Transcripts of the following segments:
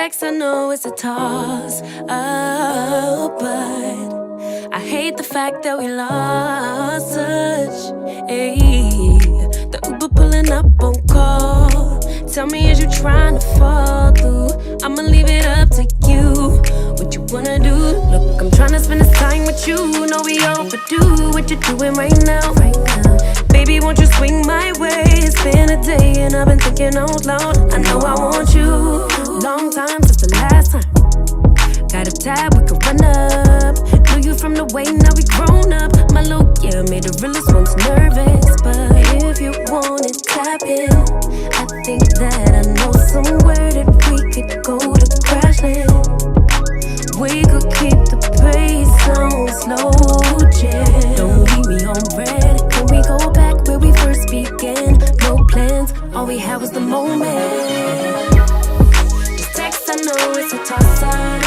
text, I know it's a toss up, but I hate the fact that we lost touch. Ayy, the Uber pulling up on call. Tell me, is you trying to fall through? I'ma leave it up to you. What you wanna do? Look, I'm trying to spend this time with you. Know we overdue. What you doing right now? Baby, won't you swing my way? It's been a day and I've been thinking out loud. I know I want you. Long time since the last time. Got a tab, we could run up. Knew you from the way, now we grown up. My look, yeah, made the realest ones nervous. But if you want it, tap in. I think that I know somewhere that we could go to crash land. We could keep the pace on slow jam. Don't leave me on red. Can we go back where we first began? No plans, all we had was the moment. This text, I know it's a toss-up.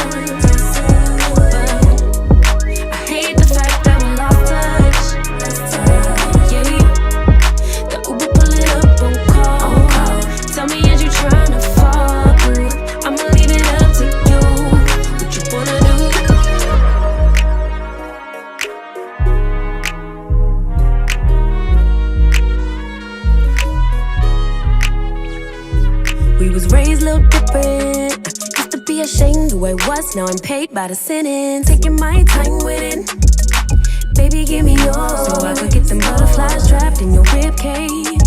Ashamed who I was, now I'm paid by the sentence. Taking my time with it. Baby, give me yours, so I could get them butterflies trapped in your ribcage.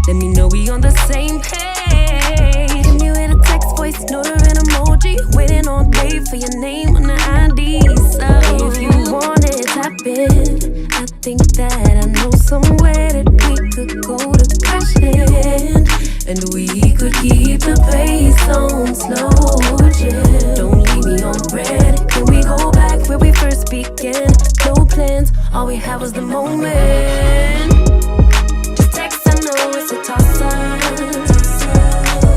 Let me know we on the same page. Give me with a text, voice note or an emoji. Waiting all day for your name on the ID. So if you want it, tap in. I think that I know somewhere that we could go to Crashland. And we could keep the pace on slow jam. Don't leave me on red. Can we go back where we first began? No plans, all we had was the moment. Just text, I know it's a toss-up.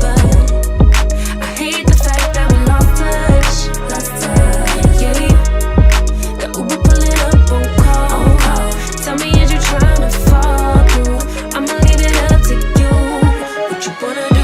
But I hate the fact that we lost touch. Yeah, the Uber pulling up on call. Tell me, is you trying to fall through? I'ma leave it up to you. What you wanna do?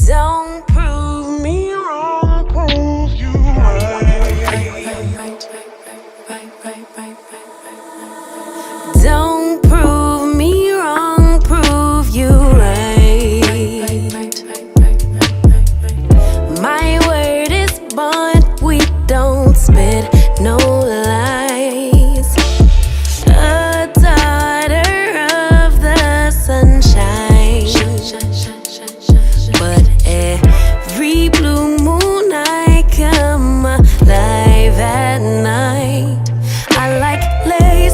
Don't prove me wrong, prove you right. Don't prove me wrong, prove you right. My word is bond, we don't spit no lies. A daughter of the sunshine, but every blue moon I come alive at night. I like lace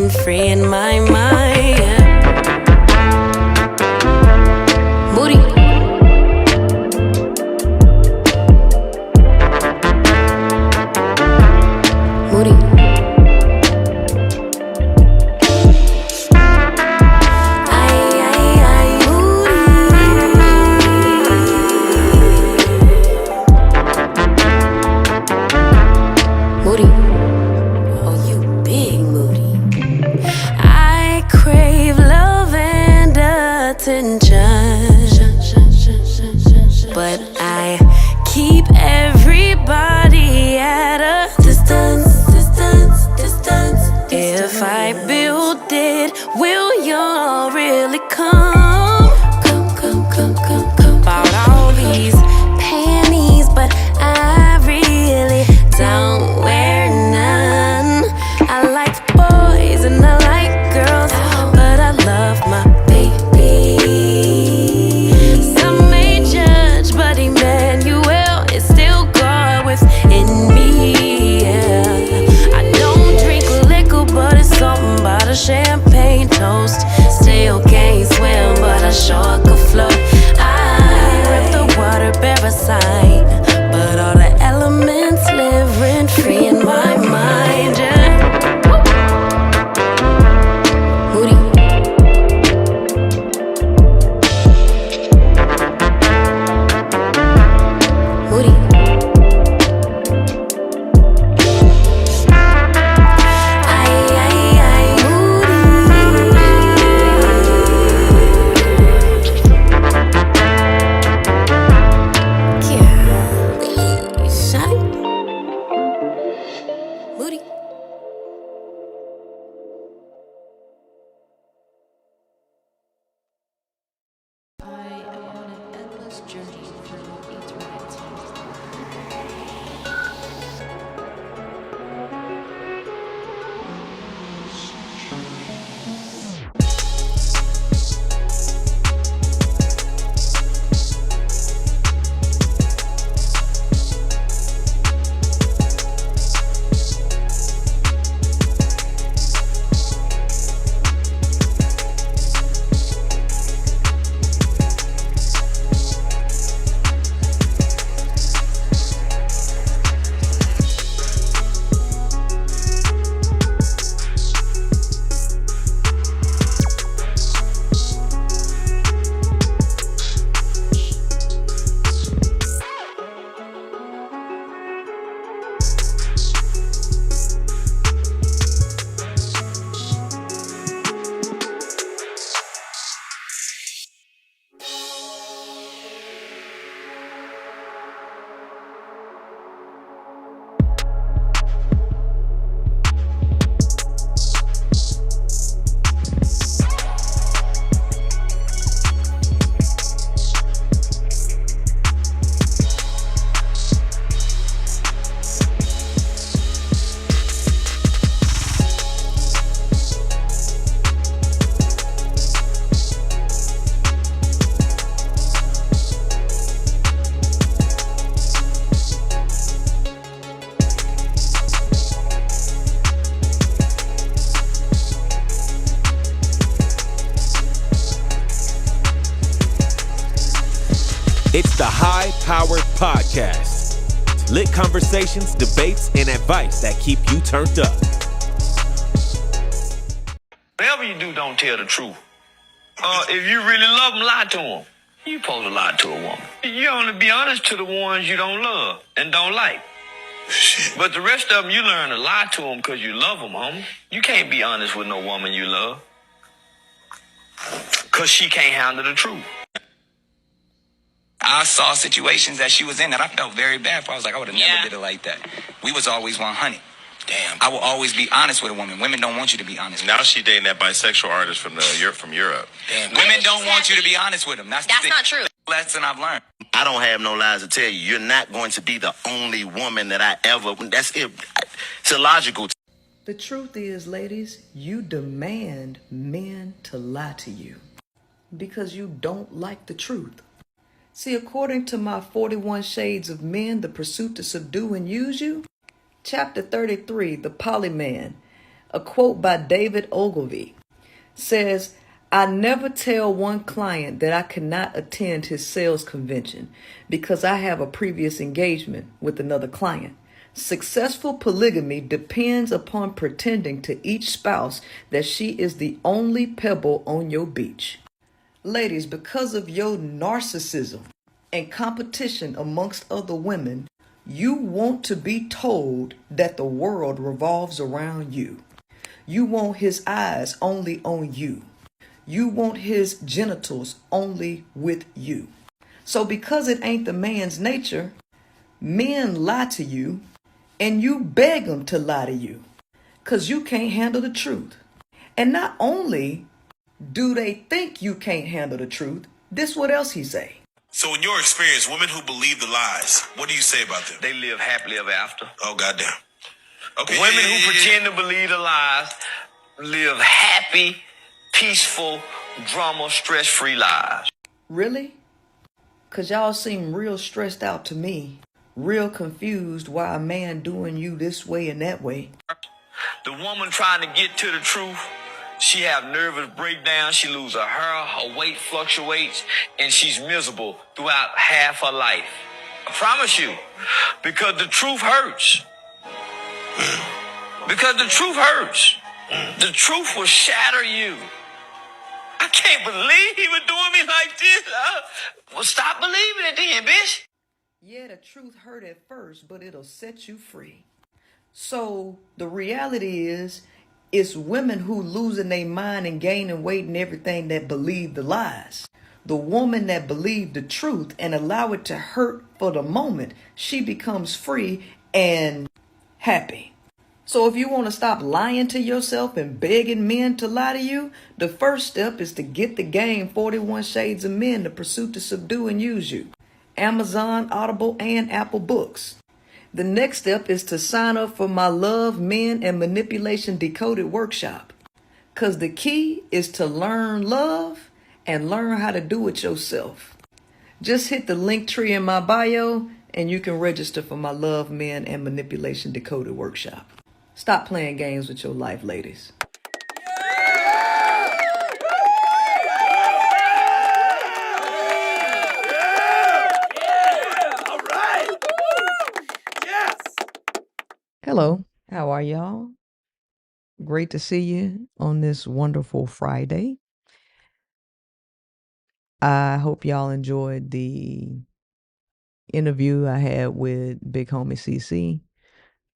living free in my mind. Moody. Moody. But I keep everybody at a distance. If I build it, will y'all really come? Bought all these panties, but I really don't wear none. I like boys and I like girls, but I love my baby. Some may judge, but Emmanuel is still God within me. Yeah. I don't drink liquor, but it's something about a champagne toast. Still can't swim, but I sure could float. I rip the water parasite, but all the elements live rent free in my mind. Yeah. Moody. Moody. It's the High Powered Podcast. Lit conversations, debates, and advice that keep you turned up. Whatever you do, don't tell the truth. If you really love them, lie to them. You supposed to lie to a woman. You only be honest to the ones you don't love and don't like. Shit. But the rest of them, you learn to lie to them because you love them, homie. You can't be honest with no woman you love because she can't handle the truth. I saw situations that she was in that I felt very bad for. I was like, I would have never did it like that. We was always 100. Damn. I will always be honest with a woman. Women don't want you to be honest with Now she dating that bisexual artist from Europe. them. Women don't want you to be honest with them. That's not true. Lesson I've learned. I don't have no lies to tell you. You're not going to be the only woman that I ever... That's it. It's illogical. The truth is, ladies, you demand men to lie to you because you don't like the truth. See, according to my 41 Shades of Men, The Pursuit to Subdue and Use You, Chapter 33, The Polyman, A quote by David Ogilvy says, I never tell one client that I cannot attend his sales convention because I have a previous engagement with another client. Successful polygamy depends upon pretending to each spouse that she is the only pebble on your beach. Ladies, because of your narcissism and competition amongst other women, you want to be told that the world revolves around you. You want his eyes only on you. You want his genitals only with you. So because it ain't the man's nature, men lie to you and you beg them to lie to you because you can't handle the truth. And not only do they think you can't handle the truth, this what else he say. So in your experience, women who believe the lies, what do you say about them? They live happily ever after. Oh, goddamn. Okay. Women who pretend to believe the lies live happy, peaceful, drama, stress-free lives. Really? Because y'all seem real stressed out to me. Real confused why a man doing you this way and that way. The woman trying to get to the truth, she have nervous breakdowns, she lose her hair, her weight fluctuates, and she's miserable throughout half her life. I promise you. Because the truth hurts. Because the truth hurts. The truth will shatter you. I can't believe he was doing me like this. Well, stop believing it then, bitch. Yeah, the truth hurt at first, but it'll set you free. So the reality is, it's women who losing their mind and gaining weight and everything that believe the lies. The woman that believed the truth and allow it to hurt for the moment, she becomes free and happy. So if you want to stop lying to yourself and begging men to lie to you, the first step is to get the game 41 Shades of Men, The Pursuit to Subdue and Use You. Amazon, Audible, and Apple Books. The next step is to sign up for my Love, Men, and Manipulation Decoded workshop. Because the key is to learn love and learn how to do it yourself. Just hit the link tree in my bio and you can register for my Love, Men, and Manipulation Decoded workshop. Stop playing games with your life, ladies. All right. Yes. Hello, how are y'all? Great to see you on this wonderful Friday. I hope y'all enjoyed the interview I had with Big Homie CC.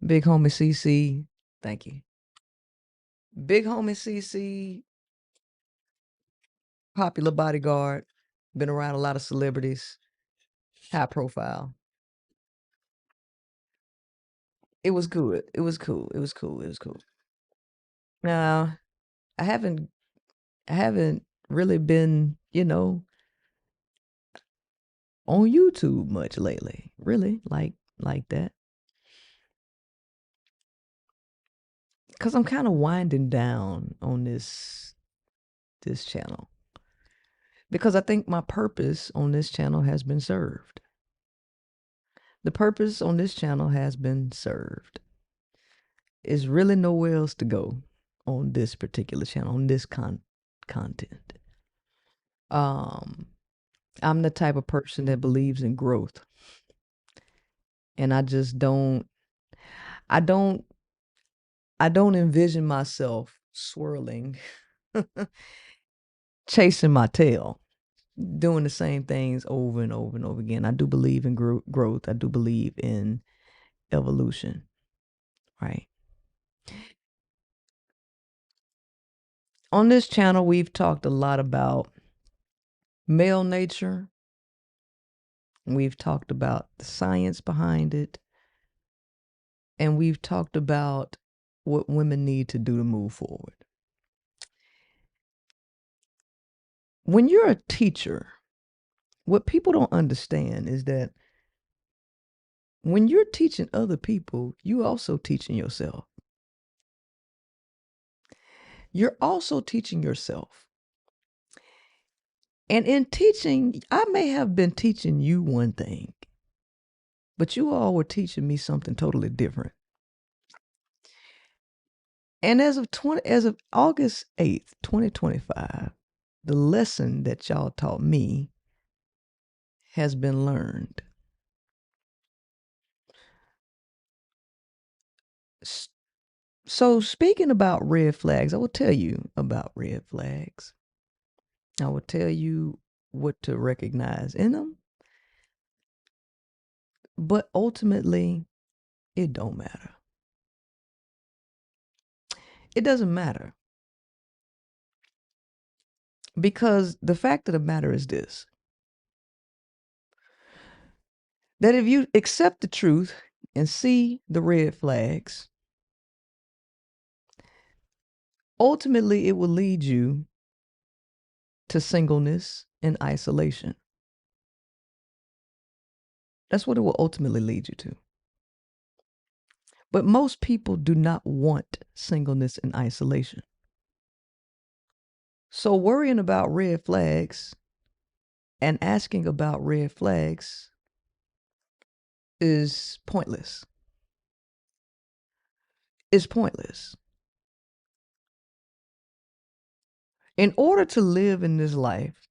Big Homie CC, thank you. Big Homie CC, popular bodyguard, been around a lot of celebrities, high profile. It was good. It was cool. It was cool. It was cool. Now, I haven't really been, on YouTube much lately. Really, like that. Cause I'm kind of winding down on this channel. Because I think my purpose on this channel has been served. The purpose on this channel has been served. There's really nowhere else to go on this particular channel, on this content. I'm the type of person that believes in growth. And I just don't envision myself swirling, chasing my tail, doing the same things over and over and over again. I do believe in growth. I do believe in evolution, right? On this channel, we've talked a lot about male nature. We've talked about the science behind it. And we've talked about what women need to do to move forward. When you're a teacher, what people don't understand is that when you're teaching other people, you're also teaching yourself. You're also teaching yourself. And in teaching, I may have been teaching you one thing, but you all were teaching me something totally different. And as of August 8th, 2025, the lesson that y'all taught me has been learned. So speaking about red flags, I will tell you about red flags. I will tell you what to recognize in them. But ultimately, it don't matter. It doesn't matter. Because the fact of the matter is this. That if you accept the truth and see the red flags, ultimately it will lead you to singleness and isolation. That's what it will ultimately lead you to. But most people do not want singleness and isolation. So worrying about red flags and asking about red flags is pointless. It's pointless. In order to live in this life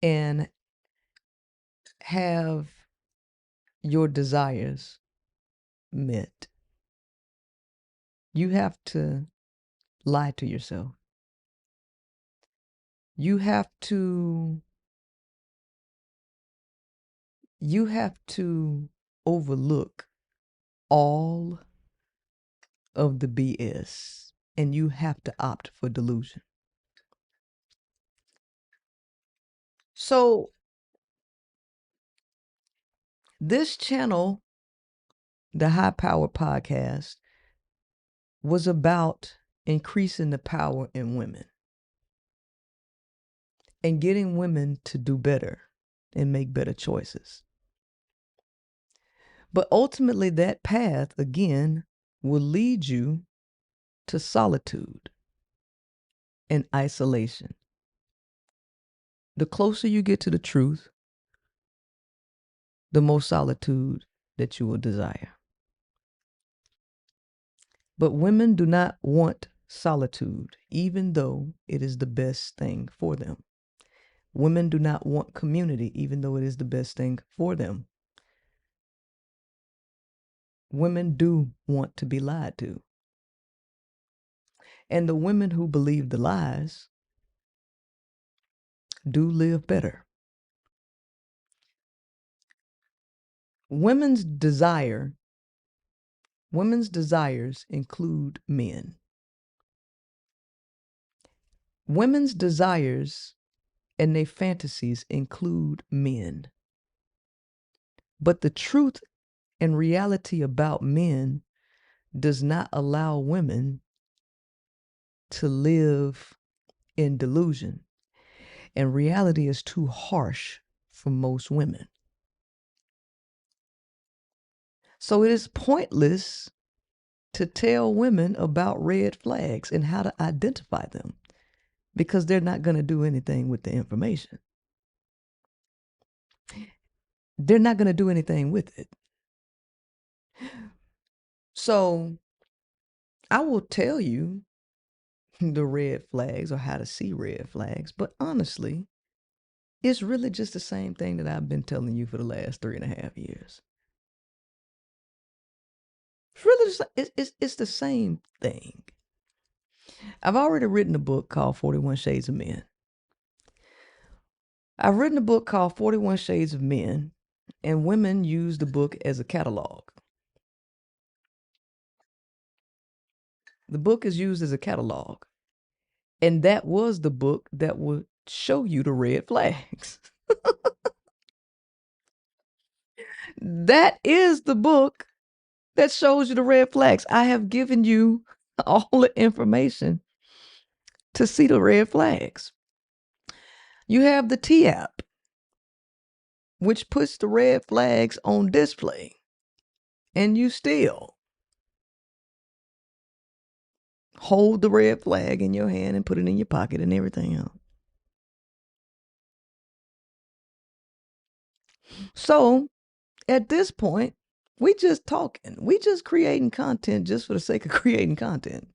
and have your desires met, you have to lie to yourself. You have to overlook all of the BS, and you have to opt for delusion. So this channel, the High Power Podcast, was about increasing the power in women and getting women to do better and make better choices. But ultimately, that path, again, will lead you to solitude and isolation. The closer you get to the truth, the more solitude that you will desire. But women do not want solitude, even though it is the best thing for them. Women do not want community, even though it is the best thing for them. Women do want to be lied to. And the women who believe the lies do live better. Women's desires include men. Women's desires and their fantasies include men. But the truth and reality about men does not allow women to live in delusion. And reality is too harsh for most women. So it is pointless to tell women about red flags and how to identify them, because they're not going to do anything with the information. They're not going to do anything with it. So I will tell you the red flags or how to see red flags, but honestly, it's really just the same thing that I've been telling you for the last 3.5 years. It's really it's the same thing. I've already written a book called 41 Shades of Men. I've written a book called 41 Shades of Men, and women use the book as a catalog. The book is used as a catalog. And that was the book that would show you the red flags. That is the book that shows you the red flags. I have given you all the information to see the red flags. You have the T app, which puts the red flags on display, and you still hold the red flag in your hand and put it in your pocket and everything else. So at this point, We just talking. We just creating content just for the sake of creating content.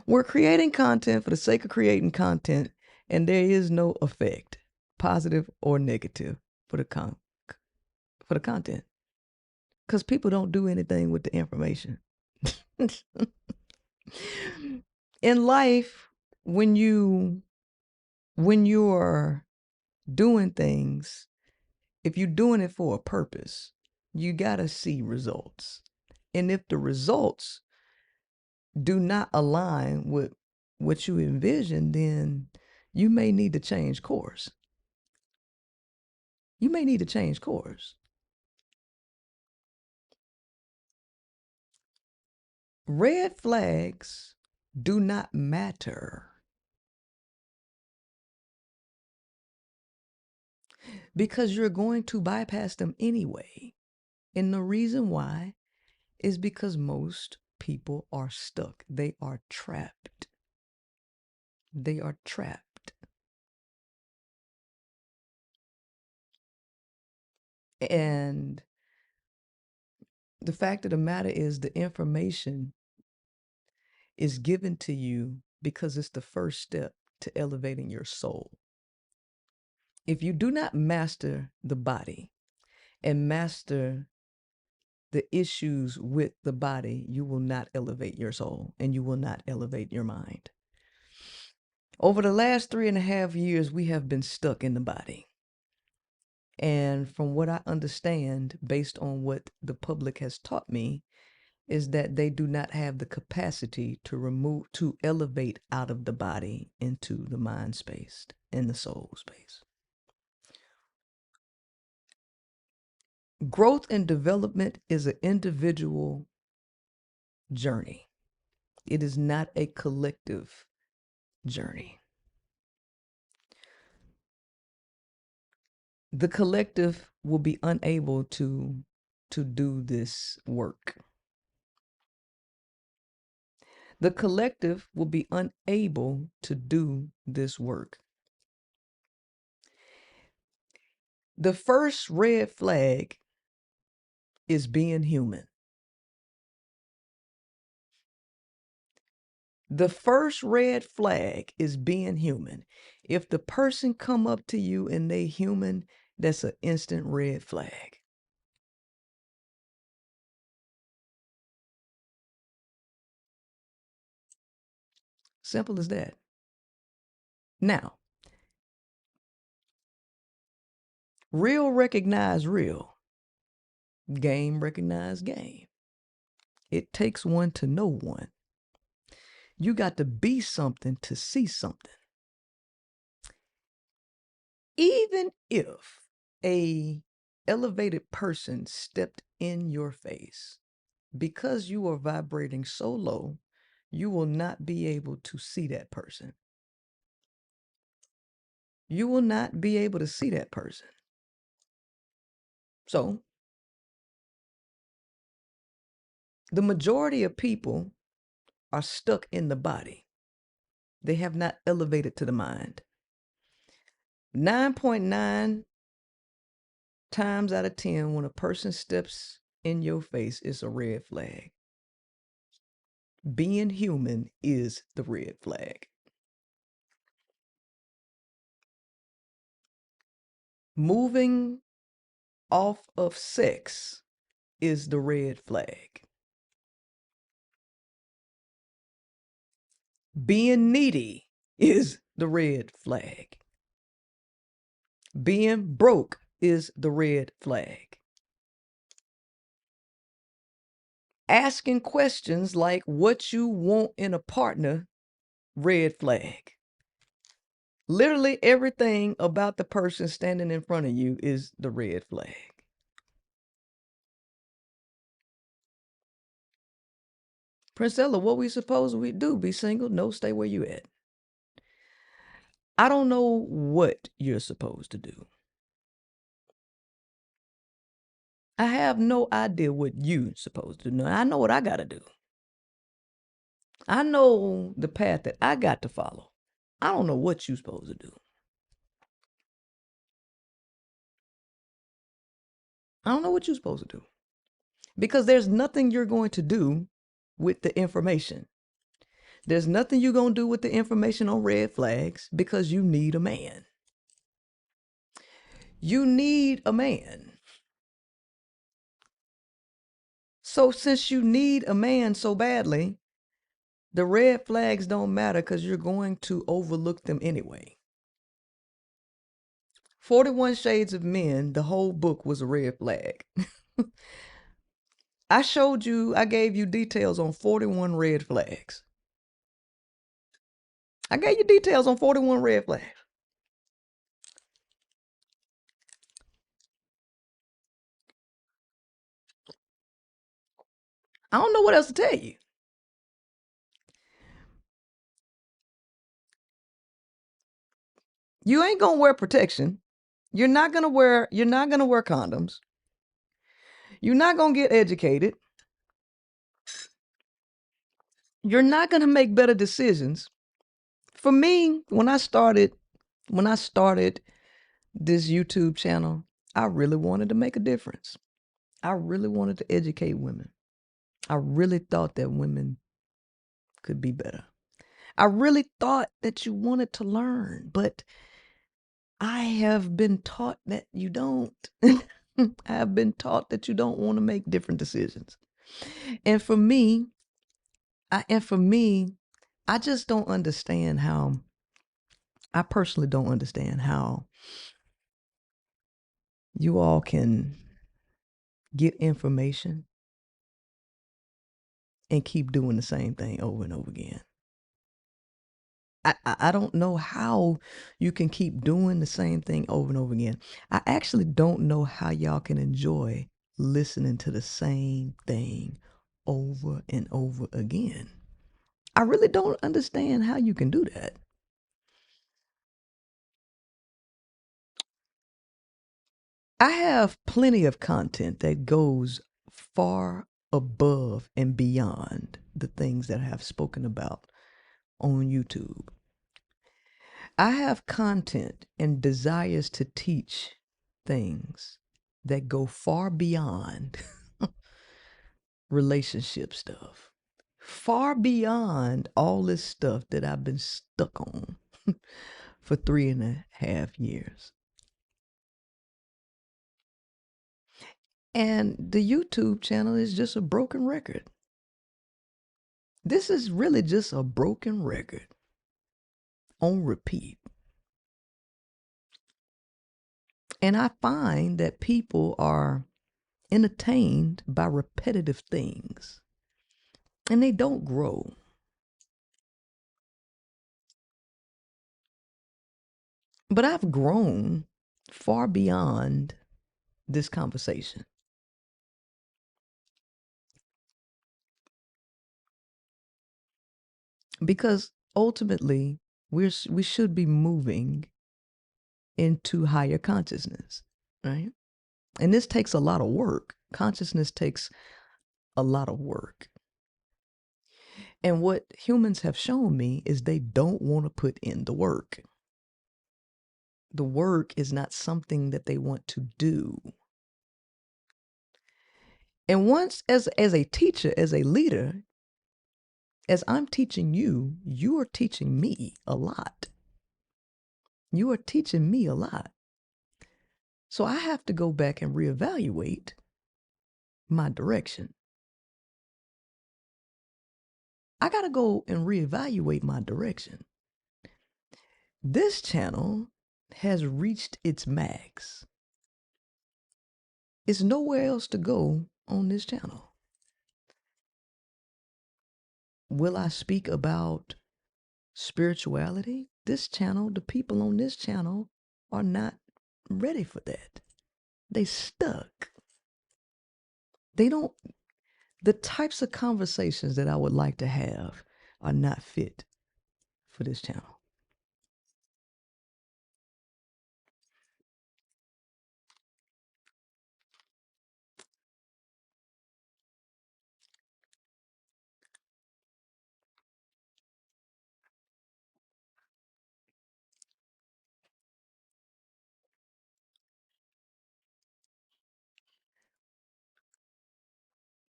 We're creating content for the sake of creating content, and there is no effect, positive or negative, for the content. Because people don't do anything with the information. In life, when you're doing things, if you're doing it for a purpose, you gotta see results. And if the results do not align with what you envision, then you may need to change course. You may need to change course. Red flags do not matter because you're going to bypass them anyway. And the reason why is because most people are stuck. They are trapped. They are trapped. And the fact of the matter is, the information is given to you because it's the first step to elevating your soul. If you do not master the body and master the issues with the body, you will not elevate your soul and you will not elevate your mind. Over the last 3.5 years, we have been stuck in the body. And from what I understand, based on what the public has taught me, is that they do not have the capacity to elevate out of the body into the mind space and the soul space. Growth and development is an individual journey. It is not a collective journey. The collective will be unable to do this work. The collective will be unable to do this work. The first red flag is being human. The first red flag is being human. If the person come up to you and they human, that's an instant red flag. Simple as that. Now, real recognize real. Game recognize game. It takes one to know one. You got to be something to see something. Even if a elevated person stepped in your face, because you are vibrating so low, you will not be able to see that person. You will not be able to see that person. So, the majority of people are stuck in the body. They have not elevated to the mind. 9.9 times out of 10, when a person steps in your face, it's a red flag. Being human is the red flag. Moving off of sex is the red flag. Being needy is the red flag. Being broke is the red flag. Asking questions like what you want in a partner, red flag. Literally everything about the person standing in front of you is the red flag. Princella, what we supposed we do? Be single? No, stay where you at. I don't know what you're supposed to do. I have no idea what you're supposed to do. I know what I got to do. I know the path that I got to follow. I don't know what you're supposed to do. I don't know what you're supposed to do. Because there's nothing you're going to do with the information. There's nothing you're going to do with the information on red flags because you need a man. You need a man. So since you need a man so badly, the red flags don't matter because you're going to overlook them anyway. 41 Shades of Men, the whole book was a red flag. I gave you details on 41 red flags. I gave you details on 41 red flags. I don't know what else to tell you. You ain't gonna wear protection. You're not gonna wear condoms. You're not gonna get educated. You're not gonna make better decisions. For me, when I started this YouTube channel, I really wanted to make a difference. I really wanted to educate women. I really thought that women could be better. I really thought that you wanted to learn, but I have been taught that you don't. I have been taught that you don't want to make different decisions. And for me, I just don't understand how, I personally don't understand how you all can get information and keep doing the same thing over and over again. I don't know how you can keep doing the same thing over and over again. I actually don't know how y'all can enjoy listening to the same thing over and over again. I really don't understand how you can do that. I have plenty of content that goes far above and beyond the things that I have spoken about on YouTube. I have content and desires to teach things that go far beyond relationship stuff, far beyond all this stuff that I've been stuck on for 3.5 years. And the YouTube channel is just a broken record. This is really just a broken record on repeat. And I find that people are entertained by repetitive things and they don't grow. But I've grown far beyond this conversation. Because ultimately, we should be moving into higher consciousness, right? And this takes a lot of work. Consciousness takes a lot of work. And what humans have shown me is they don't want to put in the work. The work is not something that they want to do. And once, as a teacher, as a leader, as I'm teaching you, you are teaching me a lot. You are teaching me a lot. So I have to go back and reevaluate my direction. I got to go and reevaluate my direction. This channel has reached its max. It's nowhere else to go on this channel. Will I speak about spirituality? This channel, the people on this channel are not ready for that. They stuck. They don't, the types of conversations that I would like to have are not fit for this channel.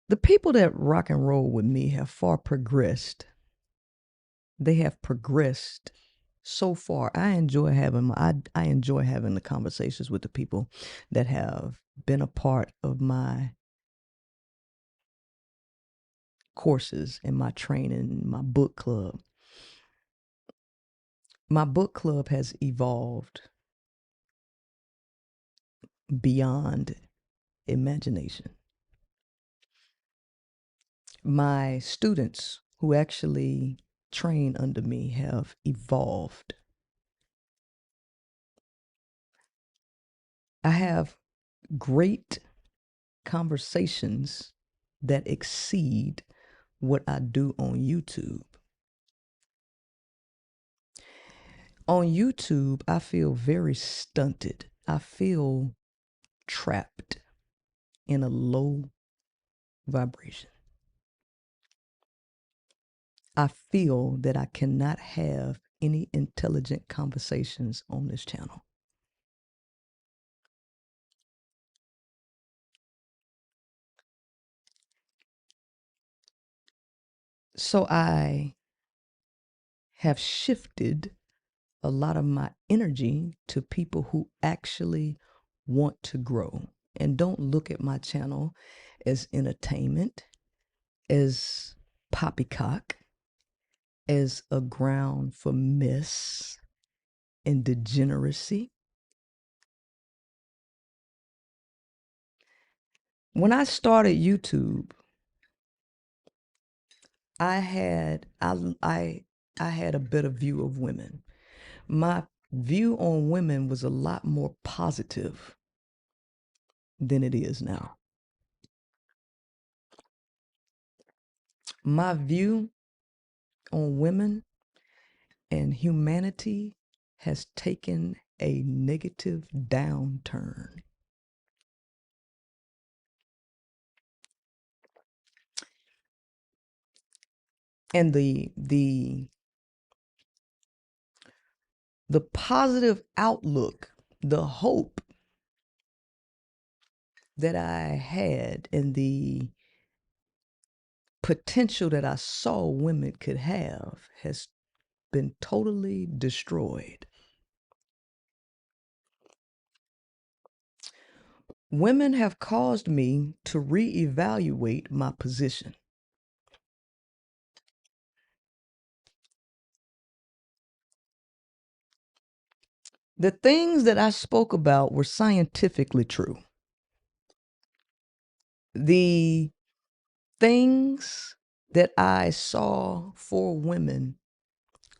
The people that rock and roll with me have far progressed. They have progressed so far. I enjoy having the conversations with the people that have been a part of my courses and my training, my book club. My book club has evolved beyond imagination. My students who actually train under me have evolved. I have great conversations that exceed what I do on YouTube. On YouTube, I feel very stunted. I feel trapped in a low vibration. I feel that I cannot have any intelligent conversations on this channel. So I have shifted a lot of my energy to people who actually want to grow and don't look at my channel as entertainment, as poppycock, as a ground for mess and degeneracy. When I started YouTube, I had a better view of women. My view on women was a lot more positive than it is now. My view on women and humanity has taken a negative downturn. And the positive outlook, the hope that I had and the potential that I saw women could have has been totally destroyed. Women have caused me to reevaluate my position. The things that I spoke about were scientifically true. The things that I saw for women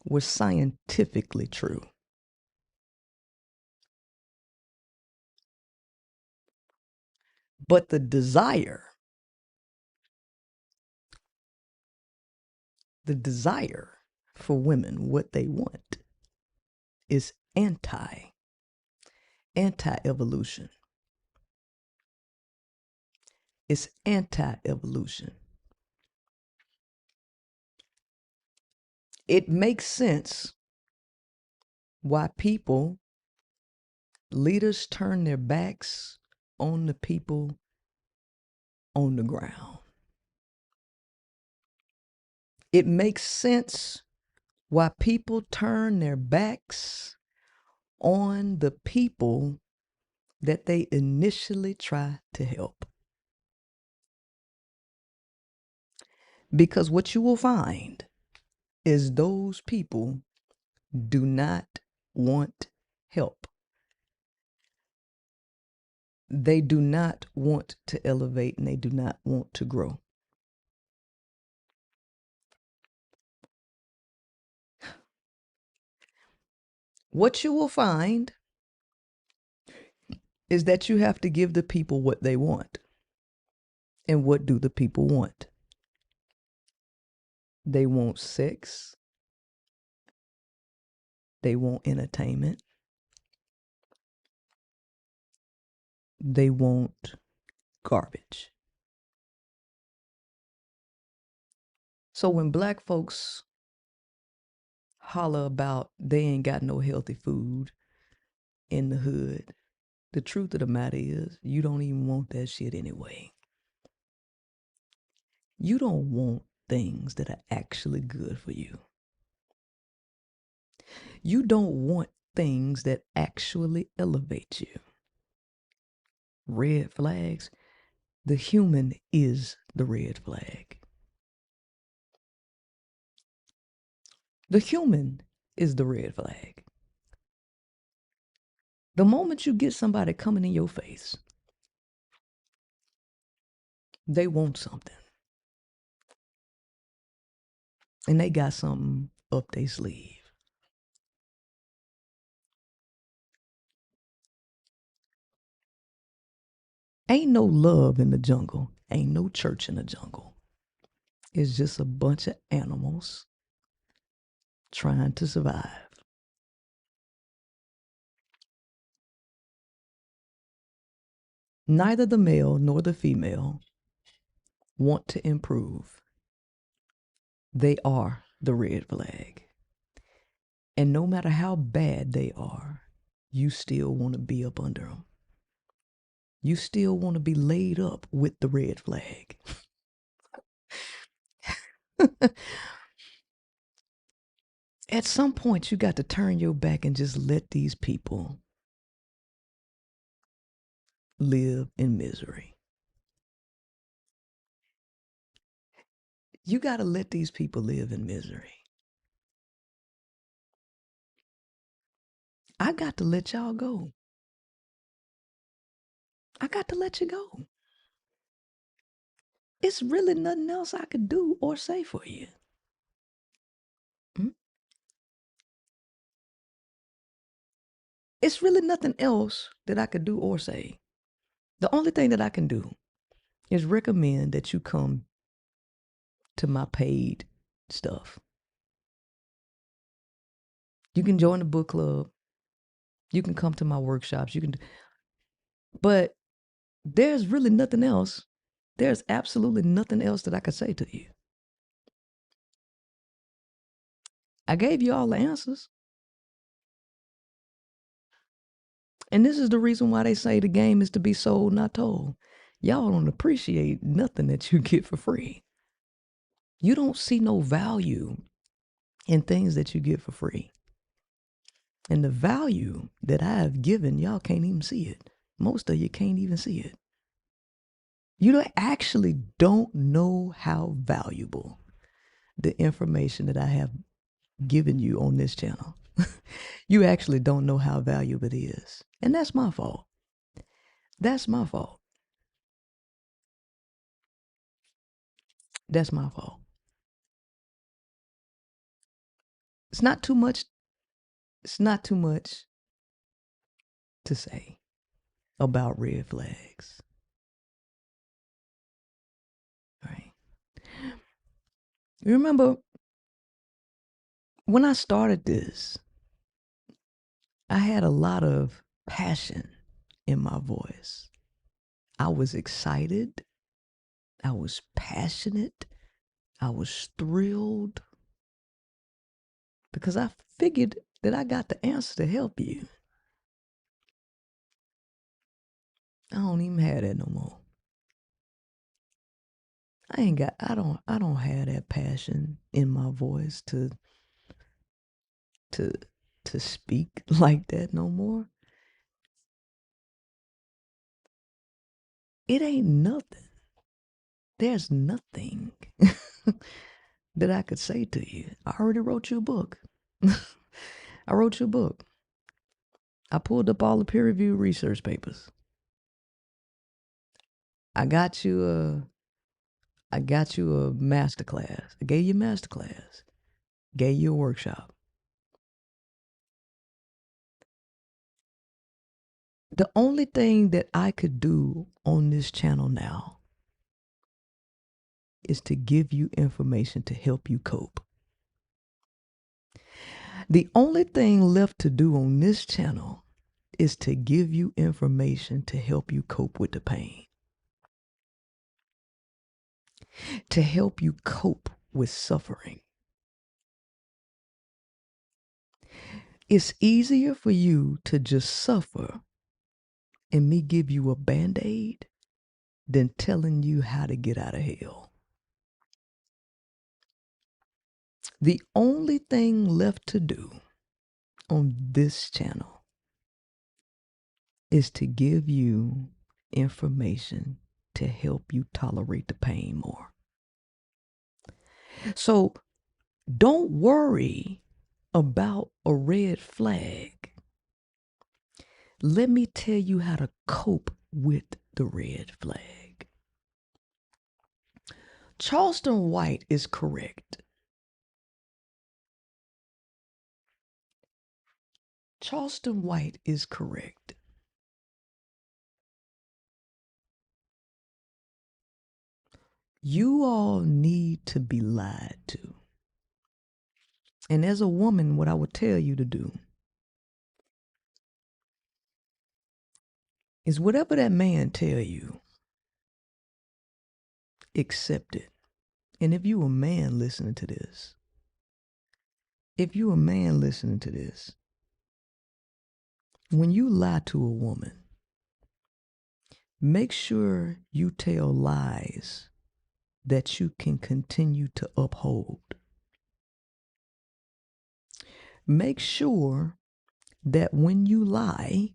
were scientifically true. But the desire for women, what they want, is anti-evolution. It's anti-evolution. It makes sense why leaders turn their backs on the people on the ground. It makes sense why people turn their backs on the people that they initially try to help. Because what you will find is those people do not want help. They do not want to elevate and they do not want to grow. What you will find is that you have to give the people what they want. And what do the people want? They want sex. They want entertainment. They want garbage. So when black folks holler about they ain't got no healthy food in the hood, the truth of the matter is you don't even want that shit anyway. You don't want things that are actually good for you. You don't want things that actually elevate you. Red flags. The human is the red flag. The human is the red flag. The moment you get somebody coming in your face, they want something. And they got something up their sleeve. Ain't no love in the jungle. Ain't no church in the jungle. It's just a bunch of animals trying to survive. Neither the male nor the female want to improve. They are the red flag. And no matter how bad they are, you still want to be up under them. You still want to be laid up with the red flag. At some point, you got to turn your back and just let these people live in misery. You got to let these people live in misery. I got to let y'all go. I got to let you go. It's really nothing else I could do or say for you. It's really nothing else that I could do or say. The only thing that I can do is recommend that you come to my paid stuff. You can join the book club. You can come to my workshops. But there's really nothing else. There's absolutely nothing else that I could say to you. I gave you all the answers. And this is the reason why they say the game is to be sold, not told. Y'all don't appreciate nothing that you get for free. You don't see no value in things that you get for free. And the value that I have given, y'all can't even see it. Most of you can't even see it. You actually don't know how valuable the information that I have given you on this channel. You actually don't know how valuable it is. And that's my fault. That's my fault. That's my fault. It's not too much. It's not too much to say about red flags. Right? You remember when I started this, I had a lot of passion in my voice. I was excited. I was passionate. I was thrilled because I figured that I got the answer to help you. I don't even have that no more. I don't have that passion in my voice to speak like that no more. It ain't nothing. There's nothing that I could say to you. I already wrote you a book. I wrote you a book. I pulled up all the peer-reviewed research papers. I got you a master class. I gave you a master class. Gave you a workshop. The only thing that I could do on this channel now is to give you information to help you cope. The only thing left to do on this channel is to give you information to help you cope with the pain. To help you cope with suffering. It's easier for you to just suffer and me give you a Band-Aid than telling you how to get out of hell. The only thing left to do on this channel is to give you information to help you tolerate the pain more. So don't worry about a red flag. Let me tell you how to cope with the red flag. Charleston White is correct. Charleston White is correct. You all need to be lied to. And as a woman, what I would tell you to do is whatever that man tell you, accept it. And if you a man listening to this, when you lie to a woman, make sure you tell lies that you can continue to uphold. Make sure that when you lie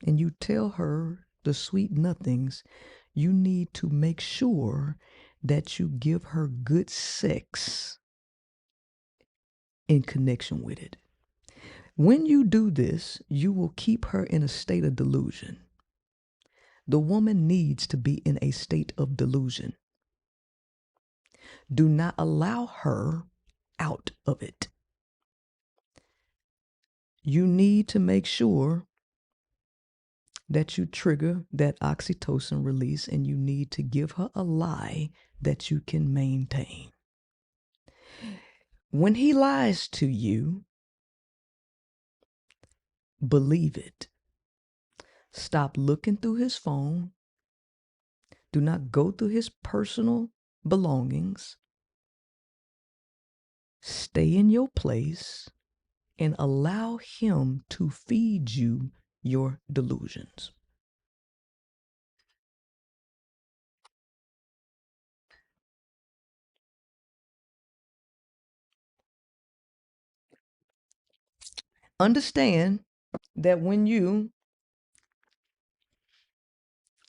and you tell her the sweet nothings, you need to make sure that you give her good sex in connection with it. When you do this, you will keep her in a state of delusion. The woman needs to be in a state of delusion. Do not allow her out of it. You need to make sure that you trigger that oxytocin release, and you need to give her a lie that you can maintain. When he lies to you, believe it. Stop looking through his phone. Do not go through his personal belongings. Stay in your place and allow him to feed you your delusions. Understand that when you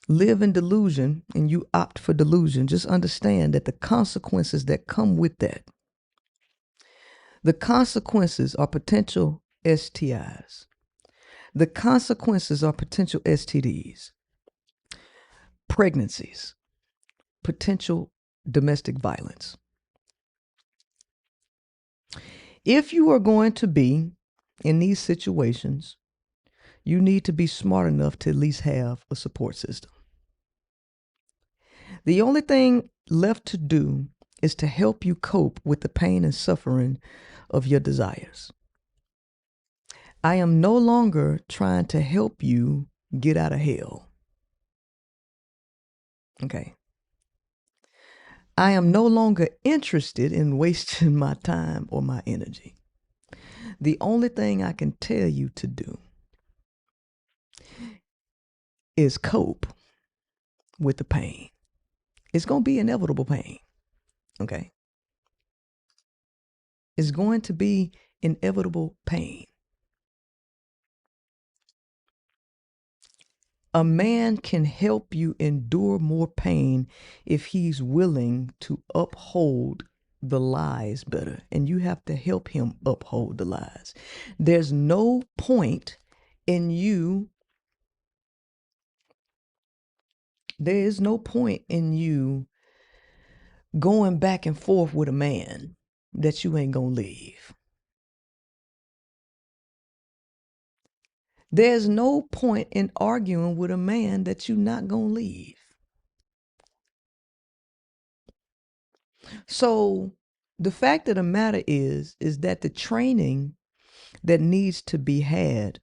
live in delusion and you opt for delusion, just understand that the consequences that come with that, the consequences are potential STIs. The consequences are potential STDs, pregnancies, potential domestic violence. If you are going to be in these situations, you need to be smart enough to at least have a support system. The only thing left to do is to help you cope with the pain and suffering of your desires. I am no longer trying to help you get out of hell. Okay. I am no longer interested in wasting my time or my energy. The only thing I can tell you to do is cope with the pain. It's going to be inevitable pain. Okay. It's going to be inevitable pain. A man can help you endure more pain if he's willing to uphold the lies better, and you have to help him uphold the lies. There's no point in you going back and forth with a man that you ain't gonna leave. There's no point in arguing with a man that you're not gonna leave. So the fact of the matter is that the training that needs to be had,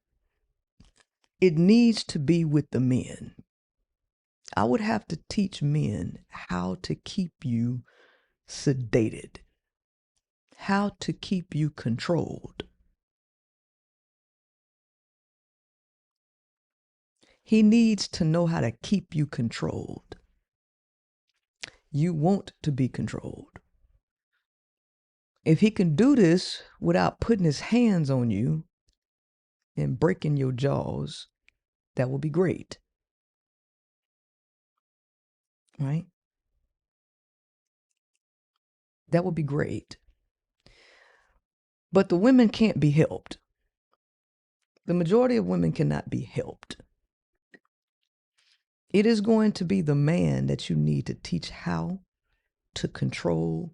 it needs to be with the men. I would have to teach men how to keep you sedated, how to keep you controlled. He needs to know how to keep you controlled. You want to be controlled. If he can do this without putting his hands on you and breaking your jaws, that will be great. Right? That would be great. But the women can't be helped. The majority of women cannot be helped. It is going to be the man that you need to teach how to control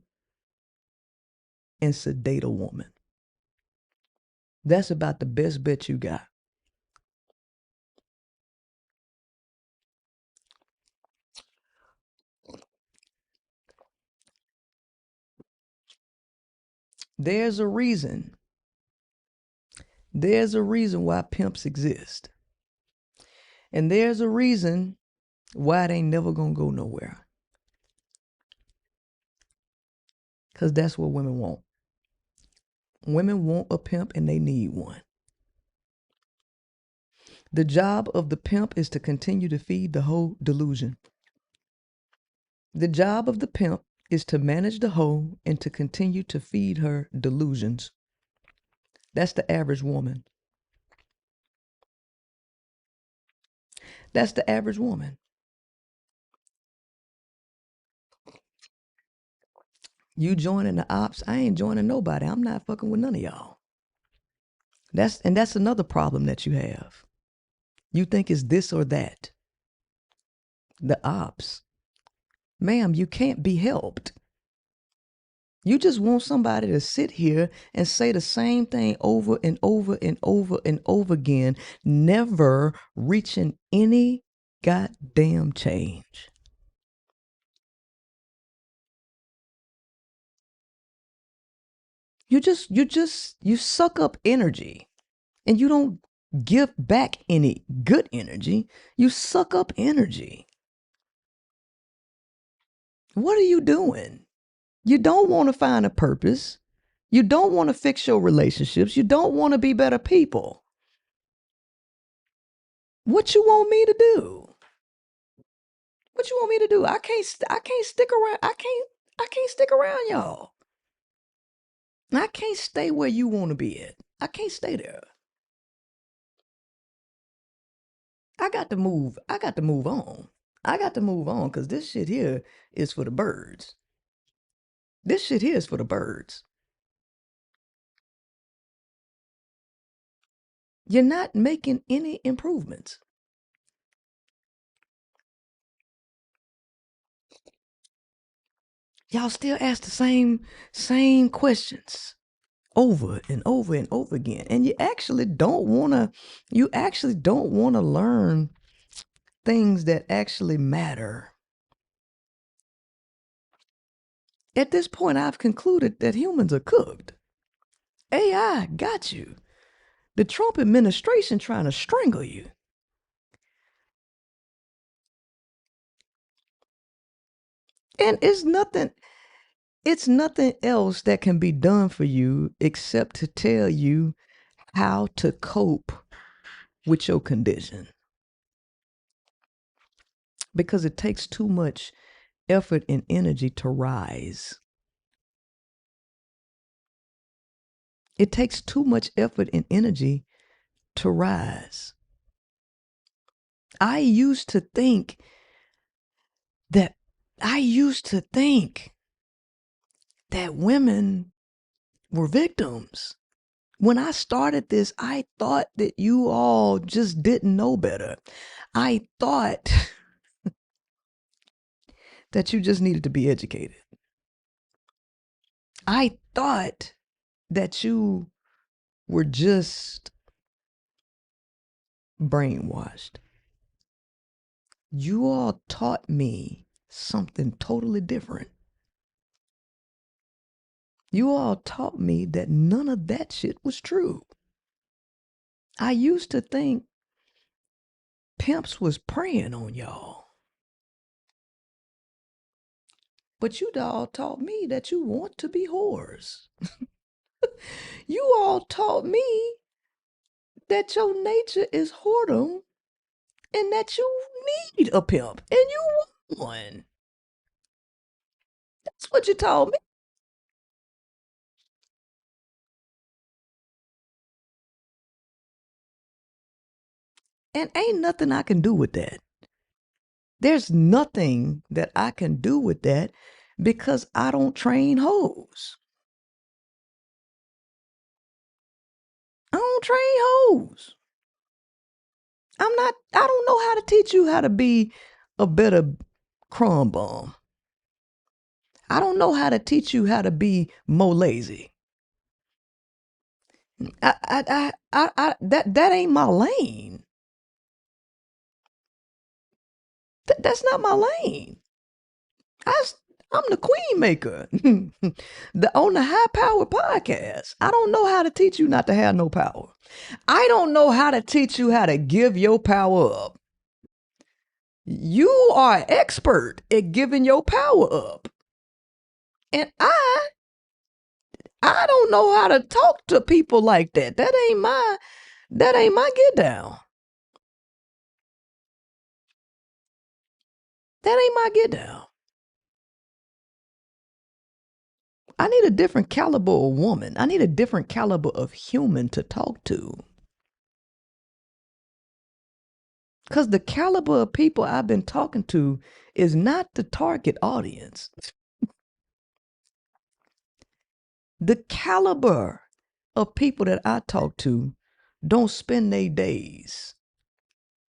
and sedate a woman. That's about the best bet you got. There's a reason. There's a reason why pimps exist. And there's a reason why it ain't never gonna go nowhere. Because that's what women want. Women want a pimp and they need one. The job of the pimp is to continue to feed the whole delusion. The job of the pimp is to manage the hoe and to continue to feed her delusions. That's the average woman. That's the average woman. You joining the ops, I ain't joining nobody. I'm not fucking with none of y'all. That's another problem that you have. You think it's this or that. The ops. Ma'am, you can't be helped. You just want somebody to sit here and say the same thing over and over and over and over again, never reaching any goddamn change. You suck up energy and you don't give back any good energy. You suck up energy. What are you doing? You don't want to find a purpose. You don't want to fix your relationships. You don't want to be better people. What you want me to do? What you want me to do? I can't stick around. I can't stick around y'all. I can't stay where you want to be at. I can't stay there. I got to move. I got to move on. I got to move on because this shit here is for the birds. This shit here is for the birds. You're not making any improvements. Y'all still ask the same questions over and over and over again. And you actually don't want to learn things that actually matter. At this point, I've concluded that humans are cooked. AI got you. The Trump administration trying to strangle you. And it's nothing else that can be done for you except to tell you how to cope with your condition. Because it takes too much effort and energy to rise. It takes too much effort and energy to rise. I used to think that women were victims. When I started this, I thought that you all just didn't know better. I thought that you just needed to be educated. I thought that you were just brainwashed. You all taught me something totally different. You all taught me that none of that shit was true. I used to think pimps was preying on y'all. But you all taught me that you want to be whores. You all taught me that your nature is whoredom and that you need a pimp and you want one. That's what you told me. And ain't nothing I can do with that. There's nothing that I can do with that because I don't train hoes. I don't train hoes. I don't know how to teach you how to be a better crumb bum. I don't know how to teach you how to be more lazy. That ain't my lane. That's not my lane. I'm the queen maker. On the High Power podcast. I don't know how to teach you not to have no power. I don't know how to teach you how to give your power up. You are an expert at giving your power up. And I don't know how to talk to people like that. That ain't my get down. That ain't my get down. I need a different caliber of woman. I need a different caliber of human to talk to. Because the caliber of people I've been talking to is not the target audience. The caliber of people that I talk to don't spend their days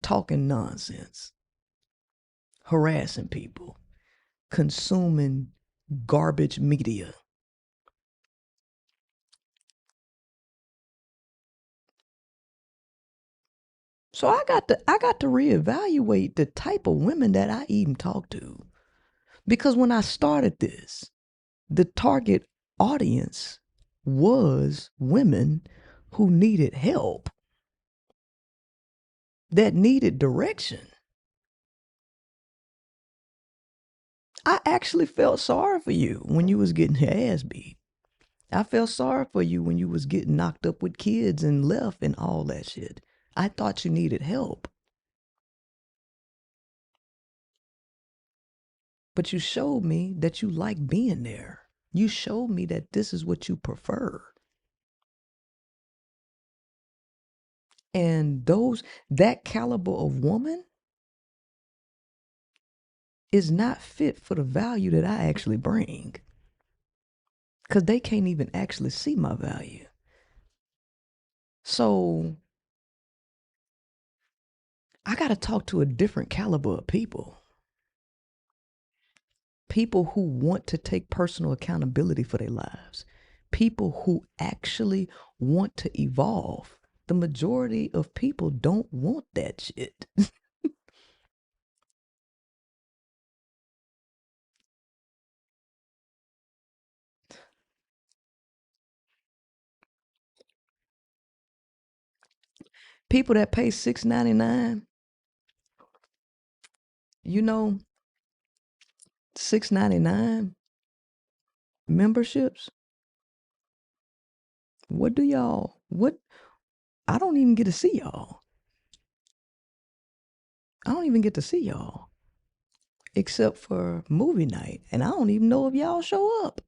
talking nonsense, harassing people, consuming garbage media. So I got to reevaluate the type of women that I even talk to. Because when I started this, the target audience was women who needed help, that needed direction. I actually felt sorry for you when you was getting your ass beat. I felt sorry for you when you was getting knocked up with kids and left and all that shit. I thought you needed help. But you showed me that you like being there. You showed me that this is what you prefer. And that caliber of woman is not fit for the value that I actually bring. Because they can't even actually see my value. So I got to talk to a different caliber of people. People who want to take personal accountability for their lives. People who actually want to evolve. The majority of people don't want that shit. People that pay $6.99, you know, $6.99 memberships. I don't even get to see y'all. I don't even get to see y'all except for movie night. And I don't even know if y'all show up.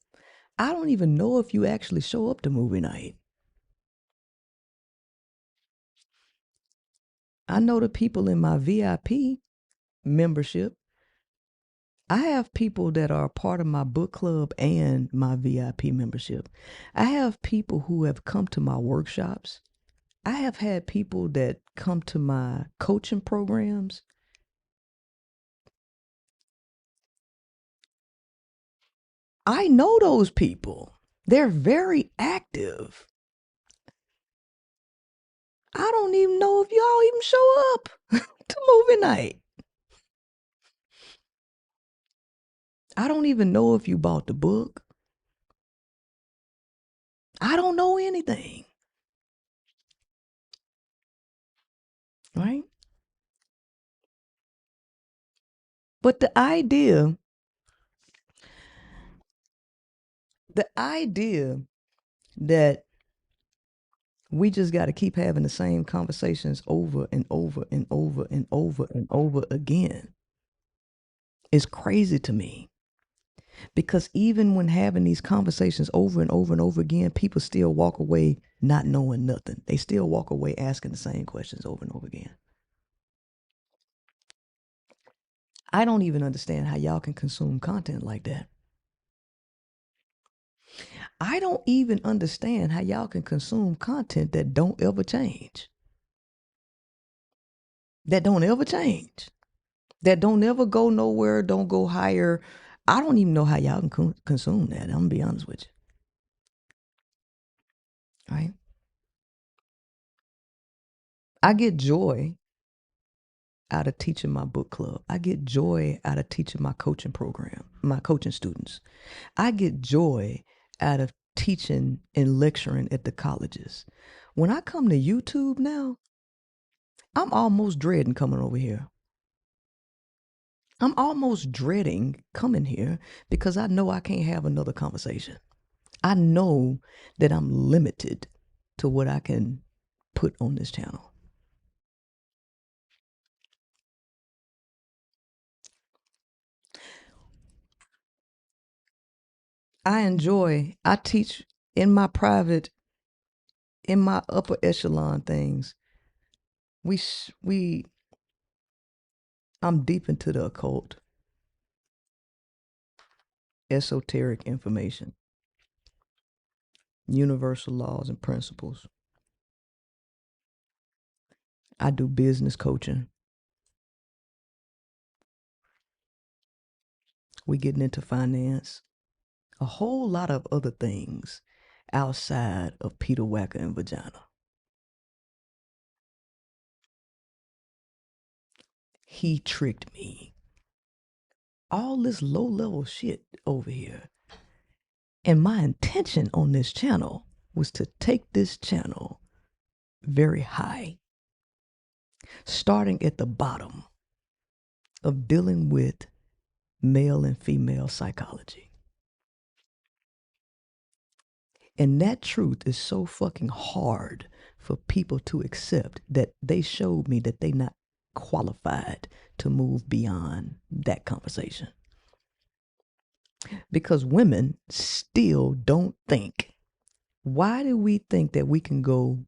I don't even know if you actually show up to movie night. I know the people in my VIP membership. I have people that are part of my book club and my VIP membership. I have people who have come to my workshops. I have had people that come to my coaching programs. I know those people. They're very active. I don't even know if y'all even show up to movie night. I don't even know if you bought the book. I don't know anything. Right? But the idea that we just got to keep having the same conversations over and over and over and over and over again is crazy to me. Because even when having these conversations over and over and over again, people still walk away not knowing nothing. They still walk away asking the same questions over and over again. I don't even understand how y'all can consume content like that. I don't even understand how y'all can consume content that don't ever change. That don't ever change. That don't ever go nowhere, don't go higher. I don't even know how y'all can consume that. I'm going to be honest with you. Right? I get joy out of teaching my book club. I get joy out of teaching my coaching program, my coaching students. I get joy out of teaching and lecturing at the colleges. When I come to YouTube now, I'm almost dreading coming over here. I'm almost dreading coming here because I know I can't have another conversation. I know that I'm limited to what I can put on this channel. I teach in my private, in my upper echelon things. I'm deep into the occult, esoteric information, universal laws and principles. I do business coaching. We getting into finance, a whole lot of other things outside of Peter Wacker and vagina. He tricked me. All this low-level shit over here. And my intention on this channel was to take this channel very high, starting at the bottom of dealing with male and female psychology. And that truth is so fucking hard for people to accept that they showed me that they not qualified to move beyond that conversation. Because women still don't think. Why do we think that we can go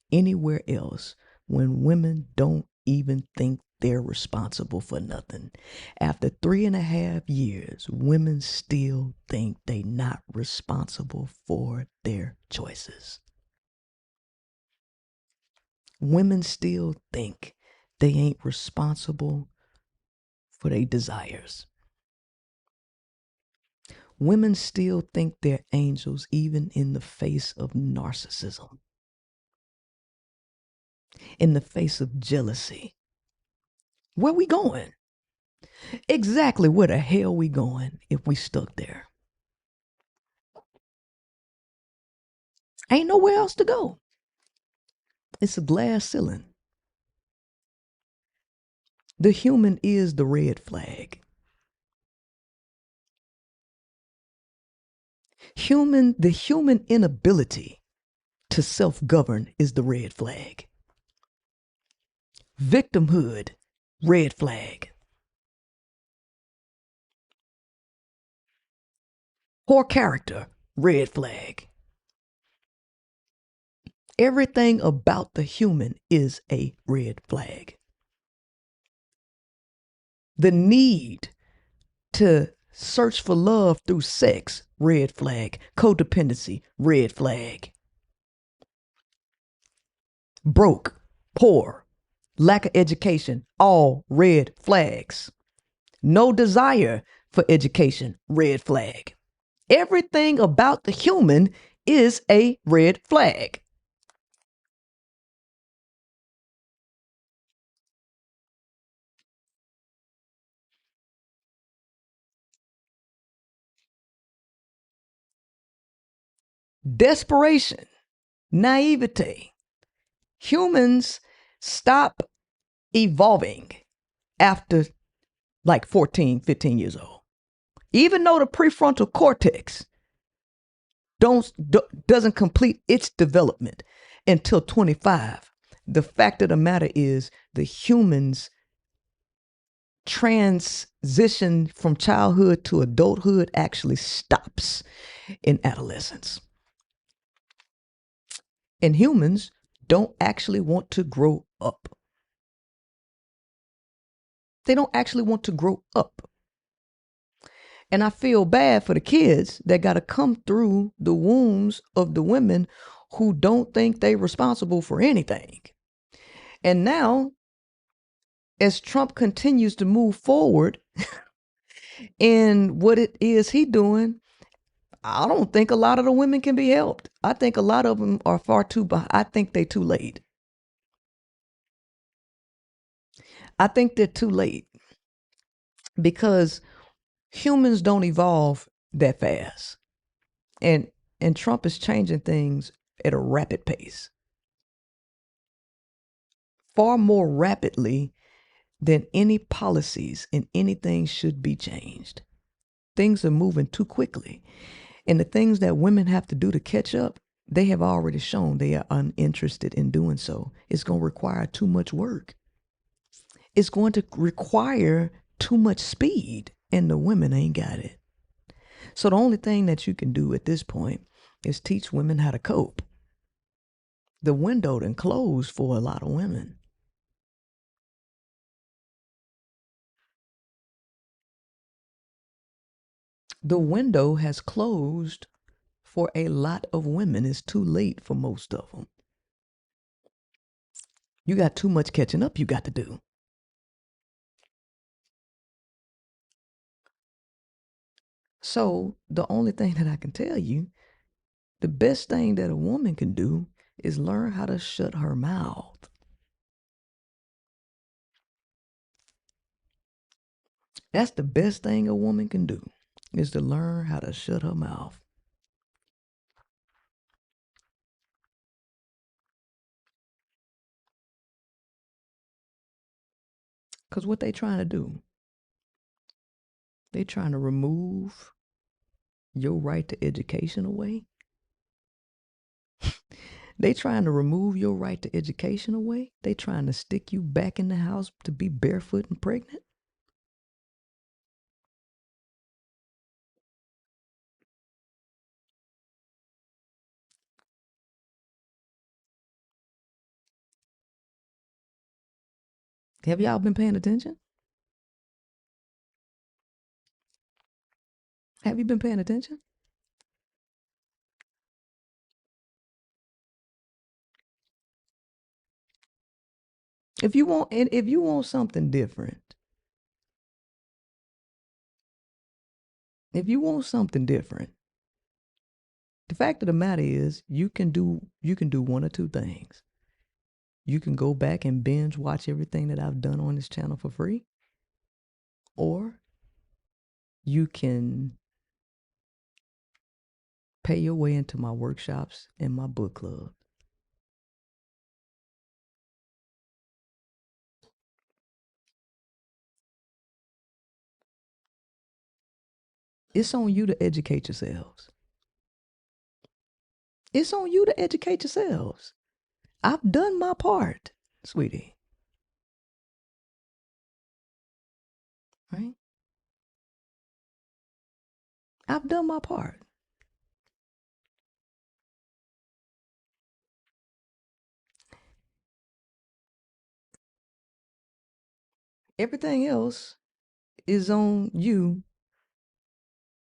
anywhere else when women don't even think they're responsible for nothing? After 3.5 years, women still think they not responsible for their choices. Women still think they ain't responsible for their desires. Women still think they're angels even in the face of narcissism, in the face of jealousy. Where we going? Exactly where the hell we going if we stuck there? Ain't nowhere else to go. It's a glass ceiling. The human is the red flag. The human inability to self-govern is the red flag. Victimhood, red flag. Poor character, red flag. Everything about the human is a red flag. The need to search for love through sex, red flag. Codependency, red flag. Broke, poor, lack of education, all red flags. No desire for education, red flag. Everything about the human is a red flag. Desperation, naivete. Humans stop evolving after like 14, 15 years old. Even though the prefrontal cortex doesn't complete its development until 25. The fact of the matter is the humans transition from childhood to adulthood actually stops in adolescence. And humans don't actually want to grow up. They don't actually want to grow up. And I feel bad for the kids that got to come through the wombs of the women who don't think they're responsible for anything. And now, as Trump continues to move forward in what it is he doing, I don't think a lot of the women can be helped. I think a lot of them are far too behind. I think they're too late. I think they're too late because humans don't evolve that fast. And Trump is changing things at a rapid pace. Far more rapidly than any policies and anything should be changed. Things are moving too quickly. And the things that women have to do to catch up, they have already shown they are uninterested in doing so. It's going to require too much work. It's going to require too much speed, and the women ain't got it. So the only thing that you can do at this point is teach women how to cope. The window done closed for a lot of women. The window has closed for a lot of women. It's too late for most of them. You got too much catching up you got to do. So the only thing that I can tell you, the best thing that a woman can do is learn how to shut her mouth. That's the best thing a woman can do, is to learn how to shut her mouth. Because what they trying to do, they trying to remove your right to education away. They trying to remove your right to education away. They trying to stick you back in the house to be barefoot and pregnant. Have y'all been paying attention? Have you been paying attention? If you want something different, the fact of the matter is you can do one or two things. You can go back and binge watch everything that I've done on this channel for free, or you can pay your way into my workshops and my book club. It's on you to educate yourselves. It's on you to educate yourselves. I've done my part, sweetie. Right? I've done my part. Everything else is on you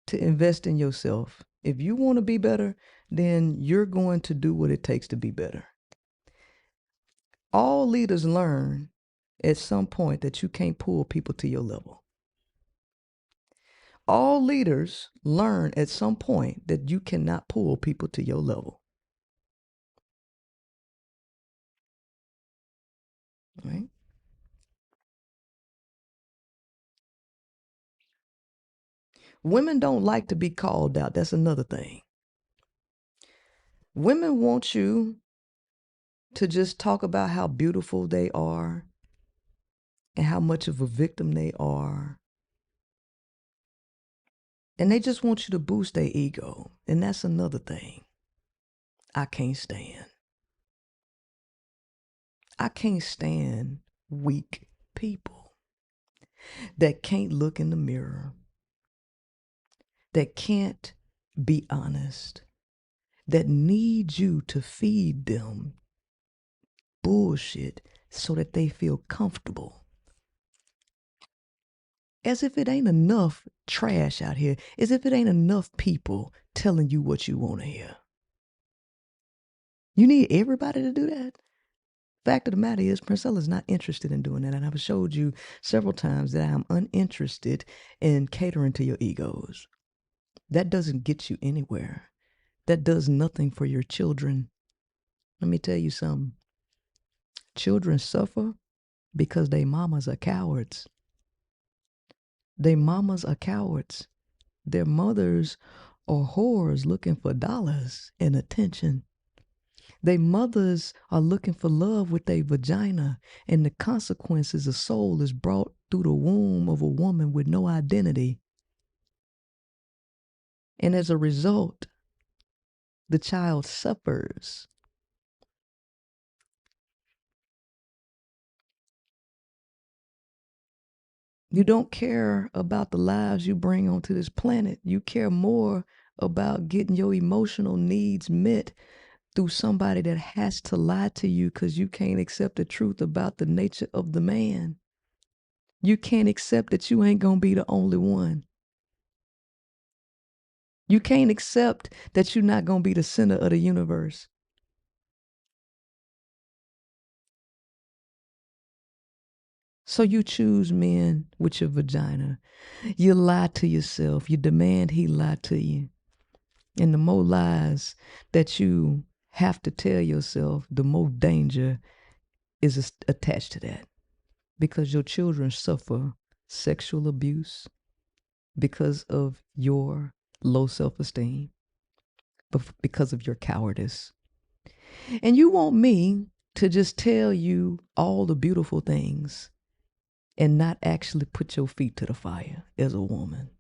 to invest in yourself. If you want to be better, then you're going to do what it takes to be better. All leaders learn at some point that you can't pull people to your level. All leaders learn at some point that you cannot pull people to your level. Right? Women don't like to be called out. That's another thing. Women want you to just talk about how beautiful they are and how much of a victim they are. And they just want you to boost their ego. And that's another thing I can't stand. I can't stand weak people that can't look in the mirror, that can't be honest, that need you to feed them bullshit so that they feel comfortable. As if it ain't enough trash out here. As if it ain't enough people telling you what you want to hear. You need everybody to do that? Fact of the matter is, Princella's not interested in doing that. And I've showed you several times that I'm uninterested in catering to your egos. That doesn't get you anywhere. That does nothing for your children. Let me tell you something. Children suffer because they mamas are cowards. They mamas are cowards. Their mothers are whores looking for dollars and attention. They mothers are looking for love with their vagina, and the consequences, a soul is brought through the womb of a woman with no identity. And as a result, the child suffers. You don't care about the lives you bring onto this planet. You care more about getting your emotional needs met through somebody that has to lie to you because you can't accept the truth about the nature of the man. You can't accept that you ain't gonna be the only one. You can't accept that you're not gonna be the center of the universe. So you choose men with your vagina. You lie to yourself. You demand he lie to you. And the more lies that you have to tell yourself, the more danger is attached to that. Because your children suffer sexual abuse because of your low self-esteem, because of your cowardice. And you want me to just tell you all the beautiful things and not actually put your feet to the fire as a woman.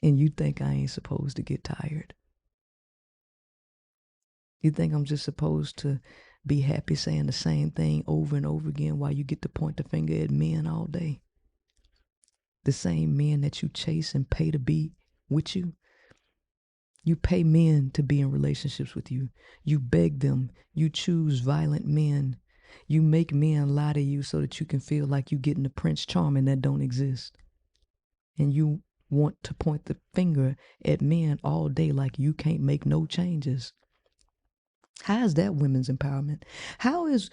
And you think I ain't supposed to get tired. You think I'm just supposed to be happy saying the same thing over and over again while you get to point the finger at men all day? The same men that you chase and pay to be with you. You pay men to be in relationships with you. You beg them. You choose violent men. You make men lie to you so that you can feel like you're getting the Prince Charming that don't exist. And you want to point the finger at men all day like you can't make no changes. How is that women's empowerment? How is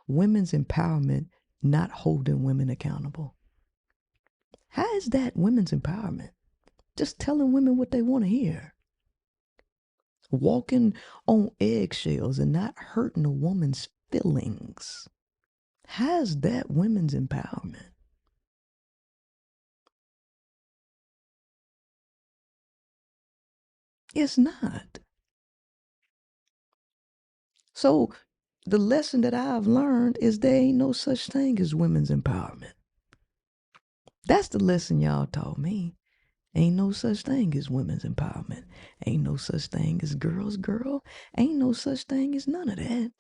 women's empowerment not holding women accountable? How is that women's empowerment? Just telling women what they want to hear. Walking on eggshells and not hurting a woman's feelings. How is that women's empowerment? It's not. So the lesson that I've learned is there ain't no such thing as women's empowerment. That's the lesson y'all taught me. Ain't no such thing as women's empowerment. Ain't no such thing as girls, girl. Ain't no such thing as none of that.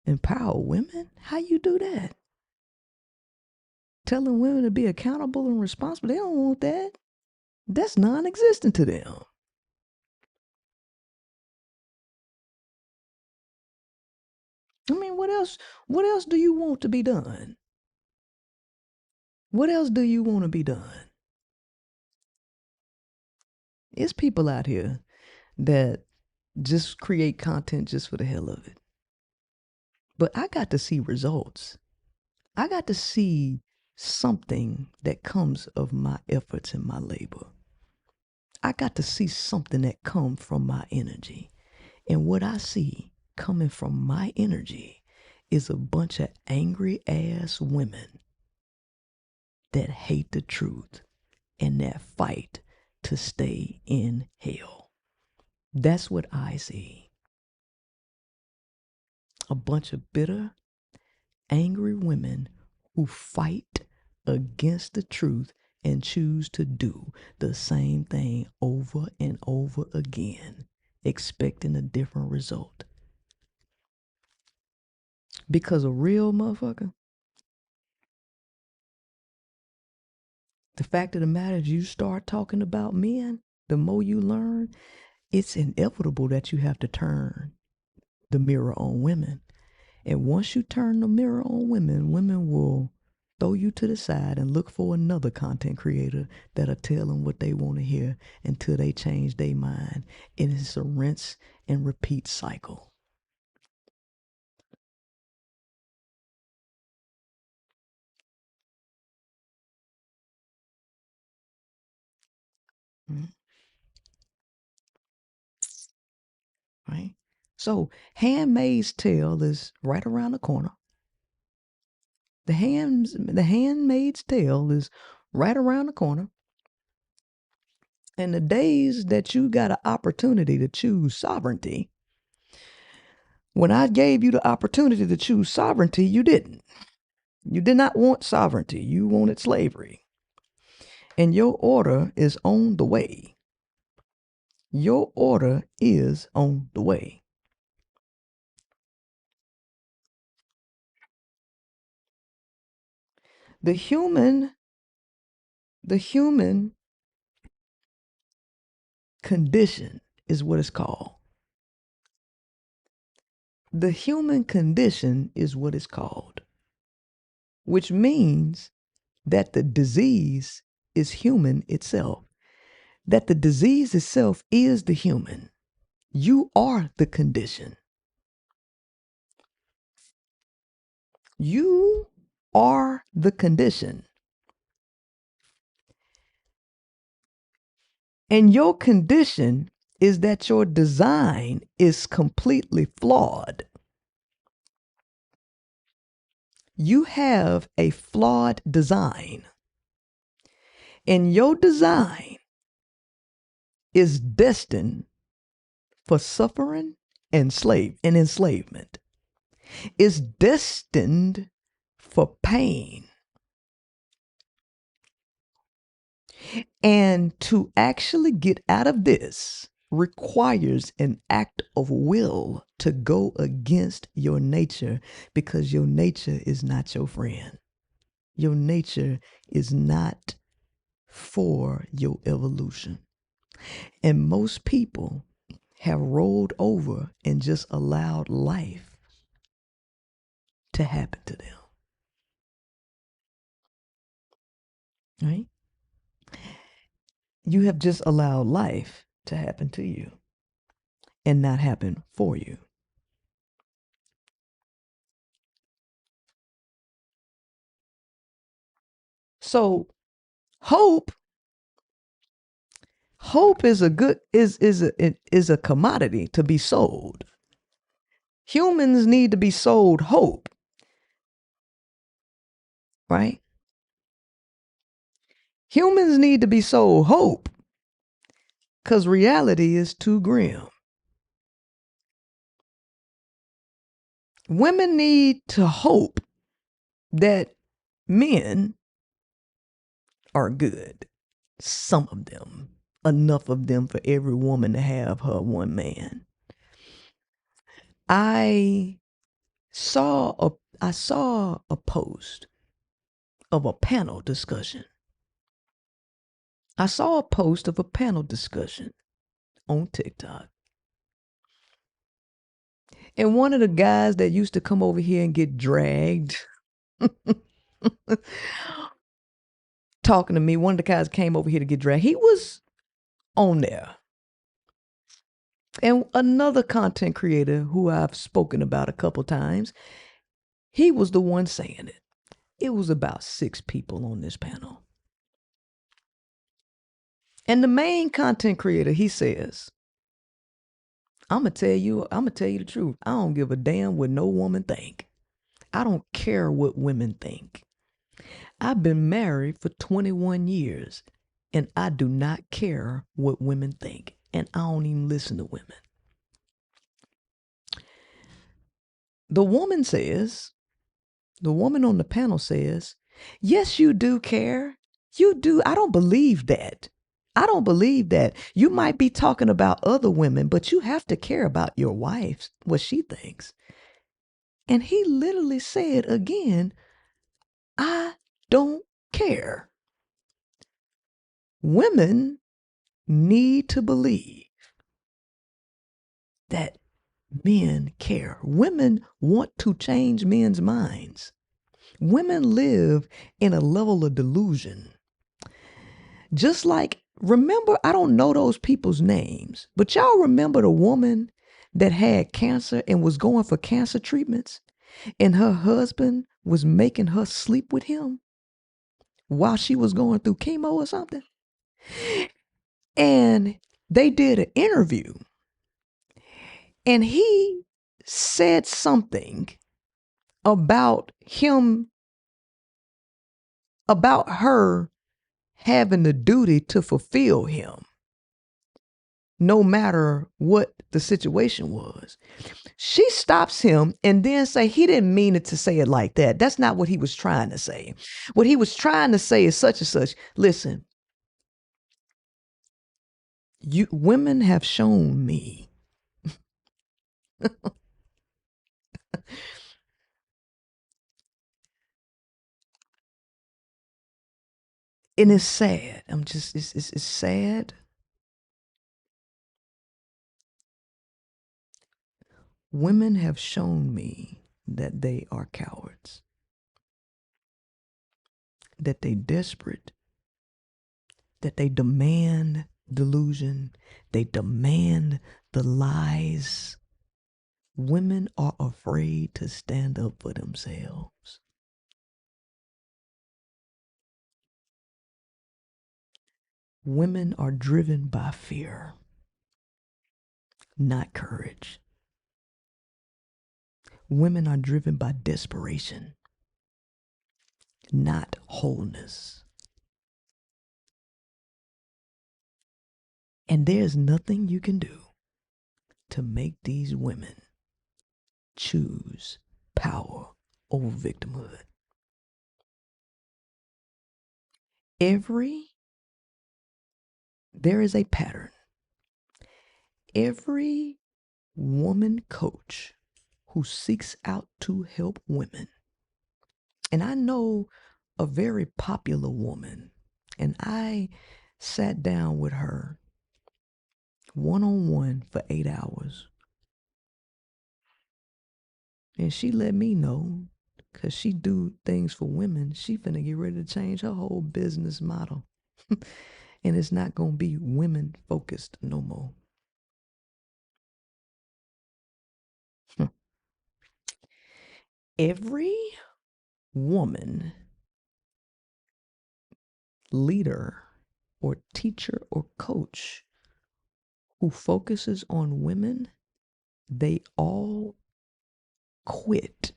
Empower women? How you do that? Telling women to be accountable and responsible. They don't want that. That's non-existent to them. I mean, what else do you want to be done? What else do you want to be done? It's people out here that just create content just for the hell of it. But I got to see results. I got to see something that comes of my efforts and my labor. I got to see something that comes from my energy. And what I see coming from my energy is a bunch of angry ass women that hate the truth and that fight to stay in hell. That's what I see. A bunch of bitter, angry women who fight against the truth and choose to do the same thing over and over again, expecting a different result. Because a real motherfucker, the fact of the matter is you start talking about men, the more you learn, it's inevitable that you have to turn the mirror on women. And once you turn the mirror on women, women will throw you to the side and look for another content creator that'll tell them what they want to hear until they change their mind. And it's a rinse and repeat cycle. Right? So, Handmaid's Tale is right around the corner. The Handmaid's Tale is right around the corner. And the days that you got an opportunity to choose sovereignty, when I gave you the opportunity to choose sovereignty, you didn't. You did not want sovereignty. You wanted slavery. And your order is on the way. Your order is on the way. The human condition is what it's called. The human condition is what it's called, which means that the disease is human itself, that the disease itself is the human. You are the condition. You are the condition. And your condition is that your design is completely flawed. You have a flawed design. And your design is destined for suffering and enslavement. It's destined for pain. And to actually get out of this requires an act of will to go against your nature, because your nature is not your friend. Your nature is not for your evolution. And most people have rolled over and just allowed life to happen to them. Right? You have just allowed life to happen to you and not happen for you. So hope is a commodity to be sold. Humans need to be sold hope. Right? Humans need to be sold hope, because reality is too grim. Women need to hope that men are good. Some of them. Enough of them for every woman to have her one man. I saw a post of a panel discussion. I saw a post of a panel discussion on TikTok. And one of the guys that used to come over here and get dragged talking to me, one of the guys came over here to get dragged. He was on there. And another content creator who I've spoken about a couple times, he was the one saying it. It was about 6 people on this panel. And the main content creator, he says, I'm gonna tell you the truth. I don't give a damn what no woman think. I don't care what women think. I've been married for 21 years, and I do not care what women think. And I don't even listen to women. The woman on the panel says, yes, you do care. You do. I don't believe that. You might be talking about other women, but you have to care about your wife, what she thinks. And he literally said again, I don't care. Women need to believe that men care. Women want to change men's minds. Women live in a level of delusion. Just like, remember, I don't know those people's names, but y'all remember the woman that had cancer and was going for cancer treatments, and her husband was making her sleep with him while she was going through chemo or something? And they did an interview, and he said something about him, about her having the duty to fulfill him no matter what the situation was. She stops him and then say he didn't mean it to say it like that. That's not what he was trying to say. What he was trying to say is such and such. Listen, you women have shown me and it's sad. It's sad. Women have shown me that they are cowards, that they desperate, that they demand delusion, they demand the lies. Women are afraid to stand up for themselves. Women are driven by fear, not courage. Women are driven by desperation, not wholeness. And there's nothing you can do to make these women choose power over victimhood. There is a pattern. Every woman coach who seeks out to help women, and I know a very popular woman, and I sat down with her one-on-one for 8 hours. And she let me know, because she do things for women, she finna get ready to change her whole business model. And it's not gonna be women focused no more. Every woman leader or teacher or coach who focuses on women, they all quit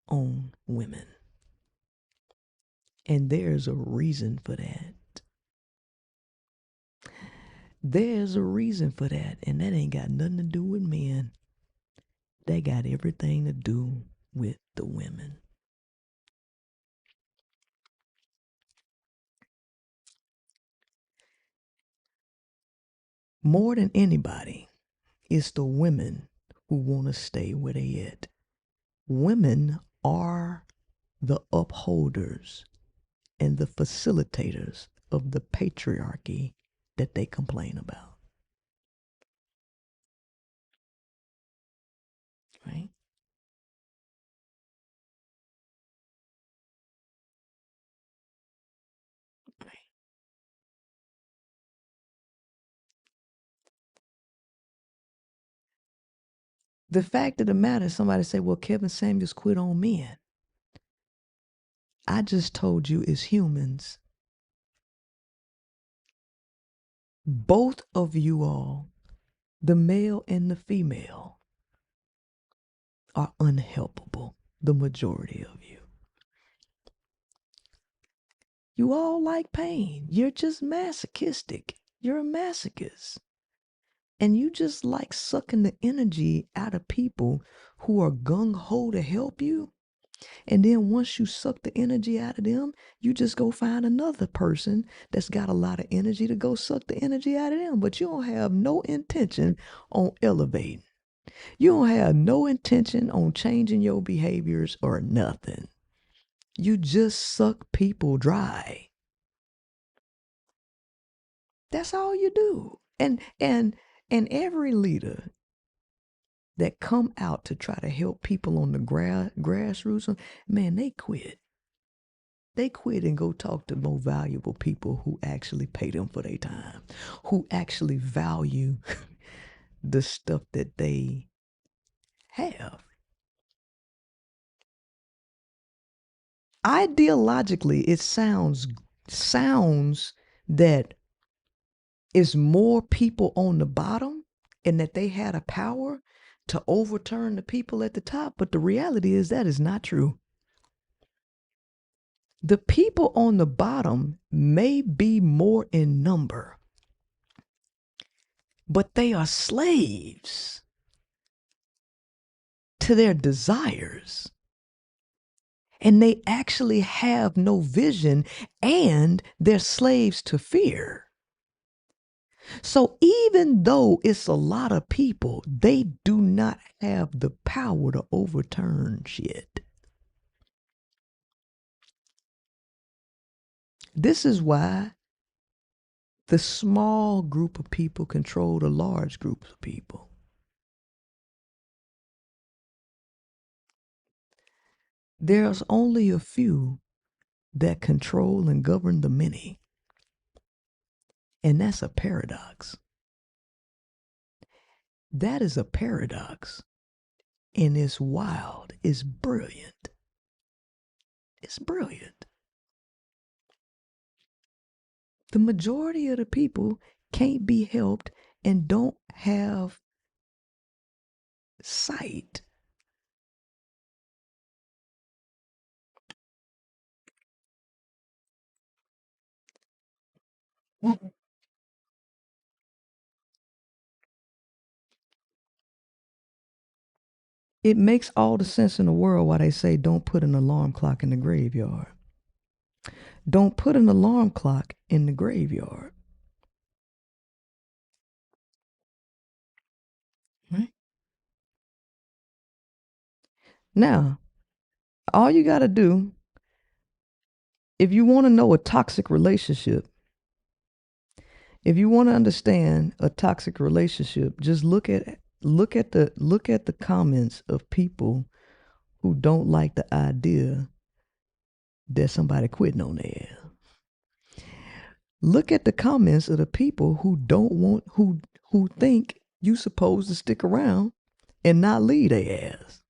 on women. And there's a reason for that. There's a reason for that, and that ain't got nothing to do with men. They got everything to do with the women. More than anybody, it's the women who want to stay where they at. Women are the upholders and the facilitators of the patriarchy that they complain about. Right? Right. The fact of the matter, somebody say, well, Kevin Samuels quit on men. I just told you, as humans, both of you all, the male and the female, are unhelpable, the majority of you. You all like pain. You're just masochistic. You're a masochist. And you just like sucking the energy out of people who are gung-ho to help you. And then once you suck the energy out of them, you just go find another person that's got a lot of energy to go suck the energy out of them. But you don't have no intention on elevating. You don't have no intention on changing your behaviors or nothing. You just suck people dry. That's all you do. And every leader that come out to try to help people on the grassroots, man, they quit. They quit and go talk to more valuable people who actually pay them for their time, who actually value the stuff that they have. Ideologically, it sounds that it's more people on the bottom and that they had a power to overturn the people at the top, but the reality is that is not true. The people on the bottom may be more in number, but they are slaves to their desires. And they actually have no vision, and they're slaves to fear. So even though it's a lot of people, they do not have the power to overturn shit. This is why the small group of people control the large groups of people. There's only a few that control and govern the many. And that's a paradox. That is a paradox. And it's wild. It's brilliant. It's brilliant. The majority of the people can't be helped and don't have sight. It makes all the sense in the world why they say don't put an alarm clock in the graveyard. Don't put an alarm clock in the graveyard. Right? Now, all you got to do, if you want to know a toxic relationship, if you want to understand a toxic relationship, just look at the comments of people who don't like the idea that somebody quitting on their ass. Look at the comments of the people who don't want who think you supposed to stick around and not leave their ass.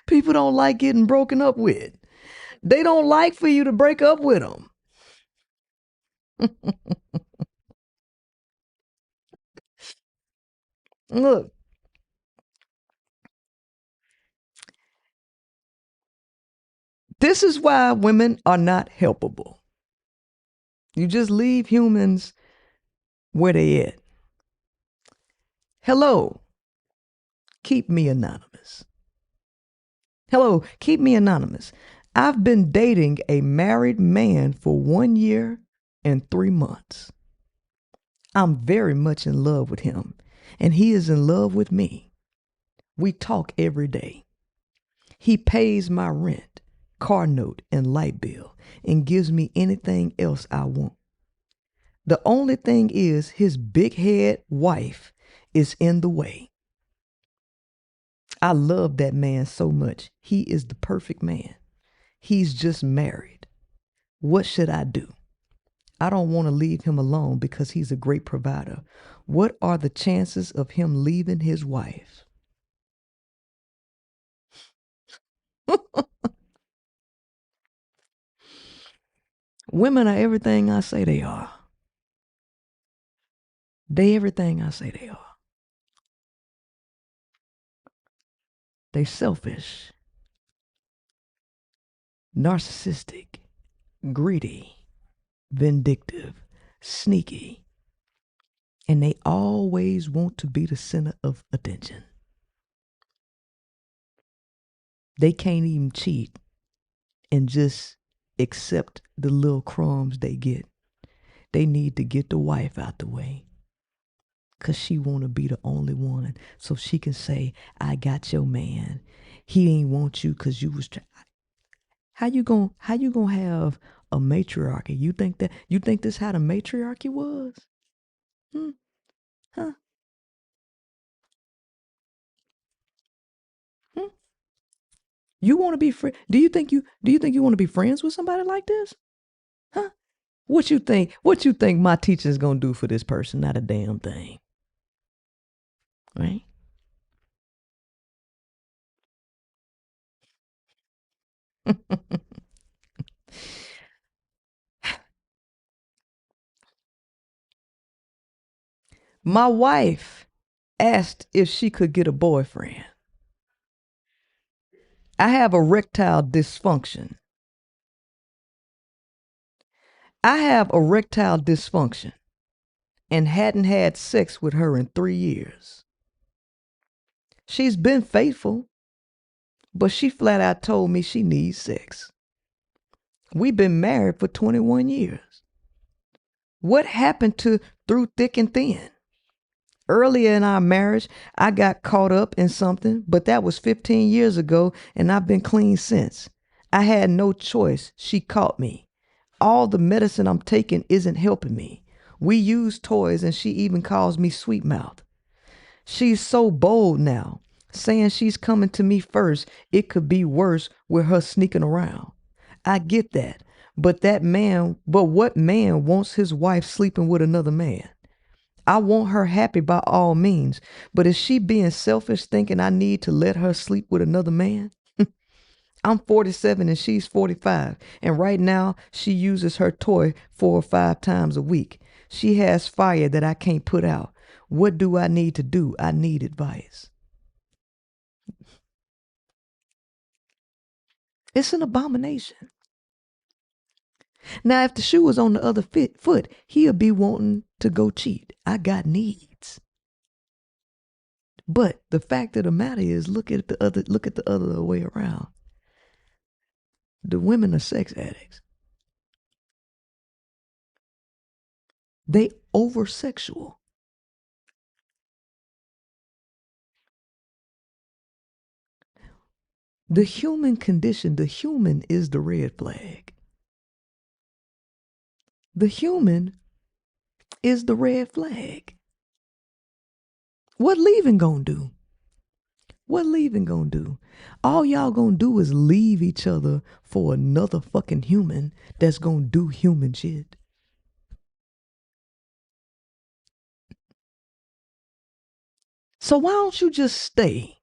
People don't like getting broken up with. They don't like for you to break up with them. Look, this is why women are not helpable. You just leave humans where they at. Hello, keep me anonymous. Hello, keep me anonymous. I've been dating a married man for 1 year and 3 months. I'm very much in love with him, and he is in love with me. We talk every day. He pays my rent, car note, and light bill, and gives me anything else I want. The only thing is his big head wife is in the way. I love that man so much. He is the perfect man. He's just married. What should I do? I don't want to leave him alone because he's a great provider. What are the chances of him leaving his wife? Women are everything I say they are. They everything I say they are. They selfish, narcissistic, greedy, vindictive, sneaky, and they always want to be the center of attention. They can't even cheat and just accept the little crumbs they get. They need to get the wife out the way because she want to be the only one so she can say, I got your man. He ain't want you because you was How you gonna have a matriarchy? You think this how the matriarchy was? Huh? You want to be do you think you want to be friends with somebody like this? Huh? What you think my teacher is going to do for this person? Not a damn thing. Right? My wife asked if she could get a boyfriend. I have erectile dysfunction. And hadn't had sex with her in 3 years. She's been faithful, but she flat out told me she needs sex. We've been married for 21 years. What happened to through thick and thin? Earlier in our marriage, I got caught up in something, but that was 15 years ago, and I've been clean since. I had no choice. She caught me. All the medicine I'm taking isn't helping me. We use toys, and she even calls me sweet mouth. She's so bold now, saying she's coming to me first. It could be worse with her sneaking around. I get that, but what man wants his wife sleeping with another man? I want her happy by all means, but is she being selfish thinking I need to let her sleep with another man? I'm 47 and she's 45, and right now she uses her toy 4 or 5 times a week. She has fire that I can't put out. What do I need to do? I need advice. It's an abomination. Now, if the shoe was on the other foot, he'll be wanting to go cheat. I got needs. But the fact of the matter is, look at the other way around. The women are sex addicts. They over-sexual. The human condition, the human is the red flag. The human is the red flag. What leaving gonna do? What leaving gonna do? All y'all gonna do is leave each other for another fucking human that's gonna do human shit. So why don't you just stay?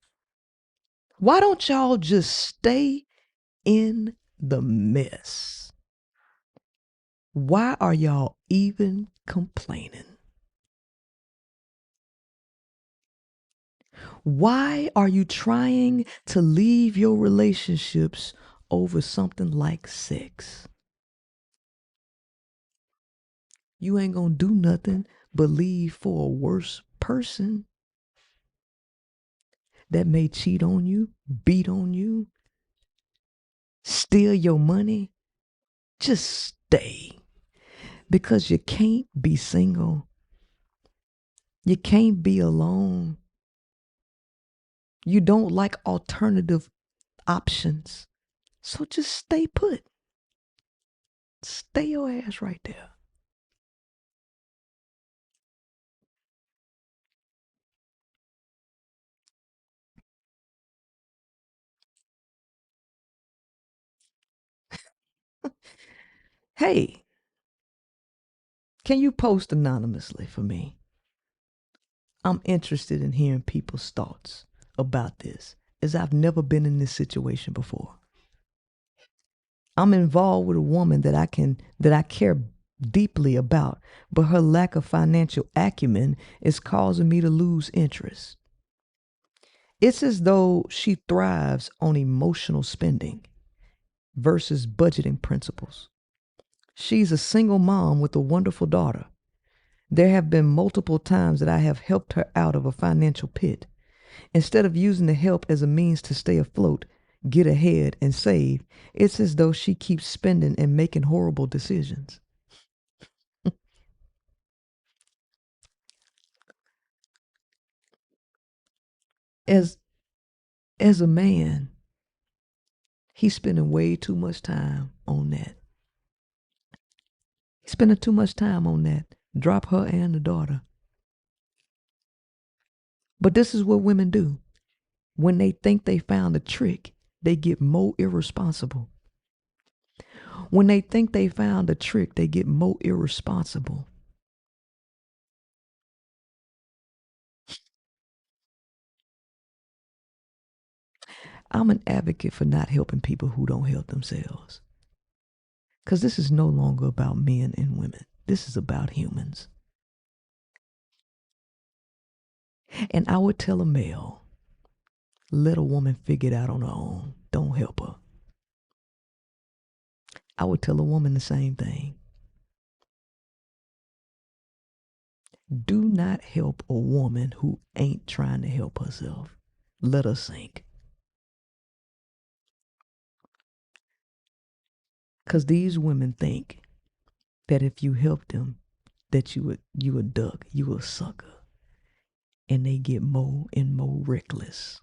Why don't y'all just stay in the mess? Why are y'all even complaining? Why are you trying to leave your relationships over something like sex? You ain't gonna do nothing but leave for a worse person that may cheat on you, beat on you, steal your money. Just stay. Because you can't be single. You can't be alone. You don't like alternative options. So just stay put. Stay your ass right there. Hey, can you post anonymously for me? I'm interested in hearing people's thoughts about this, as I've never been in this situation before. I'm involved with a woman that I care deeply about, but her lack of financial acumen is causing me to lose interest. It's as though she thrives on emotional spending versus budgeting principles. She's a single mom with a wonderful daughter. There have been multiple times that I have helped her out of a financial pit. Instead of using the help as a means to stay afloat, get ahead, and save, it's as though she keeps spending and making horrible decisions. As a man, he's spending way too much time on that. He's spending too much time on that. Drop her and the daughter. But this is what women do. When they think they found a trick, they get more irresponsible. When they think they found a trick, they get more irresponsible. I'm an advocate for not helping people who don't help themselves. Because this is no longer about men and women. This is about humans. And I would tell a male, let a woman figure it out on her own. Don't help her. I would tell a woman the same thing. Do not help a woman who ain't trying to help herself. Let her sink. Because these women think that if you help them, that you a duck, you a sucker. And they get more and more reckless.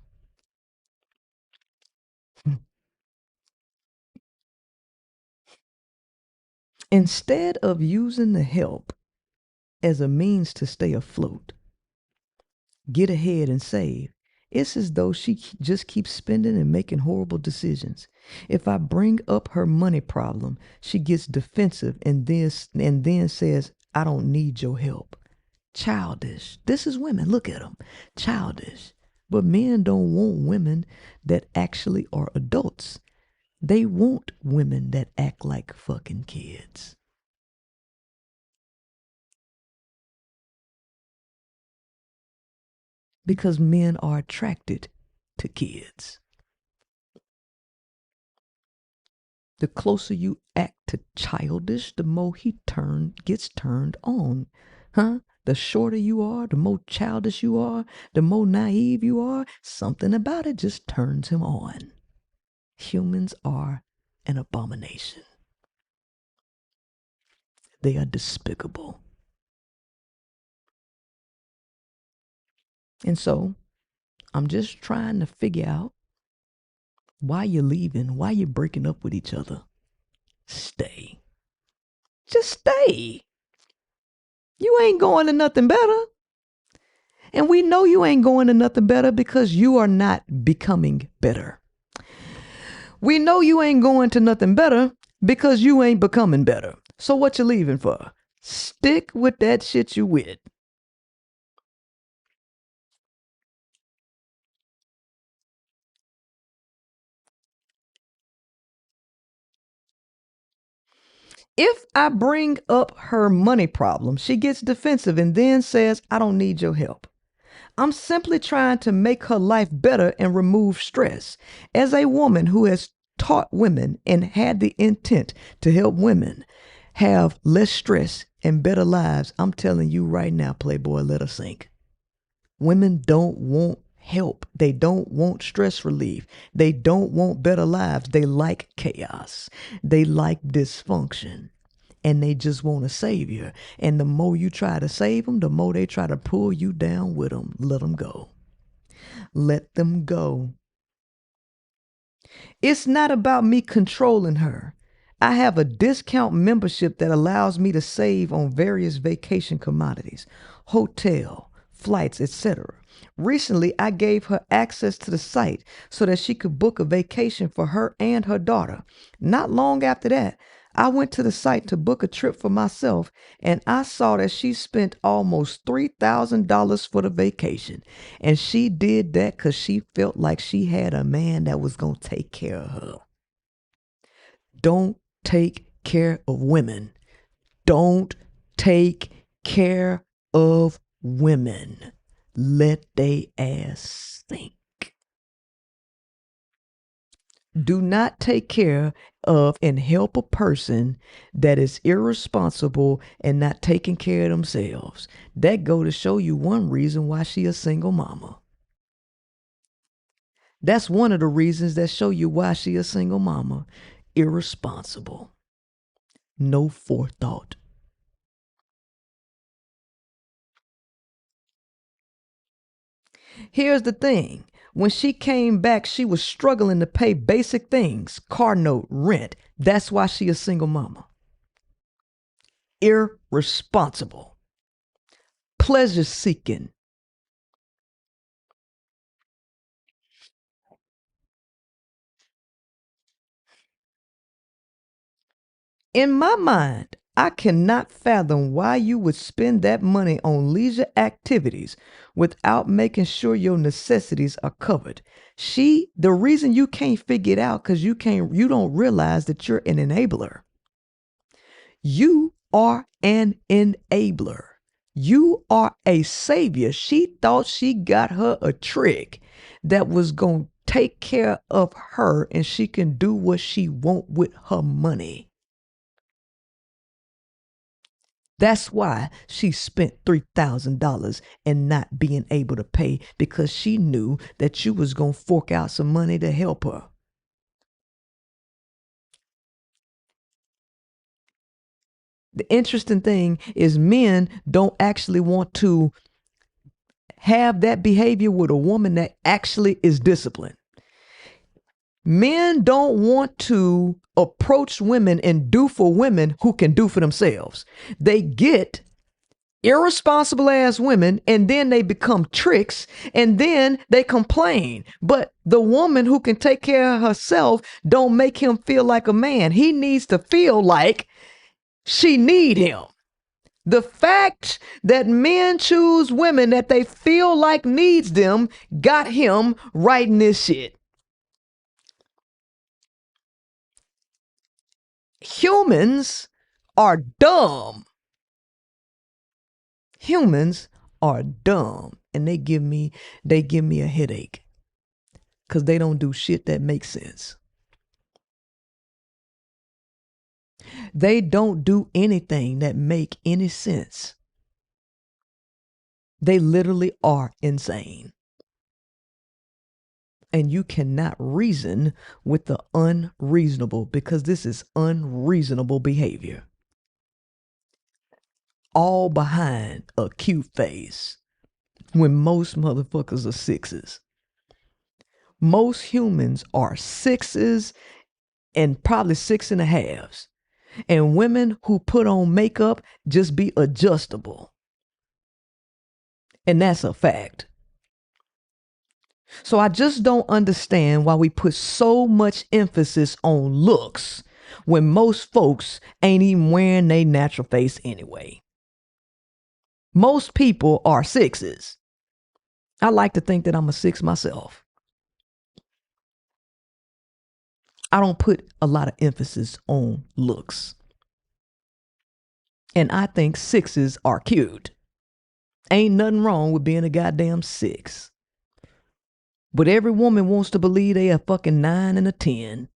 Instead of using the help as a means to stay afloat, get ahead and save, it's as though she just keeps spending and making horrible decisions. If I bring up her money problem, she gets defensive and then says, I don't need your help. Childish. This is women. Look at them. Childish. But men don't want women that actually are adults. They want women that act like fucking kids. Because men are attracted to kids. The closer you act to childish, the more he gets turned on. Huh? The shorter you are, the more childish you are, the more naive you are, something about it just turns him on. Humans are an abomination. They are despicable. And so, I'm just trying to figure out why you're leaving, why you're breaking up with each other. Stay. Just stay. You ain't going to nothing better. And we know you ain't going to nothing better because you are not becoming better. We know you ain't going to nothing better because you ain't becoming better. So what you leaving for? Stick with that shit you with. If I bring up her money problem, she gets defensive and then says, I don't need your help. I'm simply trying to make her life better and remove stress. As a woman who has taught women and had the intent to help women have less stress and better lives, I'm telling you right now, Playboy, let her sink. Women don't want help. They don't want stress relief. They don't want better lives. They like chaos. They like dysfunction. And they just want a savior. And the more you try to save them, the more they try to pull you down with them. Let them go. Let them go. It's not about me controlling her. I have a discount membership that allows me to save on various vacation commodities, hotel, flights, etc. Recently, I gave her access to the site so that she could book a vacation for her and her daughter. Not long after that, I went to the site to book a trip for myself, and I saw that she spent almost $3,000 for the vacation. And she did that because she felt like she had a man that was going to take care of her. Don't take care of women. Don't take care of women. Let they ass sink. Do not take care of and help a person that is irresponsible and not taking care of themselves. That go to show you one reason why she a single mama. That's one of the reasons that show you why she a single mama. Irresponsible. No forethought. Here's the thing. When she came back, she was struggling to pay basic things, car note, rent. That's why she a single mama. Irresponsible. Pleasure seeking. In my mind, I cannot fathom why you would spend that money on leisure activities without making sure your necessities are covered. The reason you can't figure it out because you don't realize that you're an enabler. You are an enabler. You are a savior. She thought she got her a trick that was going to take care of her and she can do what she want with her money. That's why she spent $3,000 and not being able to pay, because she knew that you was going to fork out some money to help her. The interesting thing is men don't actually want to have that behavior with a woman that actually is disciplined. Men don't want to approach women and do for women who can do for themselves. They get irresponsible ass women and then they become tricks and then they complain. But the woman who can take care of herself don't make him feel like a man. He needs to feel like she need him. The fact that men choose women that they feel like needs them got him writing this shit. Humans are dumb. Humans are dumb, and they give me a headache because they don't do shit that makes sense. They don't do anything that make any sense. They literally are insane. And you cannot reason with the unreasonable, because this is unreasonable behavior. All behind a cute face when most motherfuckers are sixes. Most humans are sixes and probably 6.5s. And women who put on makeup just be adjustable. And that's a fact. So I just don't understand why we put so much emphasis on looks when most folks ain't even wearing their natural face anyway. Most people are sixes. I like to think that I'm a 6 myself. I don't put a lot of emphasis on looks. And I think 6s are cute. Ain't nothing wrong with being a goddamn 6. But every woman wants to believe they a fucking 9 and a 10.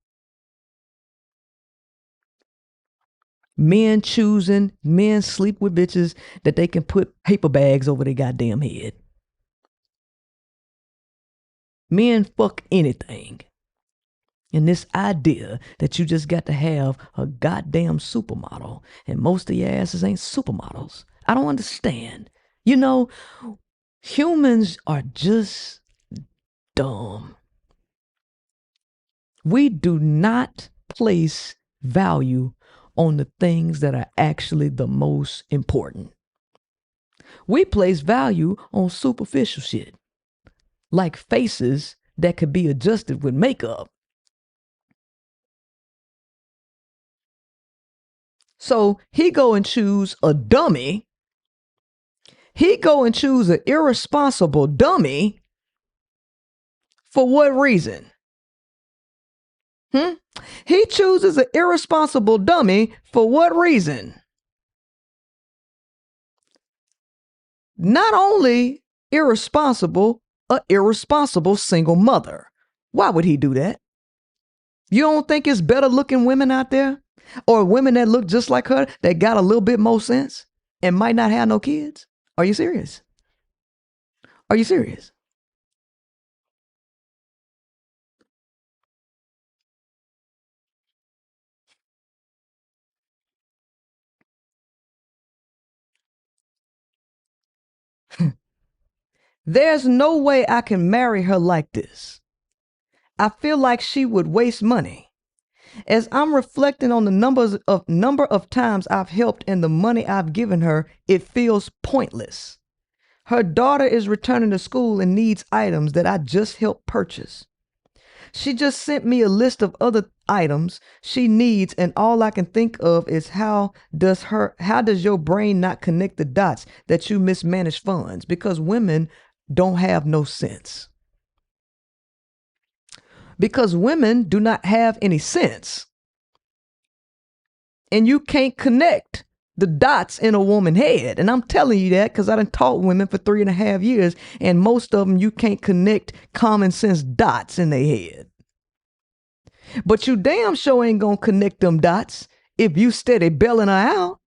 Men sleep with bitches that they can put paper bags over their goddamn head. Men fuck anything. And this idea that you just got to have a goddamn supermodel and most of your asses ain't supermodels. I don't understand. You know, humans are just dumb. We do not place value on the things that are actually the most important. We place value on superficial shit, like faces that could be adjusted with makeup. So he go and choose a dummy. He go and choose an irresponsible dummy. For what reason? He chooses an irresponsible dummy for what reason? Not only irresponsible, an irresponsible single mother. Why would he do that? You don't think it's better looking women out there? Or women that look just like her that got a little bit more sense and might not have no kids? Are you serious? Are you serious? There's no way I can marry her like this. I feel like she would waste money. As I'm reflecting on the number of times I've helped and the money I've given her, it feels pointless. Her daughter is returning to school and needs items that I just helped purchase. She just sent me a list of other items she needs, and all I can think of is how does your brain not connect the dots that you mismanage funds? Because women don't have no sense. Because women do not have any sense. And you can't connect the dots in a woman's head. And I'm telling you that because I done taught women for 3.5 years, and most of them, you can't connect common sense dots in their head. But you damn sure ain't gonna connect them dots if you steady bailing her out.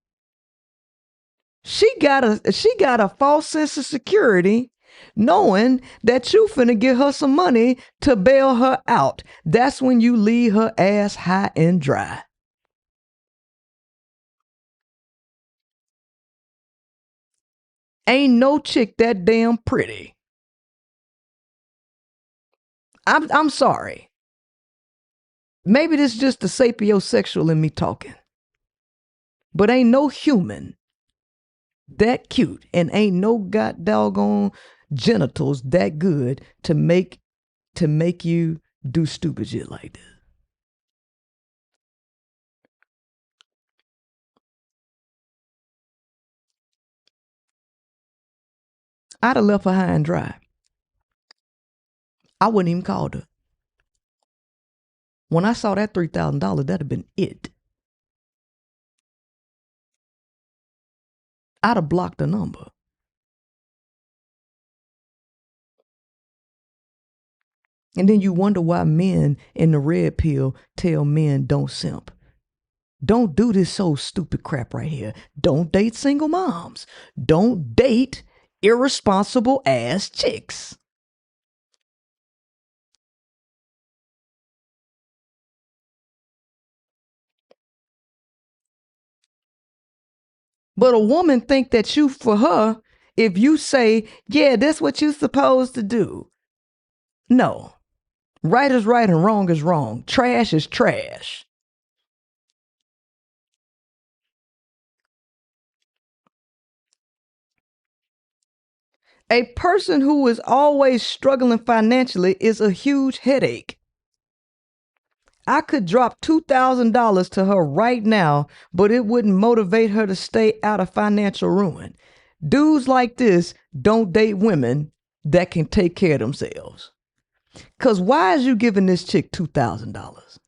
She got a false sense of security knowing that you finna give her some money to bail her out. That's when you leave her ass high and dry. Ain't no chick that damn pretty. I'm sorry. Maybe this is just the sapiosexual in me talking. But ain't no human that cute, and ain't no god doggone genitals that good to make you do stupid shit like this. I'd have left her high and dry. I wouldn't even called her. When I saw that $3,000, that'd have been it. I'd have blocked the number. And then you wonder why men in the red pill tell men don't simp. Don't do this so stupid crap right here. Don't date single moms. Don't date irresponsible ass chicks. But a woman think that you for her if you say, yeah, that's what you're supposed to do. No. Right is right and wrong is wrong. Trash is trash. A person who is always struggling financially is a huge headache. I could drop $2,000 to her right now, but it wouldn't motivate her to stay out of financial ruin. Dudes like this don't date women that can take care of themselves. Because why is you giving this chick $2,000?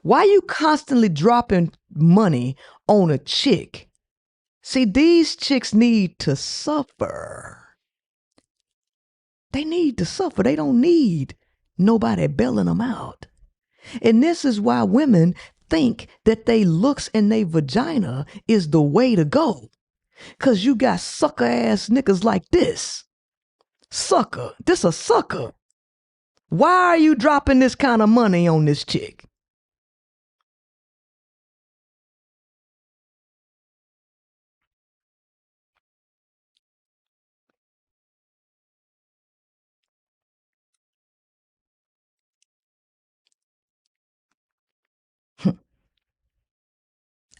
Why you constantly dropping money on a chick? See, these chicks need to suffer. They need to suffer. They don't need nobody bailing them out. And this is why women think that they looks and they vagina is the way to go. Because you got sucker ass niggas like this. Sucker. This a sucker. Why are you dropping this kind of money on this chick?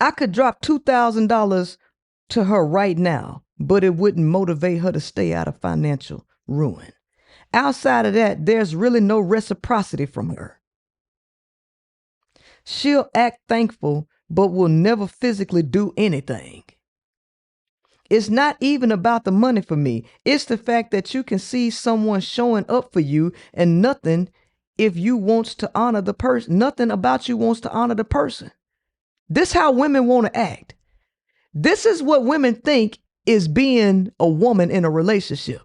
I could drop $2,000 to her right now, but it wouldn't motivate her to stay out of financial ruin. Outside of that, there's really no reciprocity from her. She'll act thankful, but will never physically do anything. It's not even about the money for me. It's the fact that you can see someone showing up for you and nothing if you wants to honor the person. Nothing about you wants to honor the person. This is how women want to act. This is what women think is being a woman in a relationship.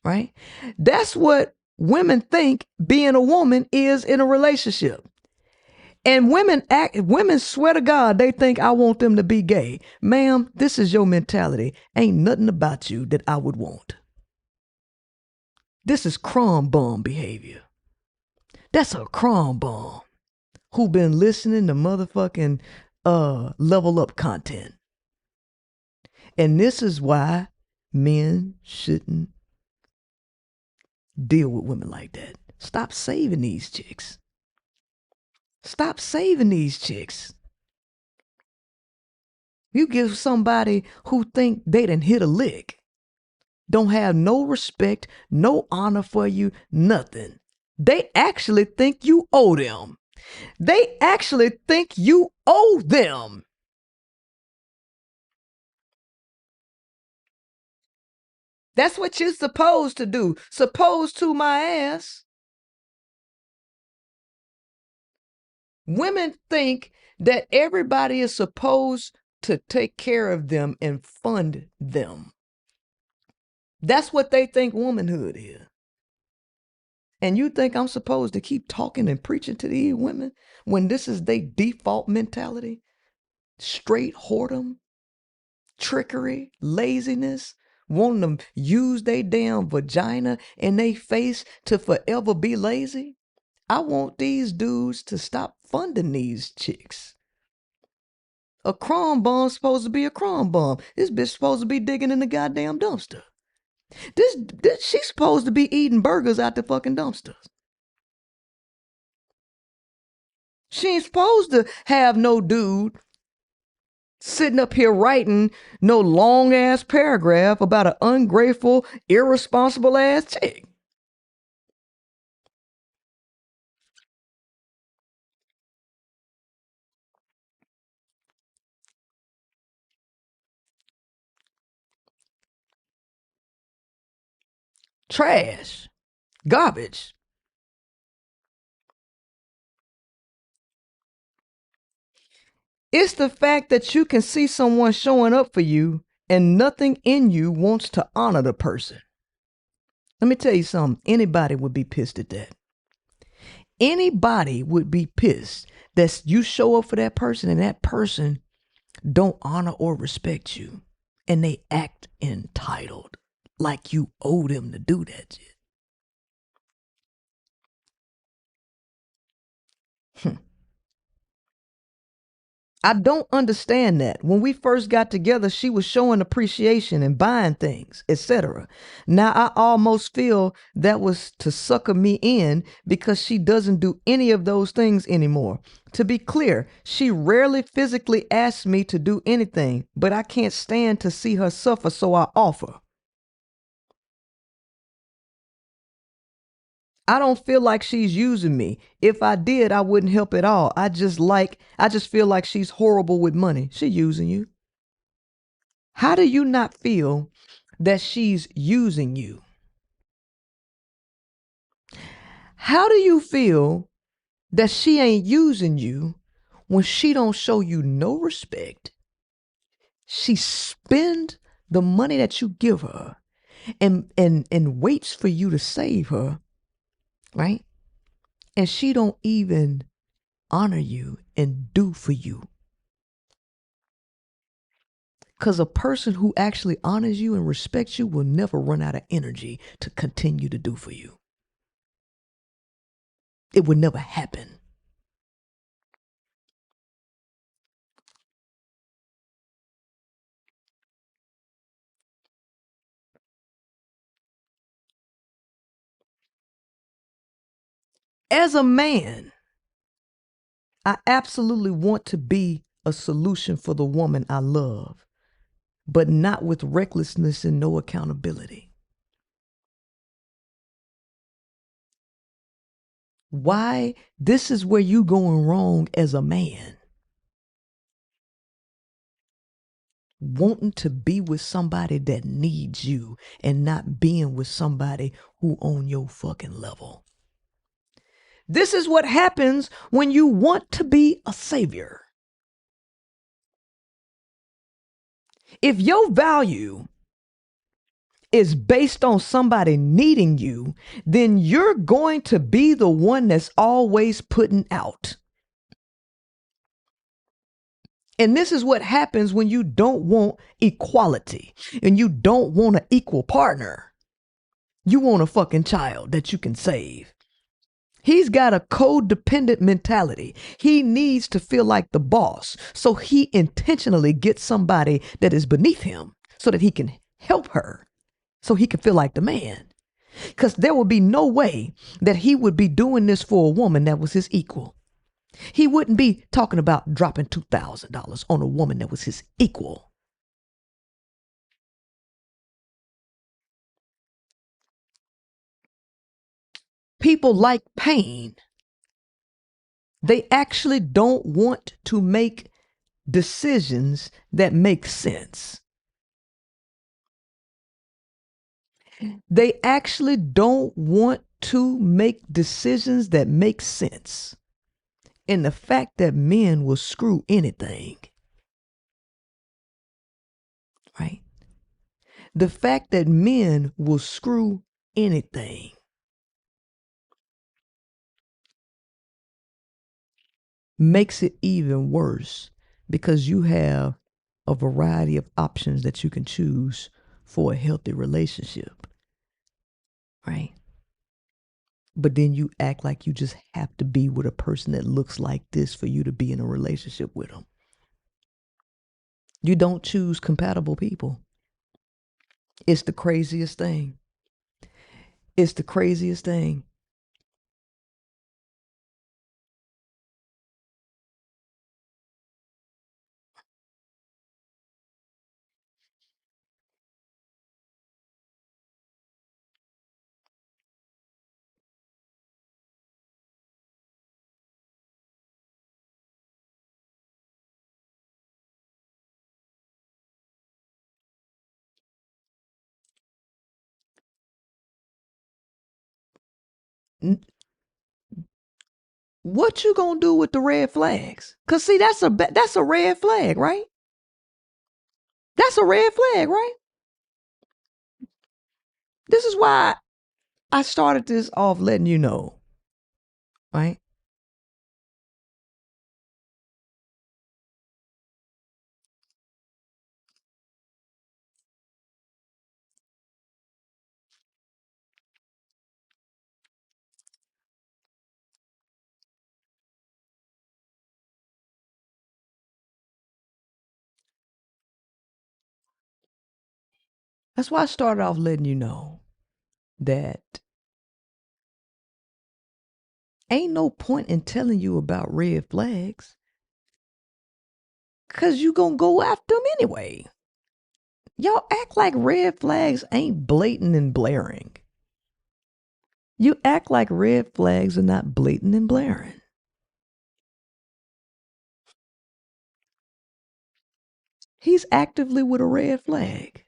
Right? That's what women think being a woman is in a relationship. And women swear to God, they think I want them to be gay. Ma'am, this is your mentality. Ain't nothing about you that I would want. This is crumb bum behavior. That's a crumb bum who been listening to motherfucking level up content. And this is why men shouldn't deal with women like that. Stop saving these chicks. Stop saving these chicks. You give somebody who think they done hit a lick, don't have no respect, no honor for you, nothing. They actually think you owe them. They actually think you owe them. That's what you're supposed to do. Supposed to my ass. Women think that everybody is supposed to take care of them and fund them. That's what they think womanhood is. And you think I'm supposed to keep talking and preaching to these women when this is their default mentality? Straight whoredom, trickery, laziness, wanting to use their damn vagina in their face to forever be lazy. I want these dudes to stop funding these chicks. A crumb bomb's supposed to be a crumb bomb. This bitch supposed to be digging in the goddamn dumpster. This she's supposed to be eating burgers out the fucking dumpsters. She ain't supposed to have no dude sitting up here writing no long ass paragraph about an ungrateful, irresponsible ass chick. Trash. Garbage. It's the fact that you can see someone showing up for you and nothing in you wants to honor the person. Let me tell you something. Anybody would be pissed at that. Anybody would be pissed that you show up for that person and that person don't honor or respect you. And they act entitled like you owe them to do that shit. I don't understand that. When we first got together, she was showing appreciation and buying things, etc. Now I almost feel that was to sucker me in because she doesn't do any of those things anymore. To be clear, she rarely physically asks me to do anything, but I can't stand to see her suffer, so I offer. I don't feel like she's using me. If I did, I wouldn't help at all. I just feel like she's horrible with money. She's using you. How do you not feel that she's using you? How do you feel that she ain't using you when she don't show you no respect? She spends the money that you give her and waits for you to save her. Right? And she don't even honor you and do for you. Because a person who actually honors you and respects you will never run out of energy to continue to do for you. It would never happen. As a man, I absolutely want to be a solution for the woman I love, but not with recklessness and no accountability. Why? This is where you going wrong as a man. Wanting to be with somebody that needs you and not being with somebody who on your fucking level. This is what happens when you want to be a savior. If your value is based on somebody needing you, then you're going to be the one that's always putting out. And this is what happens when you don't want equality and you don't want an equal partner. You want a fucking child that you can save. He's got a codependent mentality. He needs to feel like the boss. So he intentionally gets somebody that is beneath him so that he can help her. So he can feel like the man. Because there would be no way that he would be doing this for a woman that was his equal. He wouldn't be talking about dropping $2,000 on a woman that was his equal. people like pain. They actually don't want to make decisions that make sense. They actually don't want to make decisions that make sense. And the fact that men will screw anything, right? The fact that men will screw anything makes it even worse, because you have a variety of options that you can choose for a healthy relationship, right? But then you act like you just have to be with a person that looks like this for you to be in a relationship with them. You don't choose compatible people. It's the craziest thing. It's the craziest thing. What you gonna do with the red flags? Cause see, that's a red flag, right? That's a red flag, right? This is why I started this off letting you know, right? That's why I started off letting you know that ain't no point in telling you about red flags, cause you gonna go after them anyway. Y'all act like red flags ain't blatant and blaring. You act like red flags are not blatant and blaring. He's actively with a red flag.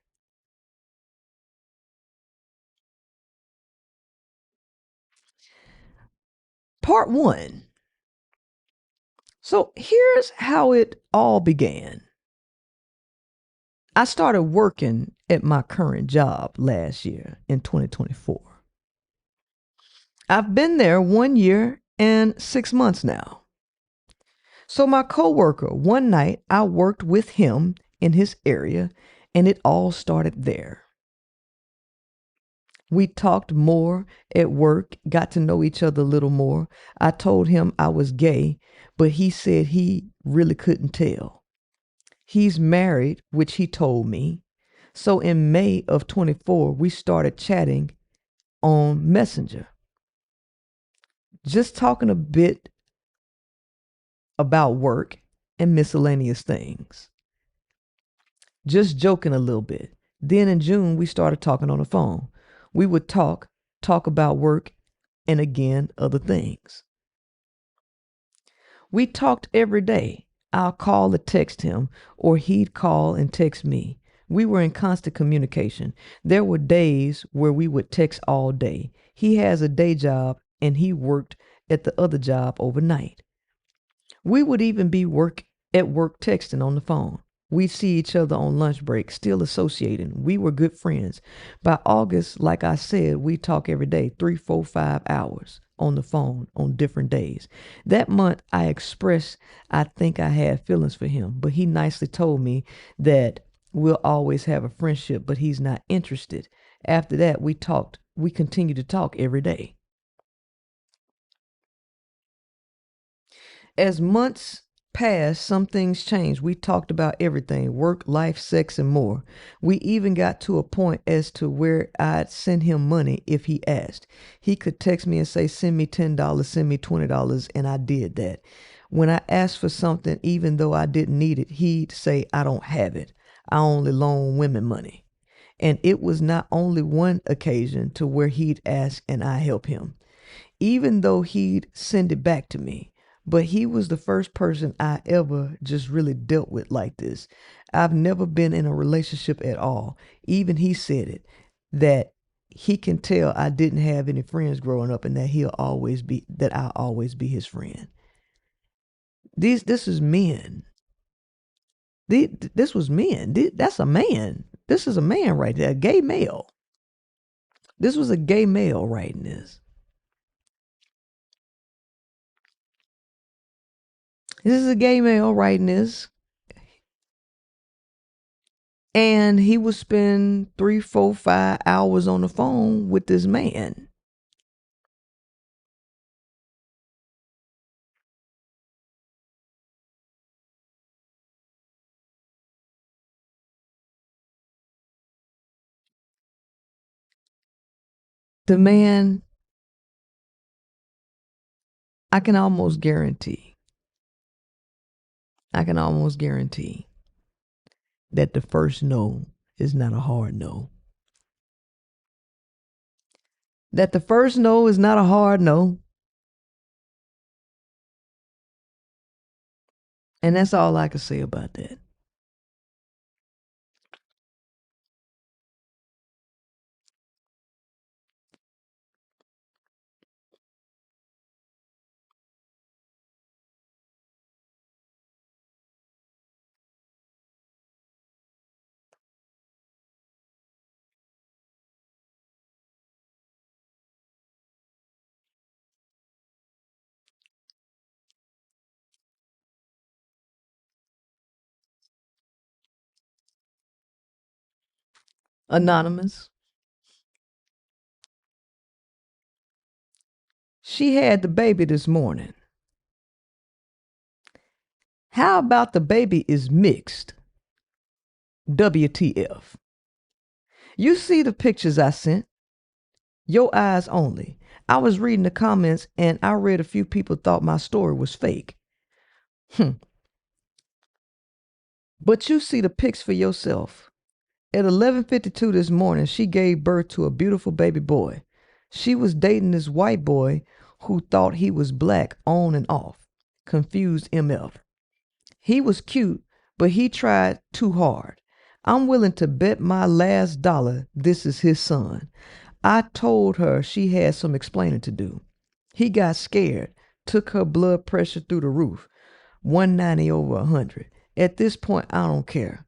Part 1. So here's how it all began. I started working at my current job last year in 2024. I've been there 1 year and 6 months now. So my coworker, one night I worked with him in his area, and it all started there. We talked more at work, got to know each other a little more. I told him I was gay, but he said he really couldn't tell. He's married, which he told me. So in May of 24, we started chatting on Messenger. Just talking a bit about work and miscellaneous things. Just joking a little bit. Then in June, we started talking on the phone. We would talk about work, and again, other things. We talked every day. I'll call or text him, or he'd call and text me. We were in constant communication. There were days where we would text all day. He has a day job, and he worked at the other job overnight. We would even be at work texting on the phone. We'd see each other on lunch break, still associating. We were good friends. By August, like I said, we talk every day, 3, 4, 5 hours on the phone on different days. That month, I expressed I think I had feelings for him, but he nicely told me that we'll always have a friendship, but he's not interested. After that, we continued to talk every day. As months passed, some things changed. We talked about everything: work, life, sex, and more. We even got to a point as to where I'd send him money if he asked. He could text me and say, send me $10, send me $20, and I did that. When I asked for something, even though I didn't need it, he'd say, I don't have it. I only loan women money. And it was not only one occasion to where he'd ask and I help him. even though he'd send it back to me. But he was the first person I ever just really dealt with like this. I've never been in a relationship at all. Even he said it, that he can tell I didn't have any friends growing up and that I'll always be his friend. This is men. This was men. That's a man. This is a man right there, a gay male. This was a gay male writing this. This is a gay male writing this. And he would spend 3, 4, 5 hours on the phone with this man. The man, I can almost guarantee that the first no is not a hard no. That the first no is not a hard no. And that's all I can say about that. Anonymous. She had the baby this morning. How about the baby is mixed? WTF. You see the pictures I sent? Your eyes only. I was reading the comments and I read a few people thought my story was fake. But you see the pics for yourself. At 11:52 this morning, she gave birth to a beautiful baby boy. She was dating this white boy who thought he was black on and off. Confused MF. He was cute, but he tried too hard. I'm willing to bet my last dollar this is his son. I told her she had some explaining to do. He got scared, took her blood pressure through the roof, 190 over 100. At this point, I don't care.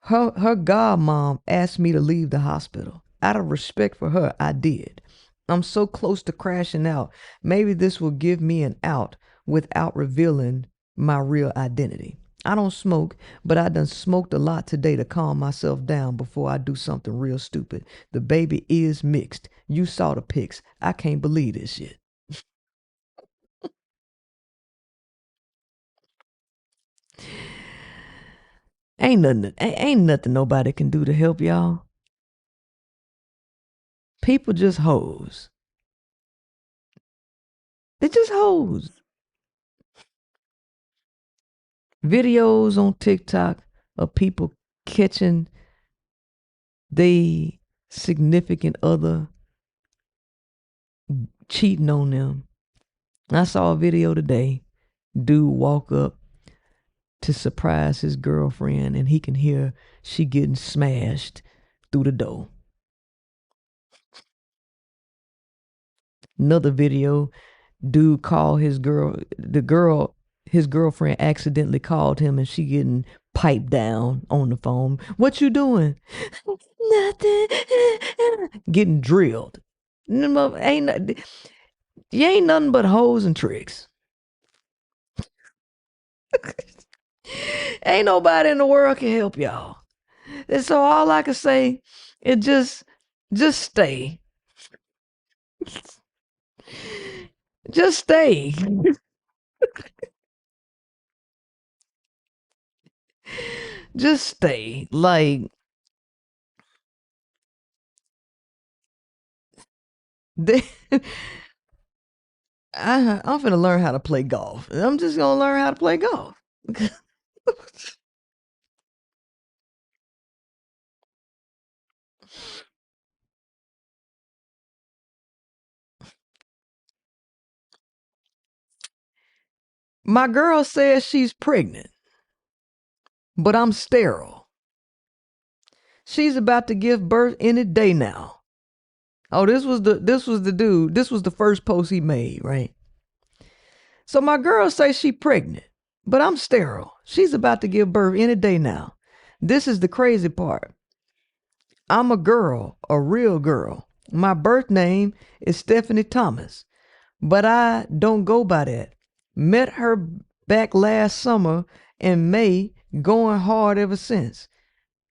Her godmom asked me to leave the hospital. Out of respect for her, I did. I'm so close to crashing out. Maybe this will give me an out without revealing my real identity. I don't smoke, but I done smoked a lot today to calm myself down before I do something real stupid. The baby is mixed. You saw the pics. I can't believe this shit. Ain't nothing nobody can do to help y'all. People just hoes. They just hoes. Videos on TikTok of people catching they significant other cheating on them. I saw a video today. Dude walk up to surprise his girlfriend and he can hear she getting smashed through the door. Another video, dude called his girlfriend accidentally called him and she getting piped down on the phone. What you doing? Nothing. Getting drilled. You ain't nothing but hoes and tricks. Ain't nobody in the world can help y'all. And so all I can say is just stay. Just stay. Just stay. Like, I'm finna learn how to play golf. I'm just gonna learn how to play golf. My girl says she's pregnant, but I'm sterile. She's about to give birth any day now. Oh, this was the dude. This was the first post he made, right? So my girl says she's pregnant, but I'm sterile. She's about to give birth any day now. This is the crazy part. I'm a girl, a real girl. My birth name is Stephanie Thomas, but I don't go by that. Met her back last summer in May, going hard ever since.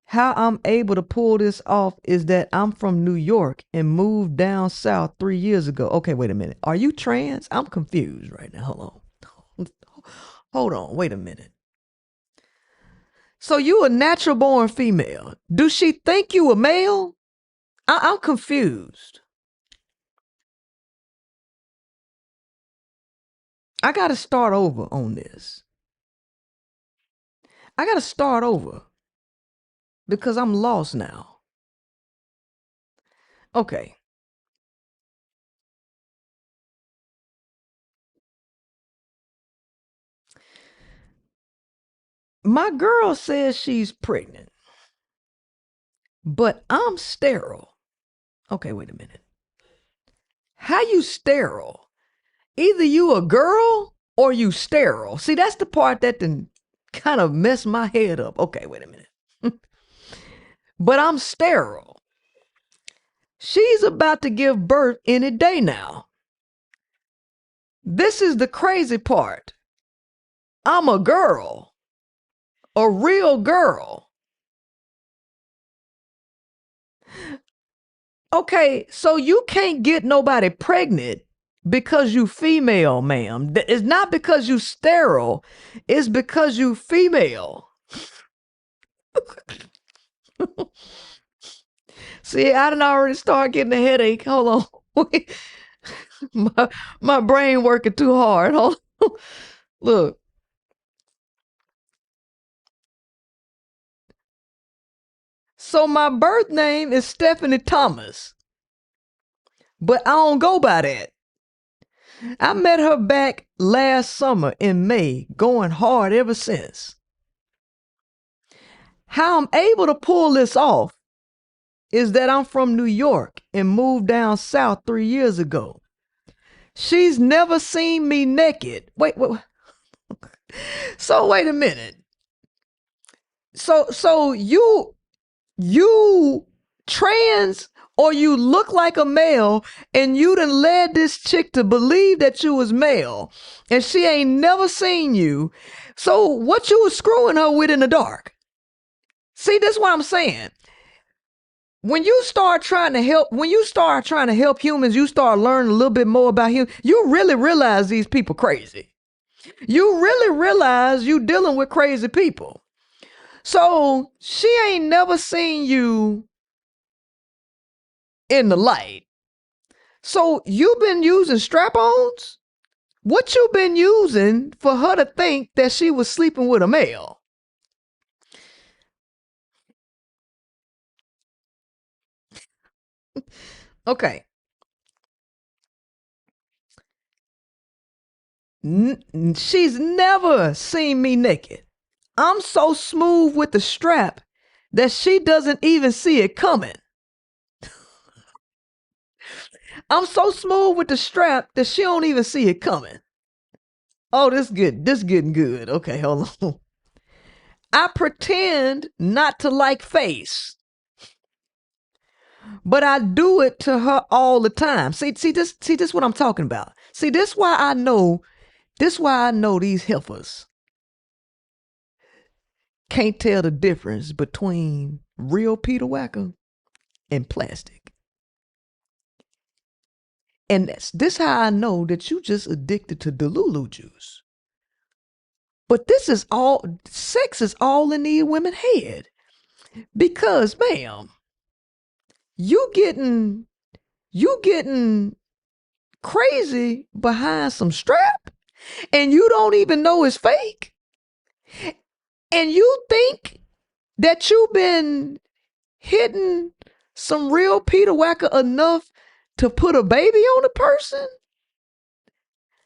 How I'm able to pull this off is that I'm from New York and moved down south 3 years ago. Okay, wait a minute. Are you trans? I'm confused right now. Hold on. Wait a minute. So you a natural born female. Do she think you a male? I'm confused. I got to start over on this. I got to start over because I'm lost now. Okay. My girl says she's pregnant, but I'm sterile. Okay, wait a minute. How you sterile? Either you a girl or you sterile. See, that's the part that then kind of messed my head up. Okay, wait a minute. But I'm sterile. She's about to give birth any day now. This is the crazy part. I'm a girl, a real girl. Okay, so you can't get nobody pregnant because you female, ma'am. It's not because you sterile. It's because you female. See, I done already started getting a headache. Hold on. my brain working too hard. Hold on. Look. So my birth name is Stephanie Thomas, but I don't go by that. I met her back last summer in May, going hard ever since. How I'm able to pull this off is that I'm from New York and moved down south 3 years ago. She's never seen me naked. Wait. So wait a minute. So you trans or you look like a male and you done led this chick to believe that you was male and she ain't never seen you. So what you was screwing her with in the dark? See, that's what I'm saying. When you start trying to help humans, you start learning a little bit more about humans, you really realize these people crazy. You really realize you dealing with crazy people. So she ain't never seen you in the light. So you been using strap-ons? What you been using for her to think that she was sleeping with a male? Okay. She's never seen me naked. I'm so smooth with the strap that she doesn't even see it coming. I'm so smooth with the strap that she don't even see it coming. Oh, this good. This getting good. Okay, hold on. I pretend not to like face, but I do it to her all the time. See this what I'm talking about. See, this why I know these heifers can't tell the difference between real Peter Wacker and plastic. And this how I know that you just addicted to Delulu juice. But sex is all in these women's head. Because, ma'am, you getting crazy behind some strap and you don't even know it's fake. And you think that you've been hitting some real Peter Wacker enough to put a baby on a person?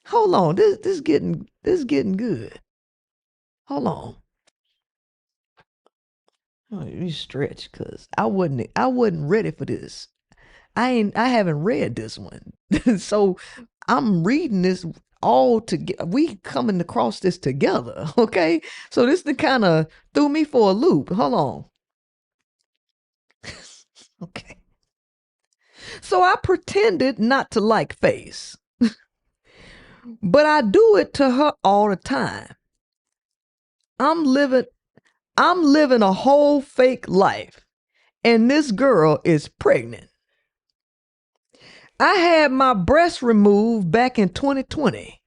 Hold on, this getting This is getting good. Hold on. Let me stretch, cause I wasn't ready for this. I haven't read this one. So I'm reading this all together. We coming across this together, okay? So this kind of threw me for a loop. Hold on. Okay. So I pretended not to like Face, but I do it to her all the time. I'm living a whole fake life, and this girl is pregnant. I had my breast removed back in 2020.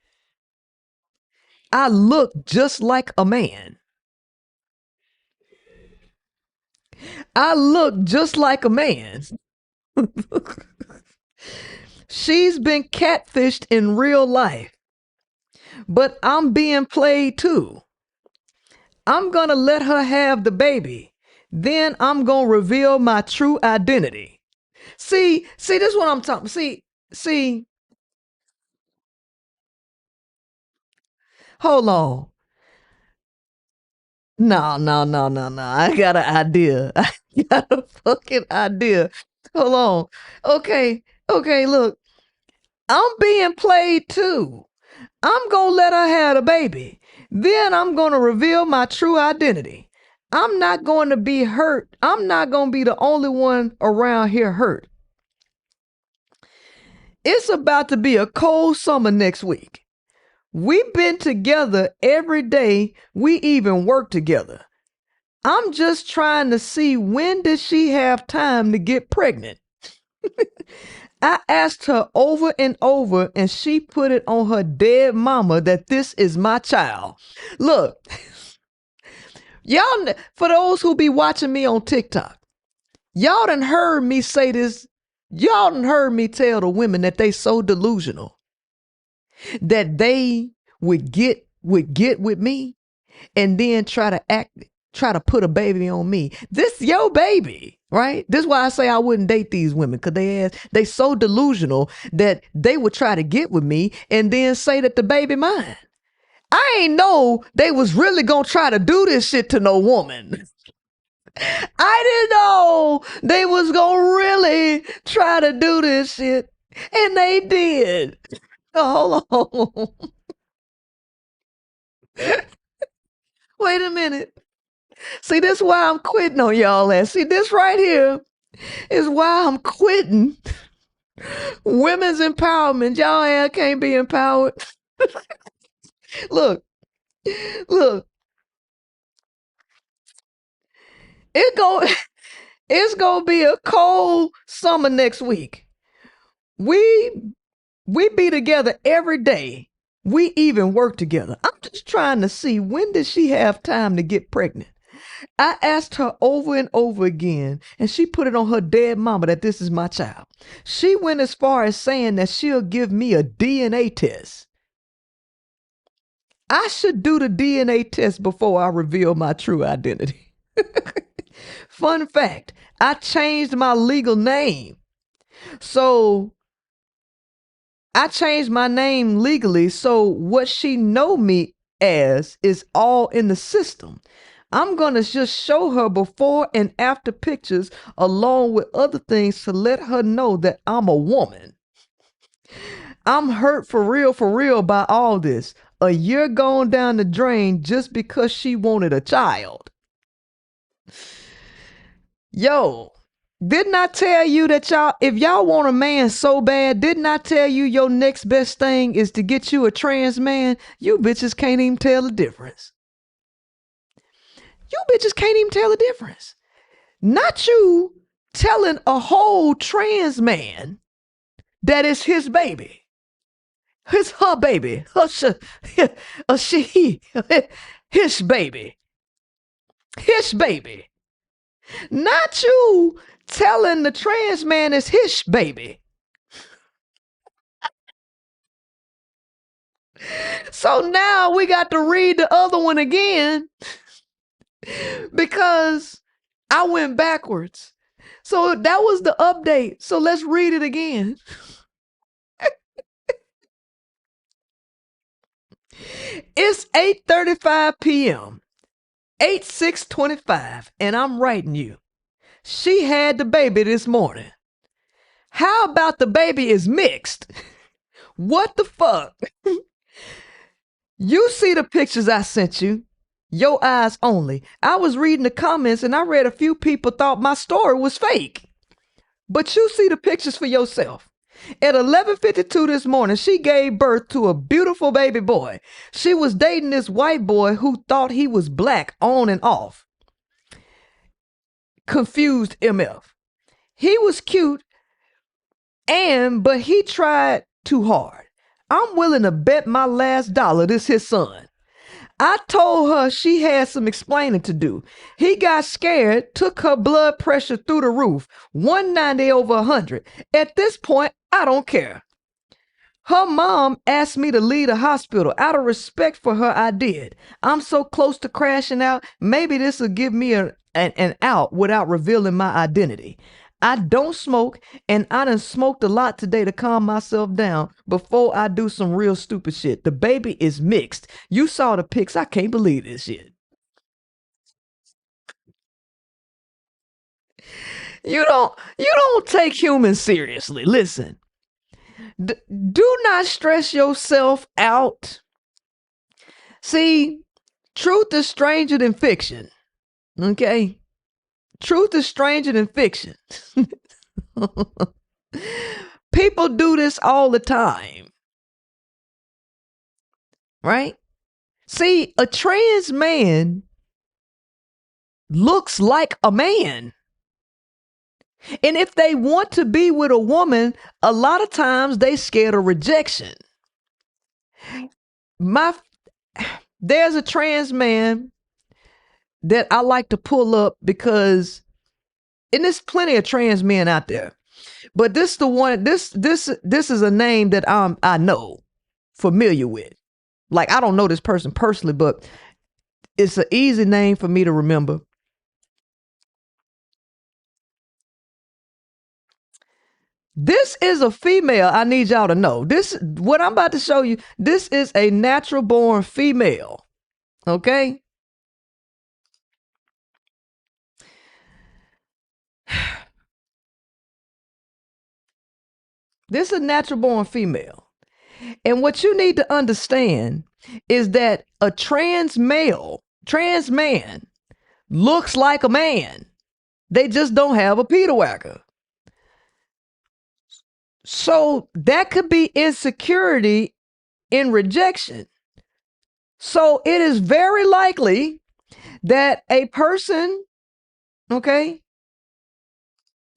I look just like a man. I look just like a man. She's been catfished in real life, but I'm being played too. I'm gonna let her have the baby. Then I'm gonna reveal my true identity. See, this is what I'm talking. See, hold on. No. I got an idea. I got a fucking idea. Hold on. Okay, look. I'm being played too. I'm gonna let her have a baby. Then I'm gonna reveal my true identity. I'm not going to be hurt. I'm not gonna be the only one around here hurt. It's about to be a cold summer next week. We've been together every day. We even work together. I'm just trying to see, when does she have time to get pregnant? I asked her over and over, and she put it on her dead mama that this is my child. Look, y'all, for those who be watching me on TikTok, y'all done heard me say this. Y'all done heard me tell the women that they so delusional that they would get with me and then try to put a baby on me. This your baby, right? This is why I say I wouldn't date these women, because they so delusional that they would try to get with me and then say that the baby mine. I ain't know they was really gonna try to do this shit to no woman. I didn't know they was gonna really try to do this shit, and they did. Hold on. Wait a minute. See, this is why I'm quitting on y'all ass. See, this right here is why I'm quitting women's empowerment. Y'all ass can't be empowered. Look. It's gonna be a cold summer next week. We be together every day. We even work together. I'm just trying to see, when does she have time to get pregnant? I asked her over and over again, and she put it on her dead mama that this is my child. She went as far as saying that she'll give me a DNA test. I should do the DNA test before I reveal my true identity. Fun fact, I changed my legal name. So I changed my name legally, so what she know me as is all in the system. I'm going to just show her before and after pictures along with other things to let her know that I'm a woman. I'm hurt for real by all this. A year gone down the drain just because she wanted a child. Yo, didn't I tell you that if y'all want a man so bad, didn't I tell you your next best thing is to get you a trans man? You bitches can't even tell the difference. You bitches can't even tell the difference. Not you telling a whole trans man that it's his baby. It's her baby. His baby. His baby. Not you telling the trans man it's his baby. So now we got to read the other one again because I went backwards. So that was the update. So let's read it again. It's 8:35 p.m. 8/6/25, and I'm writing you. She had the baby this morning. How about the baby is mixed? What the fuck? You see the pictures I sent you? Your eyes only. I was reading the comments and I read a few people thought my story was fake. But you see the pictures for yourself. At 11:52 this morning, she gave birth to a beautiful baby boy. She was dating this white boy who thought he was black on and off. Confused MF. He was cute, but he tried too hard. I'm willing to bet my last dollar this his son. I told her she had some explaining to do. He got scared, took her blood pressure through the roof, 190/100. At this point, I don't care. Her mom asked me to leave the hospital. Out of respect for her, I did. I'm so close to crashing out, maybe this will give me an out without revealing my identity. I don't smoke, and I done smoked a lot today to calm myself down before I do some real stupid shit. The baby is mixed. You saw the pics. I can't believe this shit. You don't take humans seriously. Listen. Do not stress yourself out. See, truth is stranger than fiction. Okay? Truth is stranger than fiction. People do this all the time. Right? See, a trans man looks like a man. And if they want to be with a woman, a lot of times they scared of rejection. There's a trans man that I like to pull up because, and there's plenty of trans men out there, but this is a name that I know, familiar with. Like, I don't know this person personally, but it's an easy name for me to remember. This is a female. I need y'all to know this. What I'm about to show you, this is a natural born female. Okay. This is a natural born female. And what you need to understand is that a trans man looks like a man. They just don't have a Peter whacker. So that could be insecurity in rejection. So it is very likely that a person, okay,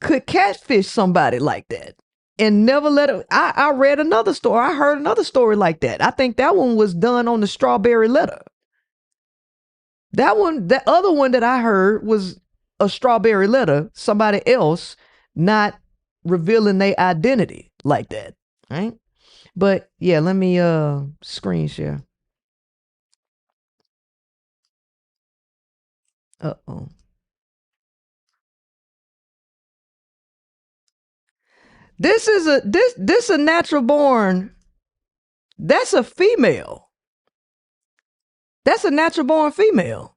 could catfish somebody like that and never let it. I read another story. I heard another story like that. I think that one was done on the strawberry letter. That other one that I heard was a strawberry letter, somebody else not revealing their identity like that, right? But yeah, let me screen share. Uh-oh. This is a natural born. That's a female. That's a natural born female.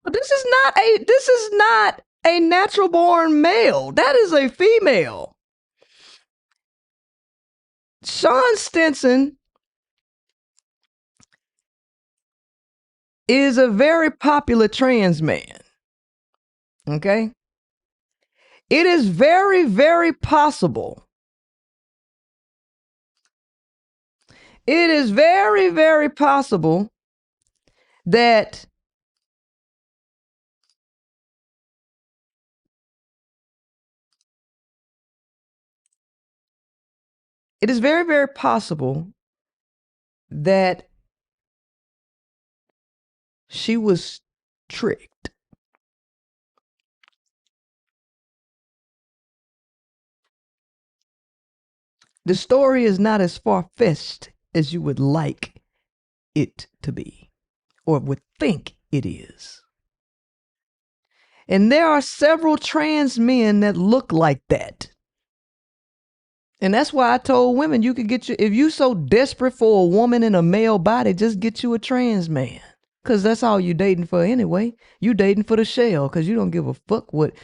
This is not a natural born male. That is a female. Sean Stinson is a very popular trans man. Okay? It is very, very possible. It is very, very possible that it is very, very possible that she was tricked. The story is not as far-fetched as you would like it to be, or would think it is. And there are several trans men that look like that. And that's why I told women you could get if you so desperate for a woman in a male body, just get you a trans man. Cause that's all you dating for anyway. You dating for the shell, cause you don't give a fuck what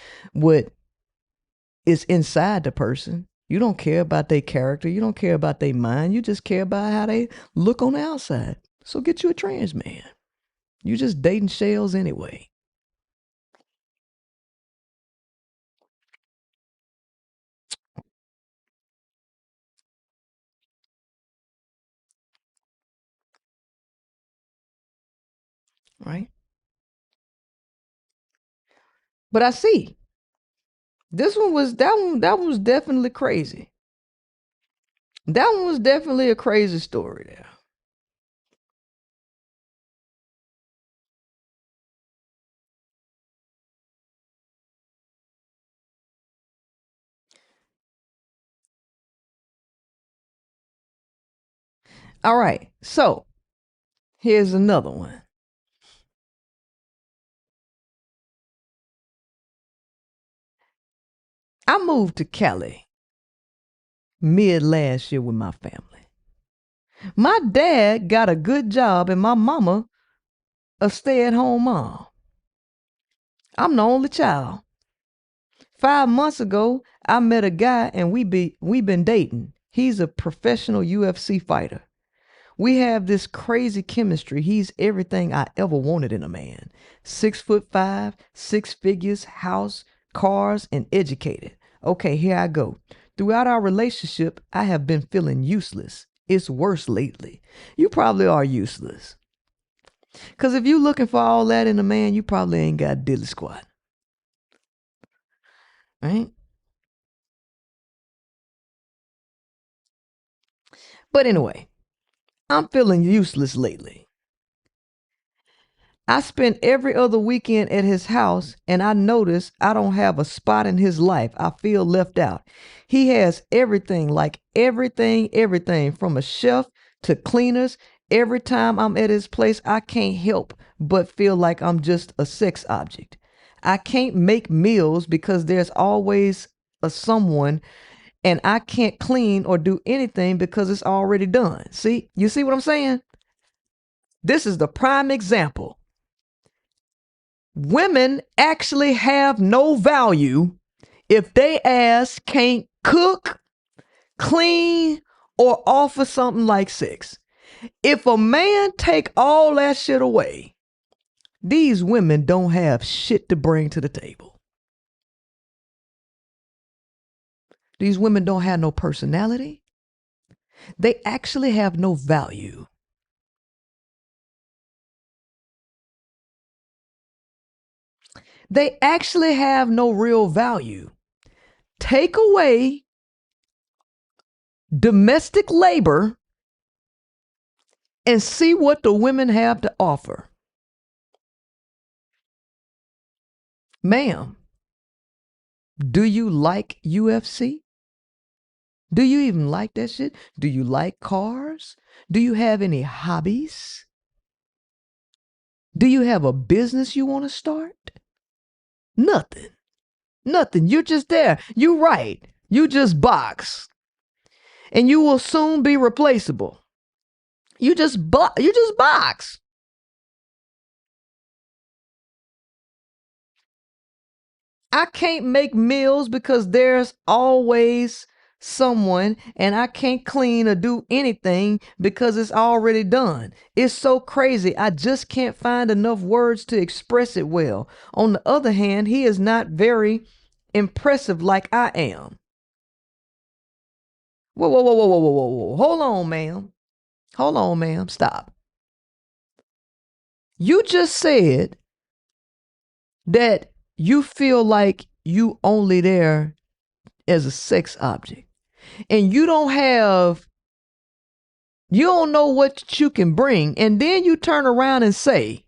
is inside the person. You don't care about their character. You don't care about their mind. You just care about how they look on the outside. So get you a trans man. You just dating shells anyway. Right? But I see. That one was definitely crazy. That one was definitely a crazy story there. All right. So here's another one. I moved to Cali mid last year with my family. My dad got a good job and my mama a stay-at-home mom. I'm the only child. 5 months ago, I met a guy and we been dating. He's a professional UFC fighter. We have this crazy chemistry. He's everything I ever wanted in a man. 6'5", 6 figures, house, cars, and educated. Okay, here I go. Throughout our relationship, I have been feeling useless. It's worse lately. You probably are useless. Because if you're looking for all that in a man, you probably ain't got diddly squat. Right? But anyway, I'm feeling useless lately. I spend every other weekend at his house and I notice I don't have a spot in his life. I feel left out. He has everything, like everything from a chef to cleaners. Every time I'm at his place, I can't help but feel like I'm just a sex object. I can't make meals because there's always someone, and I can't clean or do anything because it's already done. See, you see what I'm saying? This is the prime example. Women actually have no value if they ass can't cook, clean, or offer something like sex. If a man take all that shit away, these women don't have shit to bring to the table. These women don't have no personality. They actually have no value. They actually have no real value. Take away domestic labor and see what the women have to offer. Ma'am, do you like UFC? Do you even like that shit? Do you like cars? Do you have any hobbies? Do you have a business you want to start? Nothing. Nothing. You're just there. You right. You just box. And you will soon be replaceable. You just box. I can't make meals because there's always someone, and I can't clean or do anything because it's already done. It's so crazy. I just can't find enough words to express it well. On the other hand, he is not very impressive like I am. Whoa. Hold on, ma'am. Stop. You just said that you feel like you only there as a sex object. And you don't know what you can bring. And then you turn around and say,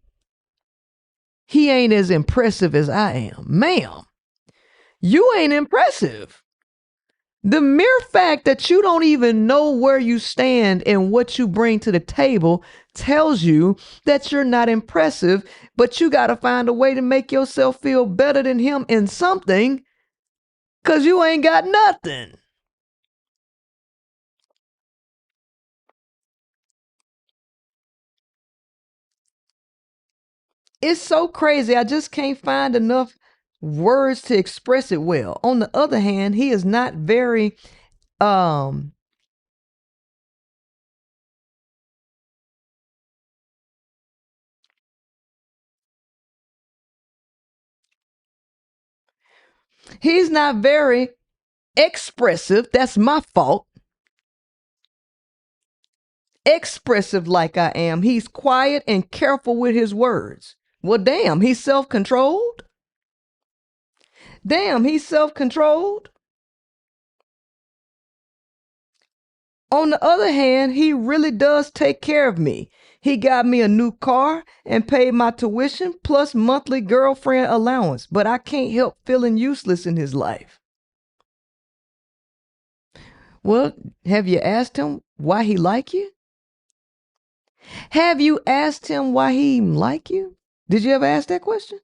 he ain't as impressive as I am. Ma'am, you ain't impressive. The mere fact that you don't even know where you stand and what you bring to the table tells you that you're not impressive, but you got to find a way to make yourself feel better than him in something, because you ain't got nothing. It's so crazy. I just can't find enough words to express it well. On the other hand, he is not very he's not very expressive. That's my fault. Expressive like I am. He's quiet and careful with his words. Well, damn, he's self-controlled. Damn, he's self-controlled. On the other hand, he really does take care of me. He got me a new car and paid my tuition plus monthly girlfriend allowance, but I can't help feeling useless in his life. Well, have you asked him why he like you? Have you asked him why he like you? Did you ever ask that question?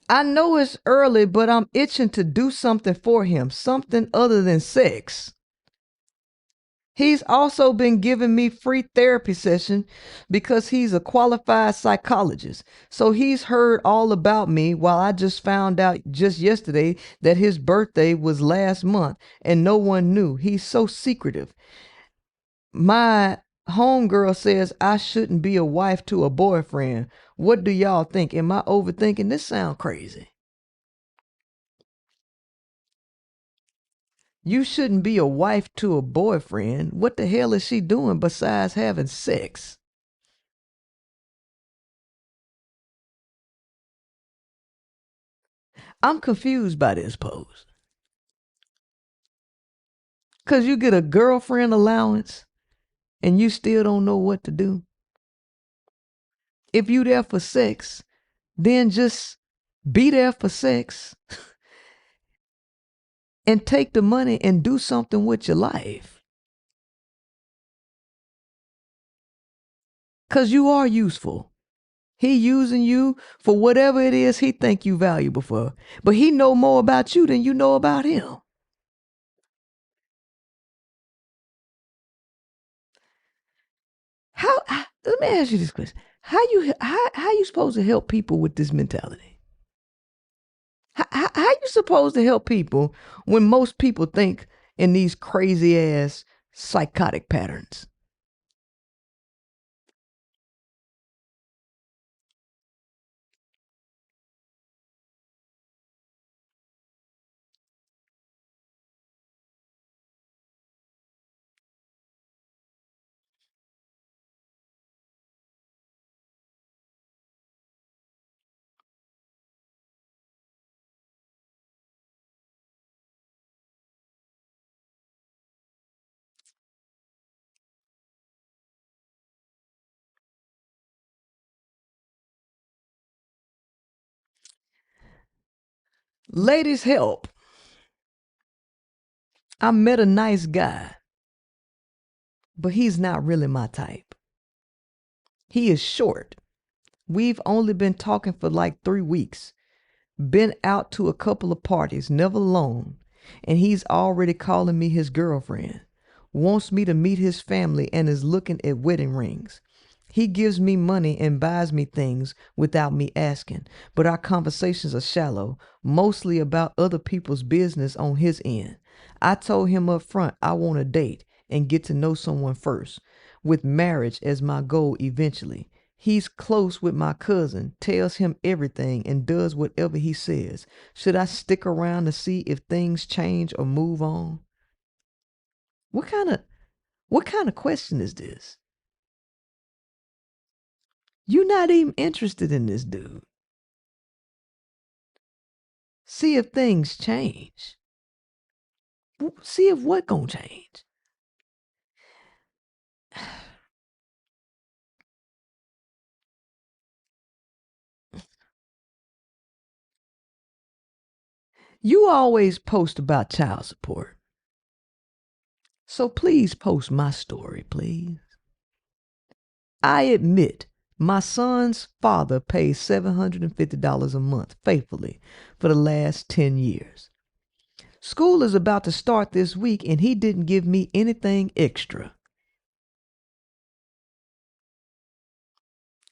I know it's early, but I'm itching to do something for him, something other than sex. He's also been giving me free therapy session because he's a qualified psychologist. So he's heard all about me while I just found out just yesterday that his birthday was last month and no one knew. He's so secretive. My homegirl says I shouldn't be a wife to a boyfriend. What do y'all think? Am I overthinking? This sound crazy. You shouldn't be a wife to a boyfriend. What the hell is she doing besides having sex? I'm confused by this post. Because you get a girlfriend allowance and you still don't know what to do. If you there for sex, then just be there for sex and take the money and do something with your life. Because you are useful. He using you for whatever it is he think you valuable for. But he know more about you than you know about him. Let me ask you this question. How you supposed to help people with this mentality? How you supposed to help people when most people think in these crazy ass psychotic patterns? Ladies, help. I met a nice guy, but he's not really my type. He is short. We've only been talking for like 3 weeks. Been out to a couple of parties, never alone. And he's already calling me his girlfriend. Wants me to meet his family and is looking at wedding rings. He gives me money and buys me things without me asking, but our conversations are shallow, mostly about other people's business on his end. I told him up front I want a date and get to know someone first, with marriage as my goal eventually. He's close with my cousin, tells him everything and does whatever he says. Should I stick around to see if things change or move on? What kind of question is this? You're not even interested in this dude. See if things change. See if what gonna change. You always post about child support. So please post my story, please. I admit my son's father pays $750 a month faithfully for the last 10 years. School is about to start this week and he didn't give me anything extra.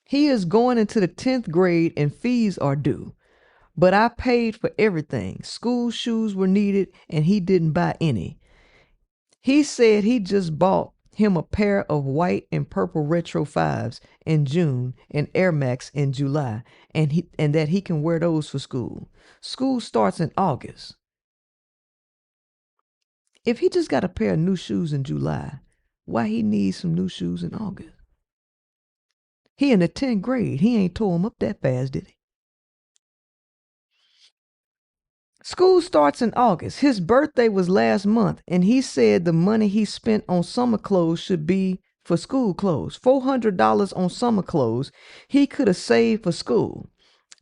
He is going into the 10th grade and fees are due. But I paid for everything. School shoes were needed and he didn't buy any. He said he just bought him a pair of white and purple retro 5s in June and Air Max in July, and that he can wear those for school. School starts in August. If he just got a pair of new shoes in July, why he needs some new shoes in August? He in the 10th grade. He ain't tore him up that fast, did he? School starts in August. His birthday was last month, and he said the money he spent on summer clothes should be for school clothes. $400 on summer clothes he could have saved for school.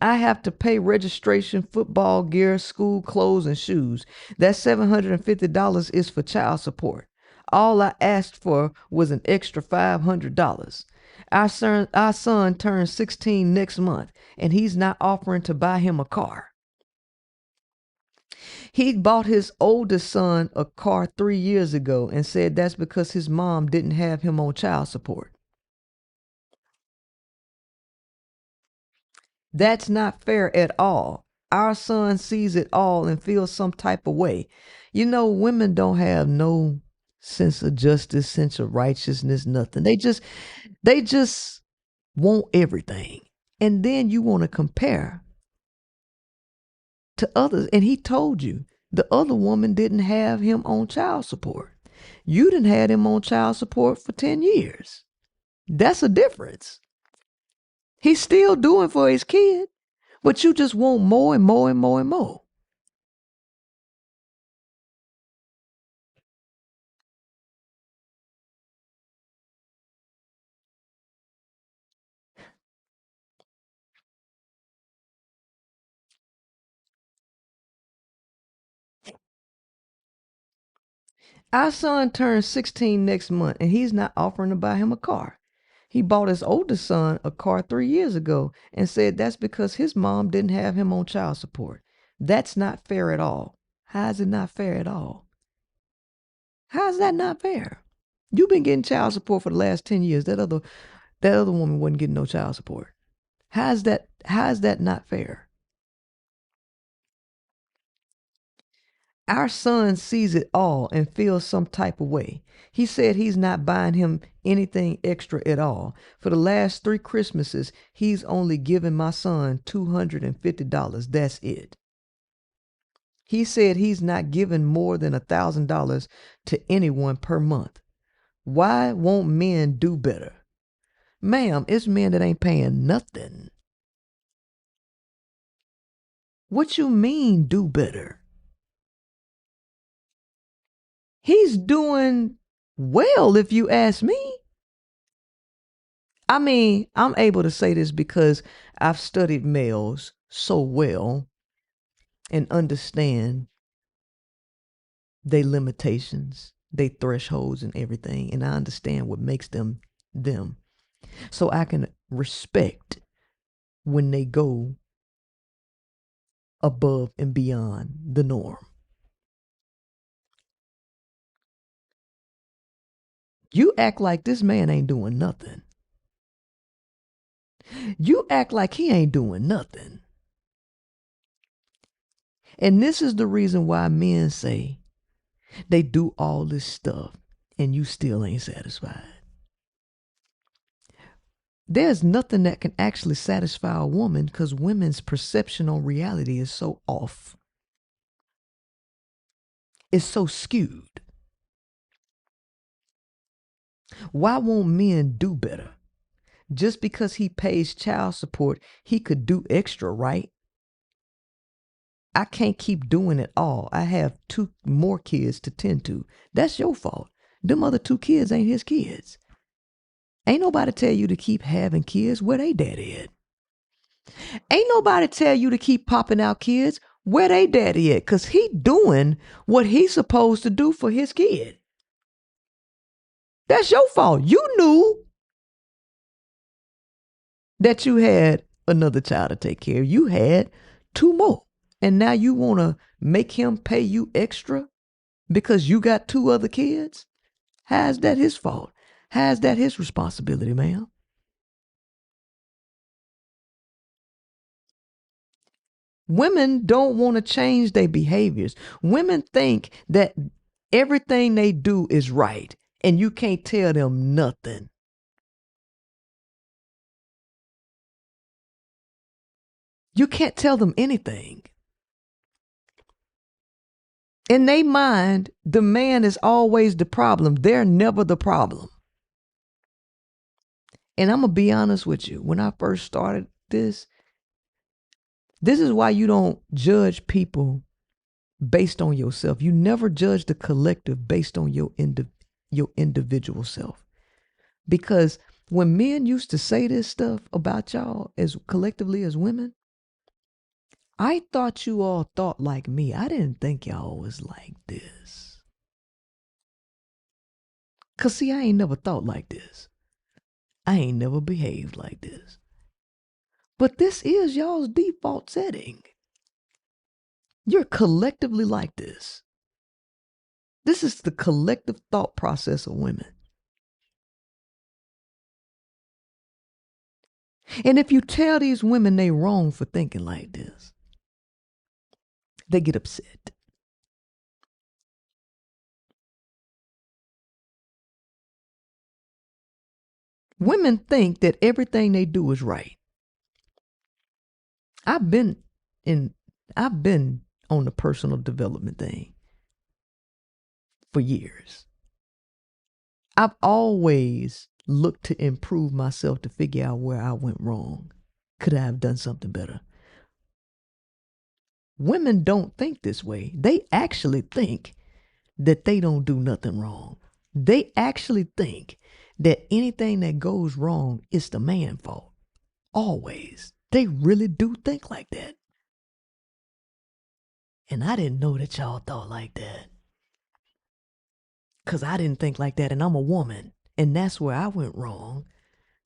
I have to pay registration, football gear, school clothes, and shoes. That $750 is for child support. All I asked for was an extra $500. Our son turns 16 next month, and he's not offering to buy him a car. He bought his oldest son a car 3 years ago and said that's because his mom didn't have him on child support. That's not fair at all. Our son sees it all and feels some type of way. You know, women don't have no sense of justice, sense of righteousness, nothing. They just want everything. And then you want to compare to others. And he told you the other woman didn't have him on child support. You didn't have him on child support for 10 years. That's a difference. He's still doing for his kid, but you just want more and more and more and more. Our son turns 16 next month, and he's not offering to buy him a car. He bought his oldest son a car 3 years ago and said that's because his mom didn't have him on child support. That's not fair at all. How is it not fair at all? How is that not fair? You've been getting child support for the last 10 years. That other woman wasn't getting no child support. How is that not fair? Our son sees it all and feels some type of way. He said he's not buying him anything extra at all. For the last 3 Christmases, he's only given my son $250. That's it. He said he's not giving more than $1,000 to anyone per month. Why won't men do better? Ma'am, it's men that ain't paying nothing. What you mean do better? He's doing well, if you ask me. I mean, I'm able to say this because I've studied males so well and understand their limitations, their thresholds and everything. And I understand what makes them them. So I can respect when they go above and beyond the norm. You act like this man ain't doing nothing. You act like he ain't doing nothing. And this is the reason why men say they do all this stuff and you still ain't satisfied. There's nothing that can actually satisfy a woman because women's perception on reality is so off. It's so skewed. Why won't men do better? Just because he pays child support, he could do extra, right? I can't keep doing it all. I have 2 more kids to tend to. That's your fault. Them other 2 kids ain't his kids. Ain't nobody tell you to keep having kids. Where they daddy at? Ain't nobody tell you to keep popping out kids. Where they daddy at? Because he doing what he's supposed to do for his kid. That's your fault. You knew that you had another child to take care of. You had 2 more. And now you want to make him pay you extra because you got 2 other kids? How is that his fault? How is that his responsibility, ma'am? Women don't want to change their behaviors. Women think that everything they do is right, and you can't tell them nothing. You can't tell them anything. In their mind, the man is always the problem. They're never the problem. And I'm going to be honest with you. When I first started this is why you don't judge people based on yourself. You never judge the collective based on your individual self. Because when men used to say this stuff about y'all as collectively as women, I thought you all thought like me. I didn't think y'all was like this. Cause see, I ain't never thought like this. I ain't never behaved like this. But this is y'all's default setting. You're collectively like this. This is the collective thought process of women. And if you tell these women they wrong for thinking like this, they get upset. Women think that everything they do is right. I've been on the personal development thing for years. I've always looked to improve myself to figure out where I went wrong. Could I have done something better? Women don't think this way. They actually think that they don't do nothing wrong. They actually think that anything that goes wrong is the man's fault. Always. They really do think like that. And I didn't know that y'all thought like that. Because I didn't think like that, and I'm a woman. And that's where I went wrong,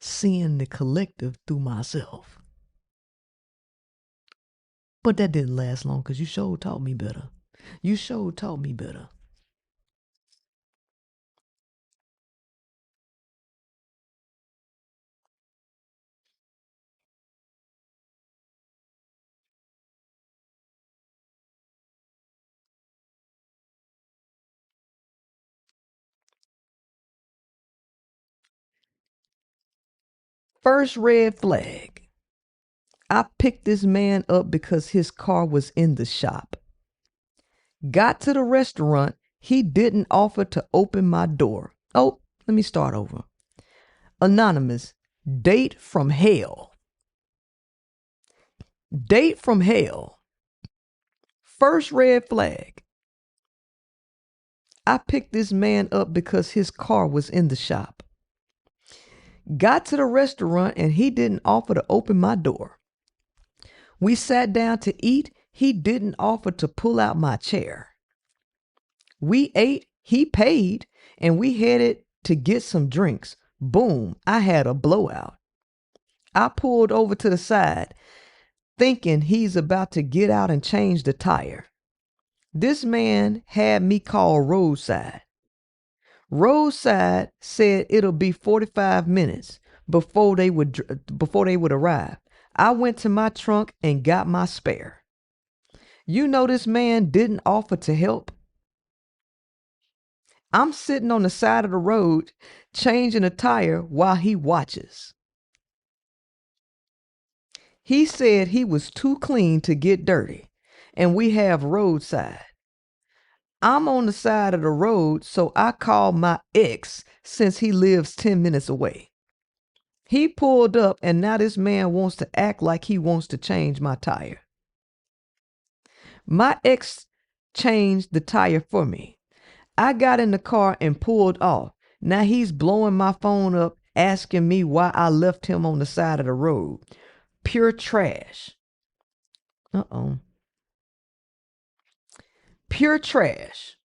seeing the collective through myself. But that didn't last long, because you sure taught me better. You sure taught me better. First red flag. I picked this man up because his car was in the shop. Got to the restaurant, he didn't offer to open my door. Oh, let me start over. Anonymous, date from hell. Date from hell. First red flag. I picked this man up because his car was in the shop. Got to the restaurant and he didn't offer to open my door. We sat down to eat. He didn't offer to pull out my chair. We ate, he paid, and we headed to get some drinks. Boom, I had a blowout. I pulled over to the side, thinking he's about to get out and change the tire. This man had me call roadside. Roadside said it'll be 45 minutes before they would arrive. I went to my trunk and got my spare. You know this man didn't offer to help. I'm sitting on the side of the road changing a tire while he watches. He said he was too clean to get dirty, and we have roadside. I'm on the side of the road, so I called my ex since he lives 10 minutes away. He pulled up, and now this man wants to act like he wants to change my tire. My ex changed the tire for me. I got in the car and pulled off. Now he's blowing my phone up, asking me why I left him on the side of the road. Pure trash. Pure trash.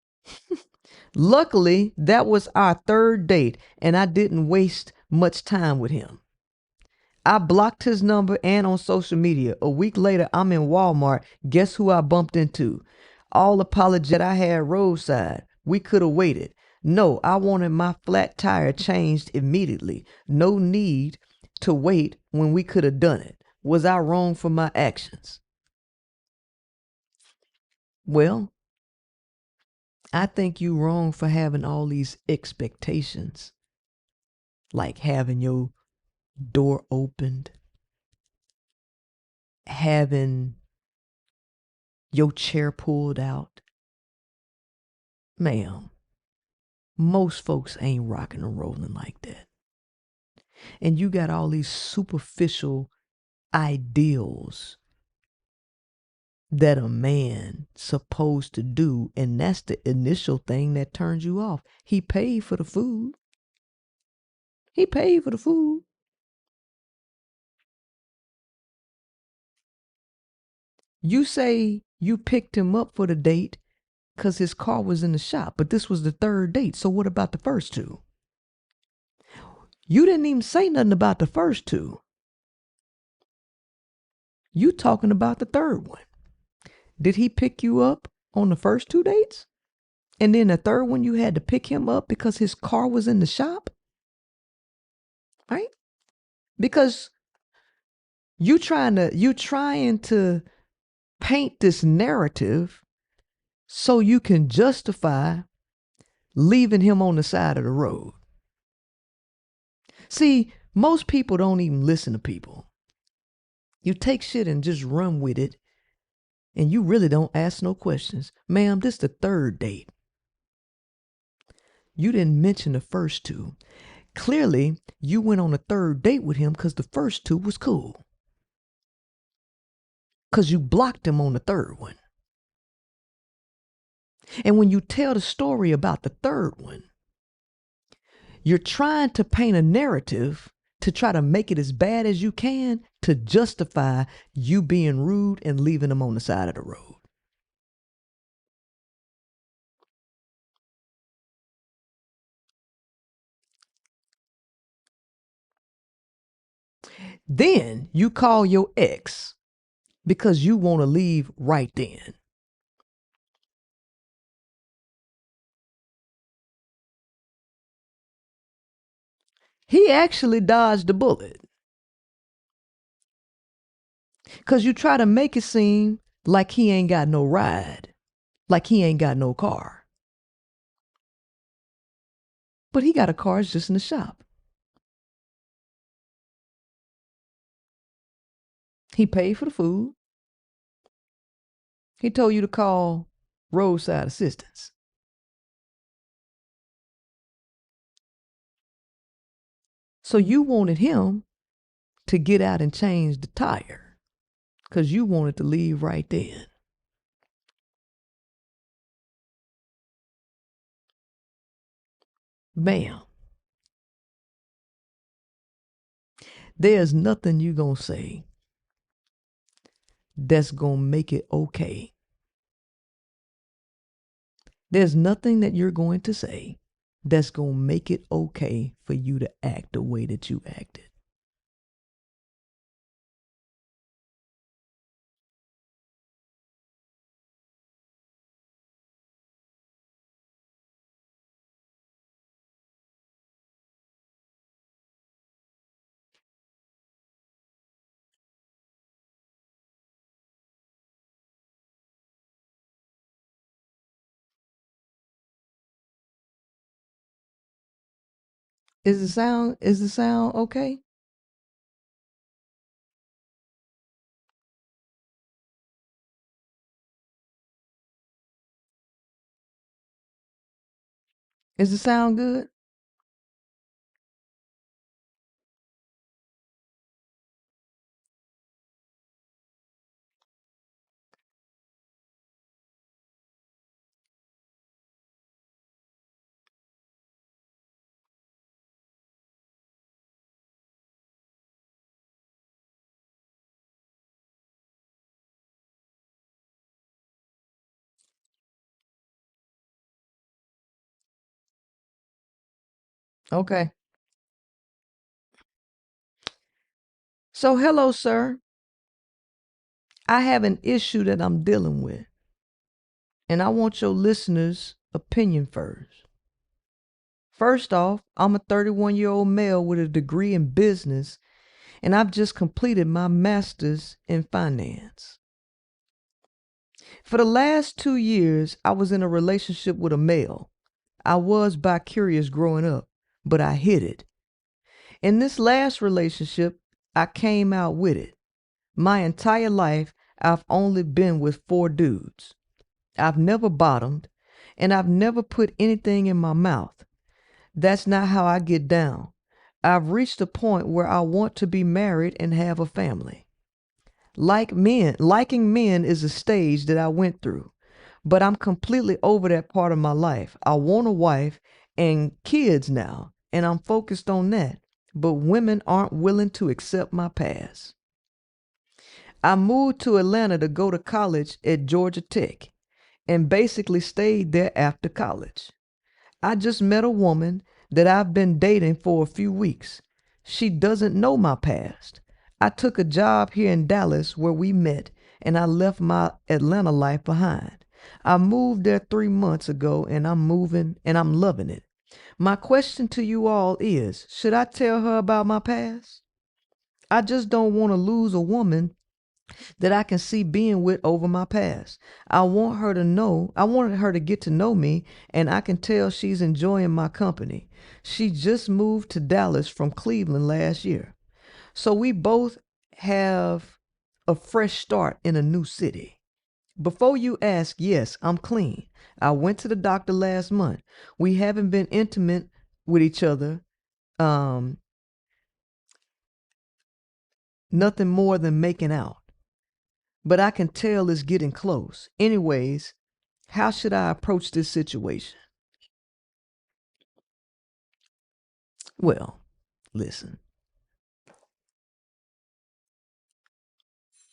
Luckily, that was our third date, and I didn't waste much time with him. I blocked his number and on social media. A week later, I'm in Walmart. Guess who I bumped into? All apologetic. I had roadside. We could have waited. No, I wanted my flat tire changed immediately. No need to wait when we could have done it. Was I wrong for my actions? Well, I think you wrong for having all these expectations. Like having your door opened, having your chair pulled out. Ma'am, most folks ain't rocking and rolling like that. And you got all these superficial ideals that a man supposed to do, and that's the initial thing that turns you off. He paid for the food. He paid for the food. You say you picked him up for the date because his car was in the shop, but this was the third date. So what about the first two? You didn't even say nothing about the first two. You talking about the third one. Did he pick you up on the first two dates? And then the third one you had to pick him up because his car was in the shop? Right? Because you trying to paint this narrative so you can justify leaving him on the side of the road. See, most people don't even listen to people. You take shit and just run with it, and you really don't ask no questions. Ma'am, this is the third date. You didn't mention the first two. Clearly, you went on a third date with him because the first two was cool. Because you blocked him on the third one. And when you tell the story about the third one, you're trying to paint a narrative to try to make it as bad as you can to justify you being rude and leaving him on the side of the road. Then you call your ex because you want to leave right then. He actually dodged the bullet. Because you try to make it seem like he ain't got no ride, like he ain't got no car. But he got a car, it's just in the shop. He paid for the food. He told you to call roadside assistance. So you wanted him to get out and change the tire because you wanted to leave right then. Bam. There's nothing you gonna say that's gonna make it okay. There's nothing that you're going to say that's gonna make it okay for you to act the way that you acted. Is the sound okay? Is the sound good? Okay. So hello, sir. I have an issue that I'm dealing with, and I want your listeners' opinion first. First off, I'm a 31-year-old male with a degree in business, and I've just completed my master's in finance. For the last 2 years, I was in a relationship with a male. I was bi-curious growing up, but I hid it. In this last relationship, I came out with it. My entire life, I've only been with 4 dudes. I've never bottomed, and I've never put anything in my mouth. That's not how I get down. I've reached a point where I want to be married and have a family. Liking men is a stage that I went through, but I'm completely over that part of my life. I want a wife and kids now, and I'm focused on that, but women aren't willing to accept my past. I moved to Atlanta to go to college at Georgia Tech and basically stayed there after college. I just met a woman that I've been dating for a few weeks. She doesn't know my past. I took a job here in Dallas where we met, and I left my Atlanta life behind. I moved there 3 months ago, and I'm loving it. My question to you all is, should I tell her about my past? I just don't want to lose a woman that I can see being with over my past. I wanted her to get to know me, and I can tell she's enjoying my company. She just moved to Dallas from Cleveland last year. So we both have a fresh start in a new city. Before you ask, yes, I'm clean. I went to the doctor last month. We haven't been intimate with each other. Nothing more than making out. But I can tell it's getting close. Anyways, how should I approach this situation? Well, listen.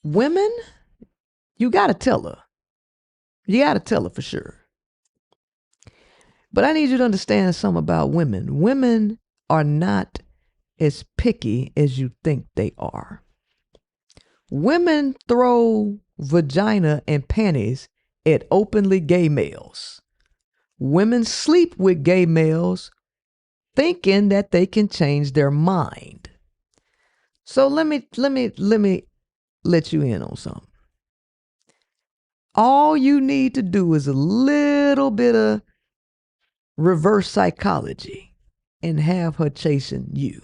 Women, you got to tell her. You got to tell her for sure. But I need you to understand something about women. Women are not as picky as you think they are. Women throw vagina and panties at openly gay males. Women sleep with gay males thinking that they can change their mind. So let me let you in on something. All you need to do is a little bit of reverse psychology and have her chasing you.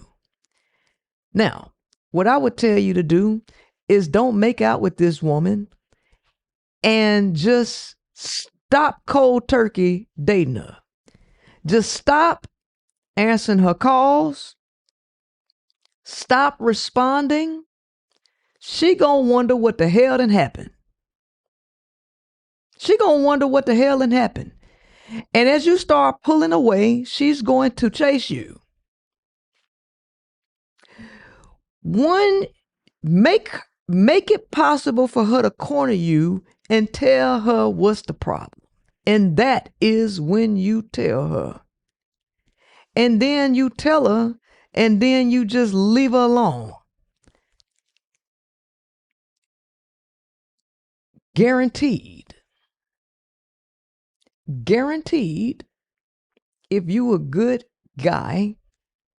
Now, what I would tell you to do is don't make out with this woman and just stop cold turkey dating her. Just stop answering her calls. Stop responding. She gonna wonder what the hell done happened. She gonna wonder what the hell done happened. And as you start pulling away, she's going to chase you. One, make it possible for her to corner you and tell her what's the problem. And that is when you tell her. And then you tell her, and then you just leave her alone. Guaranteed, if you a good guy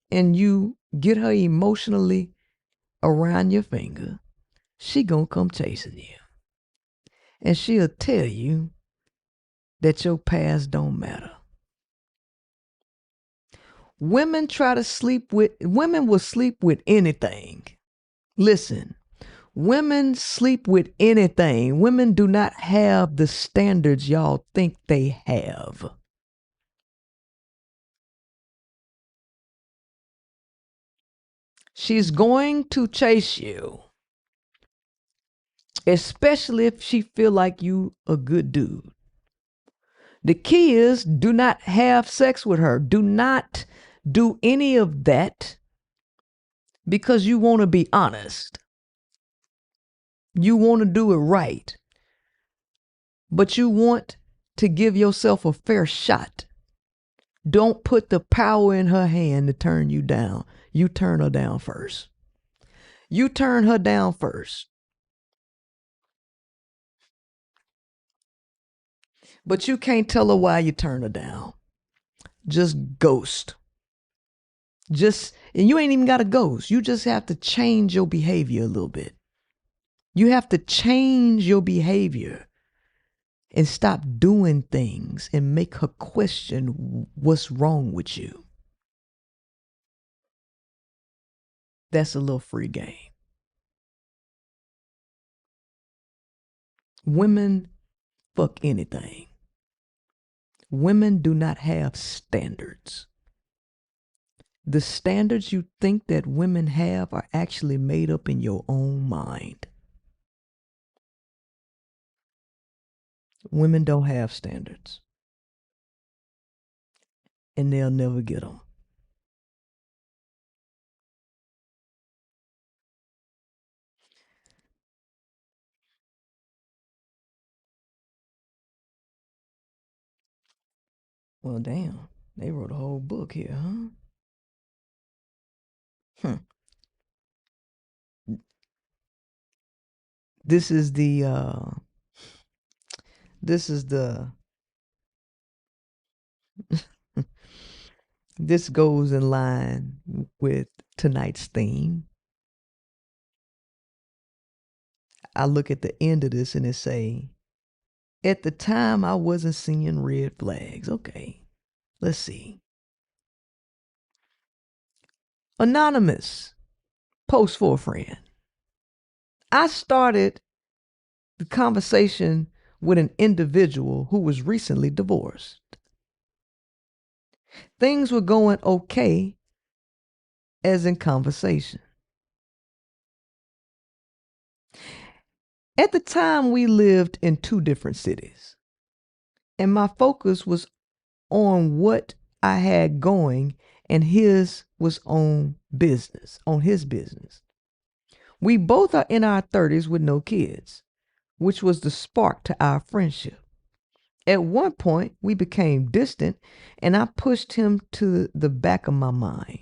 and you get her emotionally around your finger, she gonna come chasing you. And she'll tell you that your past don't matter. Women will sleep with anything. Listen, women sleep with anything. Women do not have the standards y'all think they have. She's going to chase you, especially if she feel like you a good dude. The key is, do not have sex with her. Do not do any of that because you want to be honest. You want to do it right. But you want to give yourself a fair shot. Don't put the power in her hand to turn you down. You turn her down first. You turn her down first. But you can't tell her why you turn her down. Just ghost. And you ain't even got to ghost. You just have to change your behavior a little bit. You have to change your behavior. and stop doing things and make her question what's wrong with you. That's a little free game. Women fuck anything. Women do not have standards. The standards you think that women have are actually made up in your own mind. Women don't have standards. And they'll never get them. Well, damn. They wrote a whole book here, huh? This is the this goes in line with tonight's theme. I look at the end of this and it say, at the time I wasn't seeing red flags. Okay, let's see. Anonymous, post for a friend. I started the conversation with an individual who was recently divorced. Things were going okay as in conversation. At the time, we lived in 2 different cities, and my focus was on what I had going, and his was on his business. We both are in our 30s with no kids, which was the spark to our friendship. At one point, we became distant, and I pushed him to the back of my mind.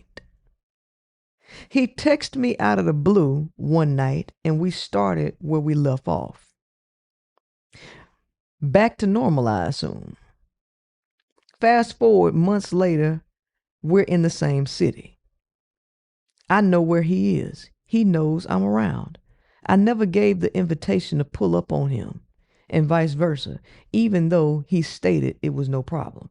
He texted me out of the blue one night, and we started where we left off. Back to normal, I assume. Fast forward months later, we're in the same city. I know where he is. He knows I'm around. I never gave the invitation to pull up on him, and vice versa, even though he stated it was no problem.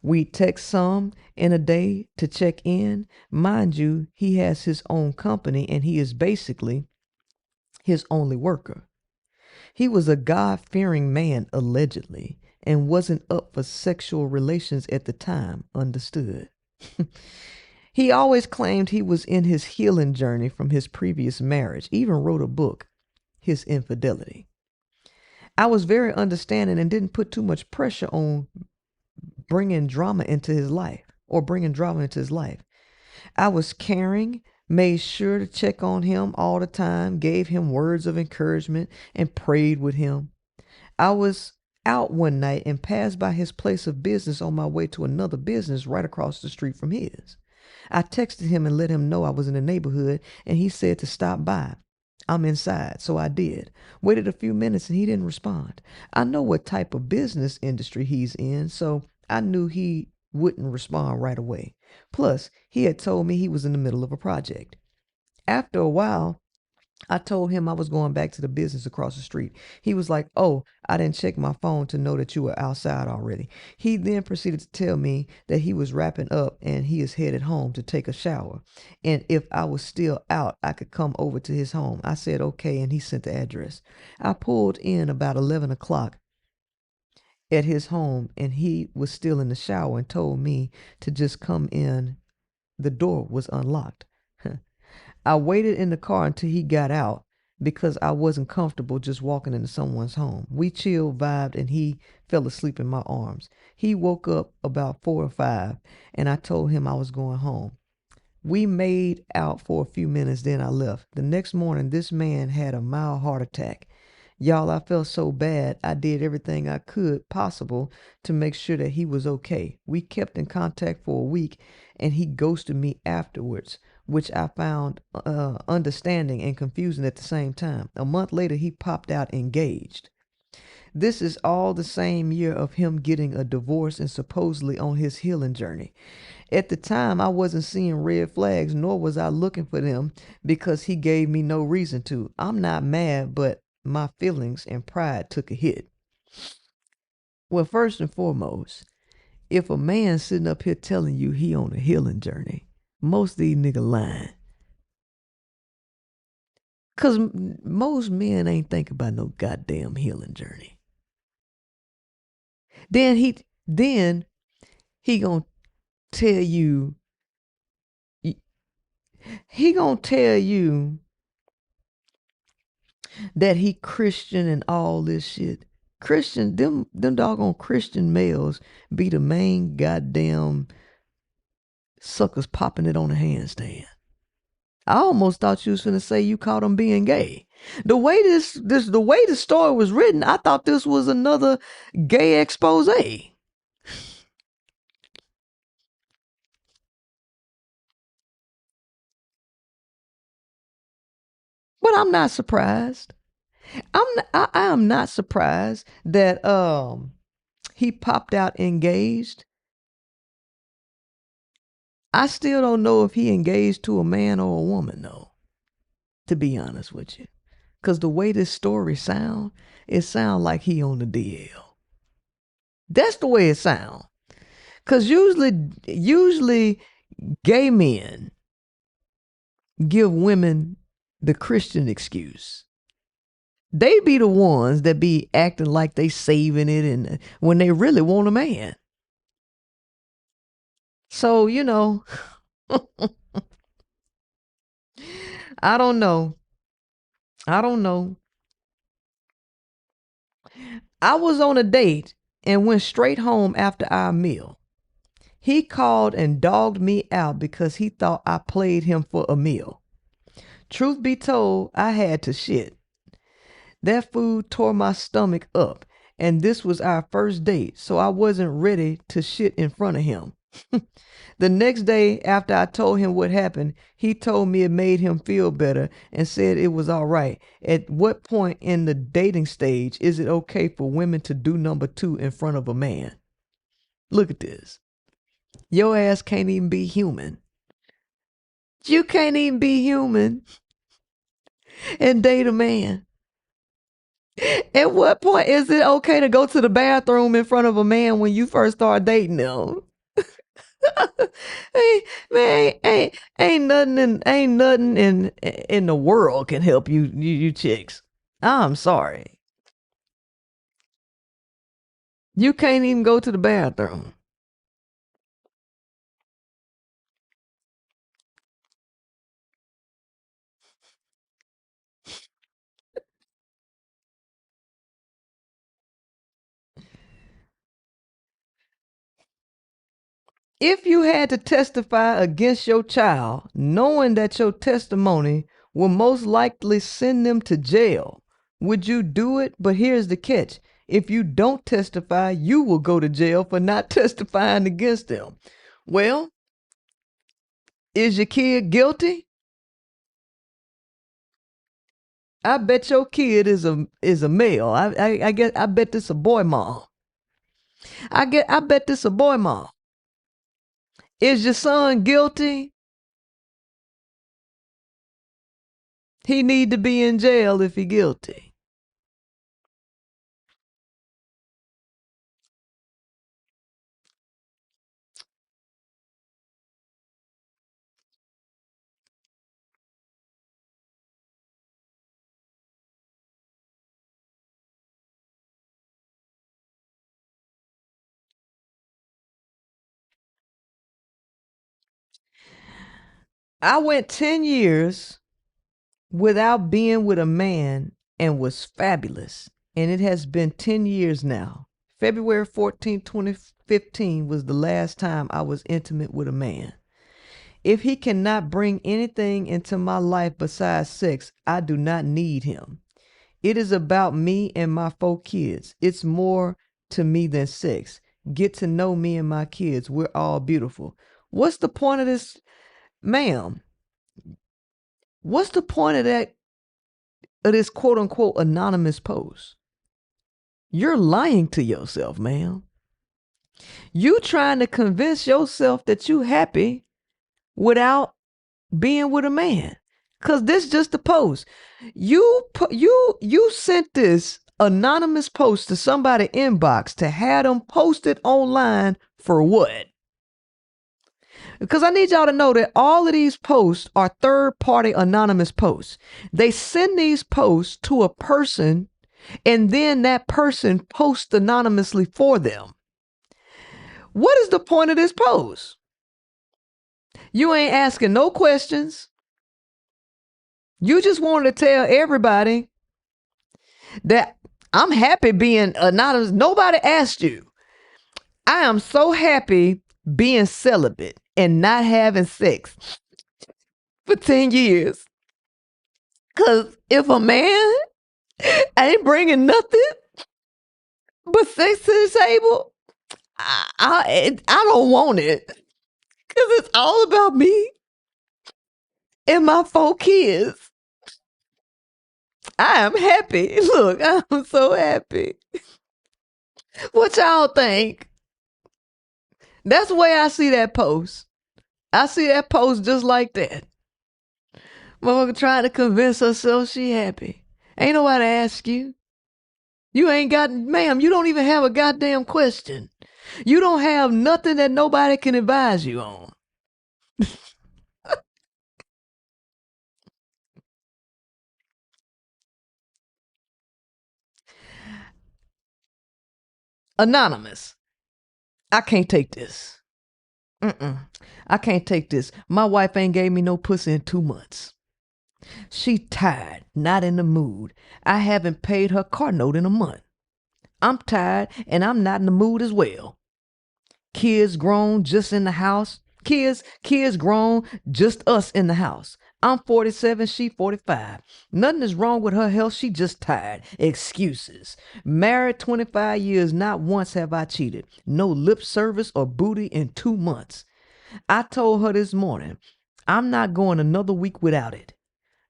We text some in a day to check in. Mind you, he has his own company and he is basically his only worker. He was a God-fearing man, allegedly, and wasn't up for sexual relations at the time, understood. He always claimed he was in his healing journey from his previous marriage, even wrote a book, His Infidelity. I was very understanding and didn't put too much pressure on bringing drama into his life. I was caring, made sure to check on him all the time, gave him words of encouragement, and prayed with him. I was out one night and passed by his place of business on my way to another business right across the street from his. I texted him and let him know I was in the neighborhood, and he said to stop by. I'm inside, so I did. Waited a few minutes and he didn't respond. I know what type of business industry he's in, so I knew he wouldn't respond right away. Plus, he had told me he was in the middle of a project. After a while, I told him I was going back to the business across the street. He was like, oh, I didn't check my phone to know that you were outside already. He then proceeded to tell me that he was wrapping up and he is headed home to take a shower. And if I was still out, I could come over to his home. I said, okay, and he sent the address. I pulled in about 11 o'clock at his home, and he was still in the shower and told me to just come in. The door was unlocked. I waited in the car until he got out because I wasn't comfortable just walking into someone's home. We chilled, vibed, and he fell asleep in my arms. He woke up about 4 or 5, and I told him I was going home. We made out for a few minutes, then I left. The next morning, this man had a mild heart attack. Y'all, I felt so bad. I did everything I could possible to make sure that he was okay. We kept in contact for a week, and he ghosted me afterwards, which I found understanding and confusing at the same time. A month later, he popped out engaged. This is all the same year of him getting a divorce and supposedly on his healing journey. At the time, I wasn't seeing red flags, nor was I looking for them because he gave me no reason to. I'm not mad, but my feelings and pride took a hit. Well, first and foremost, if a man sitting up here telling you he on a healing journey, most of these niggas lying. Because most men ain't thinking about no goddamn healing journey. Then he gonna tell you, that he Christian and all this shit. Christian, them doggone Christian males be the main goddamn suckers popping it on a handstand. I almost thought you was finna say you caught him being gay. The way the way the story was written, I thought this was another gay expose. But I'm not surprised. I am not surprised that he popped out engaged. I still don't know if he engaged to a man or a woman though, to be honest with you. Cause the way this story sound, it sound like he on the DL. That's the way it sound. Cause usually gay men give women the Christian excuse. They be the ones that be acting like they saving it and when they really want a man. So, I don't know. I was on a date and went straight home after our meal. He called and dogged me out because he thought I played him for a meal. Truth be told, I had to shit. That food tore my stomach up, and this was our first date, so I wasn't ready to shit in front of him. The next day, after I told him what happened, he told me it made him feel better and said it was all right. At what point in the dating stage is it okay for women to do number 2 in front of a man? Look at this. Your ass can't even be human. You can't even be human and date a man. At what point is it okay to go to the bathroom in front of a man when you first start dating them? ain't nothing in the world can help you chicks. I'm sorry. You can't even go to the bathroom. If you had to testify against your child, knowing that your testimony will most likely send them to jail, would you do it? But here's the catch. If you don't testify, you will go to jail for not testifying against them. Well, is your kid guilty? I bet your kid is a male. I bet this a boy mom. I bet this a boy mom. Is your son guilty? He need to be in jail if he guilty. I went 10 years without being with a man and was fabulous. And it has been 10 years now. February 14, 2015 was the last time I was intimate with a man. If he cannot bring anything into my life besides sex, I do not need him. It is about me and my 4 kids. It's more to me than sex. Get to know me and my kids. We're all beautiful. What's the point of this, ma'am? What's the point of this quote unquote anonymous post? You're lying to yourself, ma'am. You trying to convince yourself that you happy without being with a man. Cause this just a post. You sent this anonymous posts to somebody inbox to have them posted online for what? Because I need y'all to know that all of these posts are third-party anonymous posts. They send these posts to a person, and then that person posts anonymously for them. What is the point of this post? You ain't asking no questions. You just wanted to tell everybody that I'm happy being anonymous. Nobody asked you. I am so happy being celibate and not having sex for 10 years. Because if a man ain't bringing nothing but sex to the table, I don't want it. Because it's all about me and my 4 kids. I am happy. Look, I'm so happy. What y'all think? That's the way I see that post. I see that post just like that. Motherfucker trying to convince herself she happy. Ain't nobody ask you. You ain't got, ma'am, you don't even have a goddamn question. You don't have nothing that nobody can advise you on. Anonymous. I can't take this. I can't take this. My wife ain't gave me no pussy in 2 months. She tired, not in the mood. I haven't paid her car note in a month. I'm tired and I'm not in the mood as well. Kids grown, just in the house. Kids grown, just us in the house. I'm 47, she 45. Nothing is wrong with her health, she just tired. Excuses. Married 25 years, not once have I cheated. No lip service or booty in 2 months. I told her this morning, I'm not going another week without it.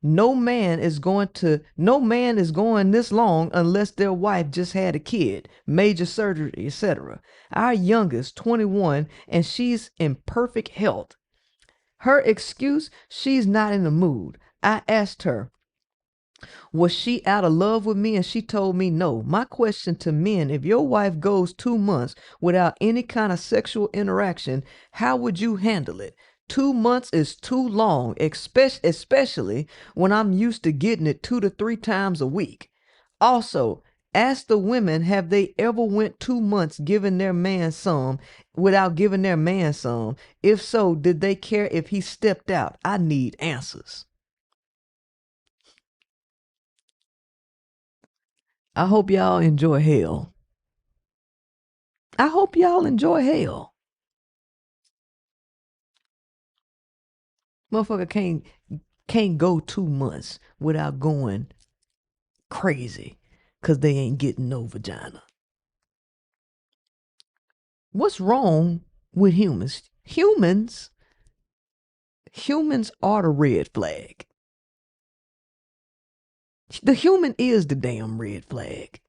No man is going this long unless their wife just had a kid, major surgery, etc. Our youngest, 21, and she's in perfect health. Her excuse, she's not in the mood. I asked her, was she out of love with me? And she told me no. My question to men, if your wife goes 2 months without any kind of sexual interaction, how would you handle it? 2 months is too long, especially when I'm used to getting it 2 to 3 times a week. Also, ask the women, have they ever went 2 months giving their man some without giving their man some? If so, did they care if he stepped out? I need answers. I hope y'all enjoy hell. I hope y'all enjoy hell. Motherfucker can't go 2 months without going crazy because they ain't getting no vagina. What's wrong with humans? Humans are the red flag. The human is the damn red flag.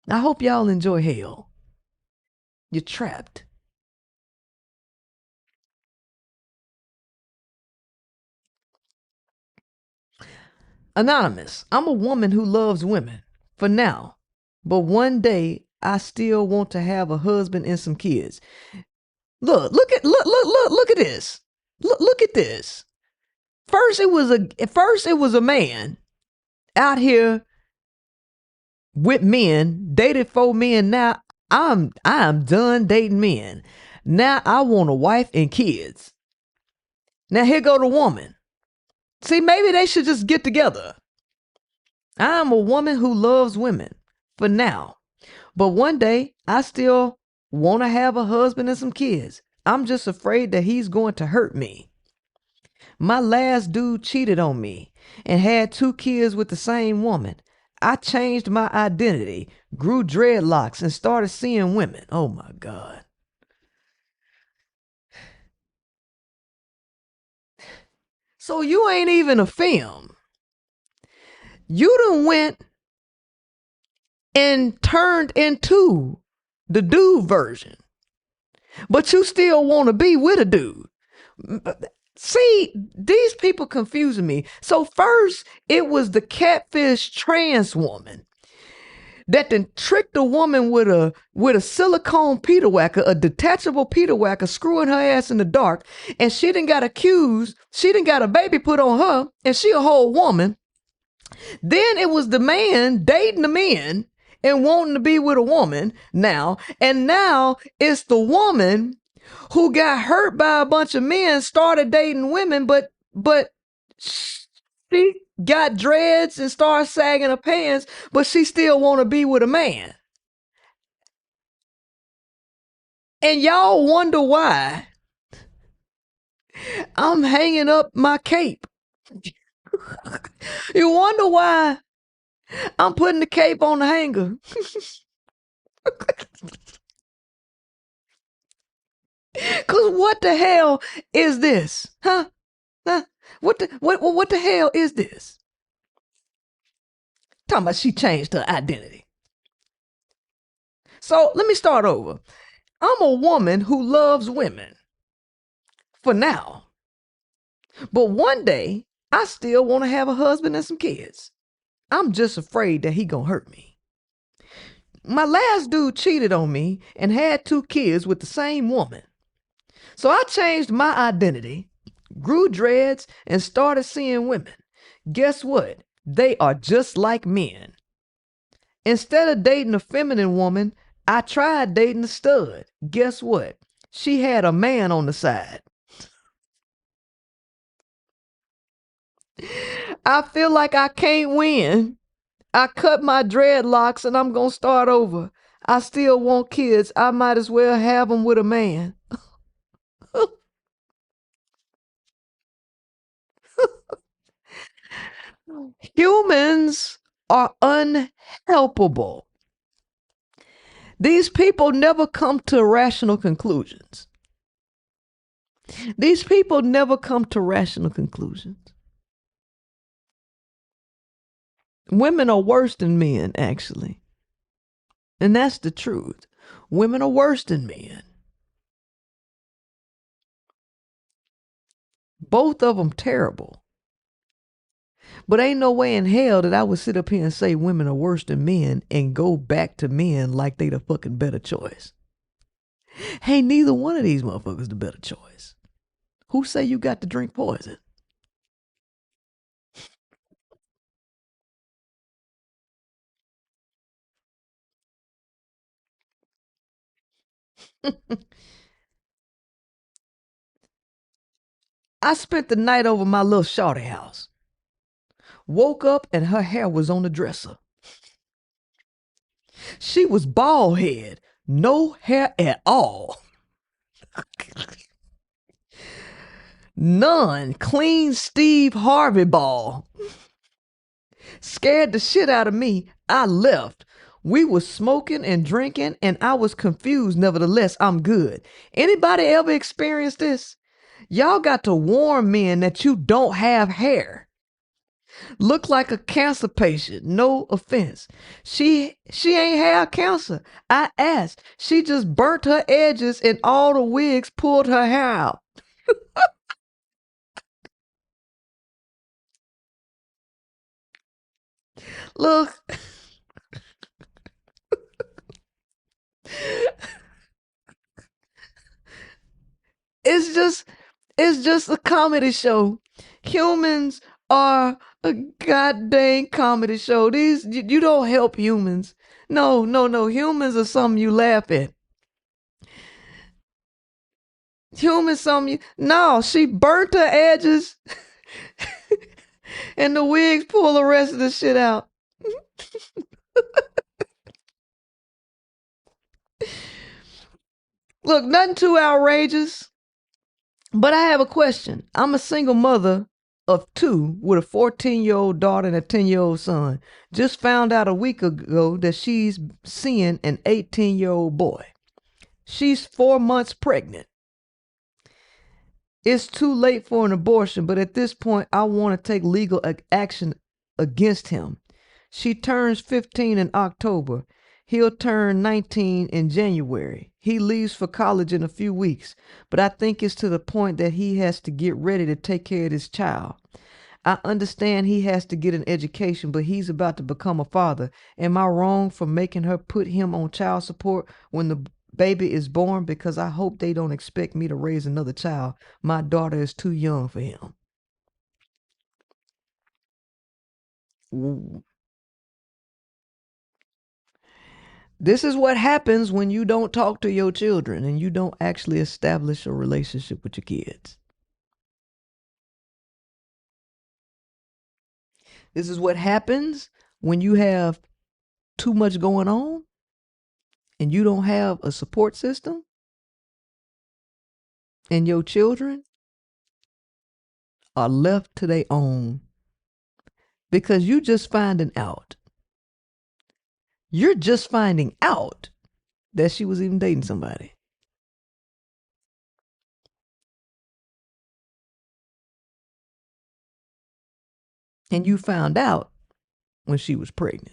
I hope y'all enjoy hell. You're trapped. Anonymous. I'm a woman who loves women for now, but one day I still want to have a husband and some kids. Look at this. Look at this. First it was a man out here with men, dated 4 men. Now I'm done dating men. Now I want a wife and kids. Now here go the woman. See, maybe they should just get together. I'm a woman who loves women for now, but one day I still want to have a husband and some kids. I'm just afraid that he's going to hurt me. My last dude cheated on me and had 2 kids with the same woman. I changed my identity, grew dreadlocks, and started seeing women. Oh my God. So you ain't even a femme. You done went and turned into the dude version. But you still want to be with a dude. See, these people confusing me. So first, it was the catfish trans woman that then tricked a woman with a silicone Peter whacker, a detachable Peter whacker, screwing her ass in the dark, and she done got accused. She done got a baby put on her, and she a whole woman. Then it was the man dating the men and wanting to be with a woman now, and now it's the woman who got hurt by a bunch of men, started dating women, but she got dreads and started sagging her pants, but she still want to be with a man. And y'all wonder why I'm hanging up my cape. You wonder why I'm putting the cape on the hanger. Cause what the hell is this? Huh? What the hell is this? Talking about she changed her identity. So let me start over. I'm a woman who loves women. For now. But one day, I still want to have a husband and some kids. I'm just afraid that he gonna hurt me. My last dude cheated on me and had 2 kids with the same woman. So I changed my identity, grew dreads, and started seeing women. Guess what? They are just like men. Instead of dating a feminine woman, I tried dating a stud. Guess what? She had a man on the side. I feel like I can't win. I cut my dreadlocks and I'm gonna start over. I still want kids. I might as well have them with a man. Humans are unhelpable. These people never come to rational conclusions. These people never come to rational conclusions. Women are worse than men, actually. And that's the truth. Women are worse than men. Both of them terrible. But ain't no way in hell that I would sit up here and say women are worse than men and go back to men like they the fucking better choice. Hey, neither one of these motherfuckers the better choice. Who say you got to drink poison? I spent the night over my little shorty house. Woke up and her hair was on the dresser. She was bald head, no hair at all. None. Clean Steve Harvey ball. Scared the shit out of me. I left. We was smoking and drinking and I was confused. Nevertheless, I'm good. Anybody ever experienced this? Y'all got to warn men that you don't have hair. Look like a cancer patient. No offense. She ain't have cancer. I asked. She just burnt her edges and all the wigs pulled her hair out. Look. It's just a comedy show. Humans are a goddamn comedy show. You don't help humans. No. Humans are something you laugh at. Humans something no, she burnt her edges and the wigs pull the rest of the shit out. Look, nothing too outrageous. But I have a question. I'm a single mother of 2 with a 14-year-old daughter and a 10-year-old son. Just found out a week ago that she's seeing an 18-year-old boy. She's 4 months pregnant. It's too late for an abortion, but at this point, I want to take legal action against him. She turns 15 in October. He'll turn 19 in January. He leaves for college in a few weeks, but I think it's to the point that he has to get ready to take care of his child. I understand he has to get an education, but he's about to become a father. Am I wrong for making her put him on child support when the baby is born? Because I hope they don't expect me to raise another child. My daughter is too young for him. Ooh. This is what happens when you don't talk to your children and you don't actually establish a relationship with your kids. This is what happens when you have too much going on and you don't have a support system, and your children are left to their own because you just finding out. You're just finding out that she was even dating somebody. And you found out when she was pregnant.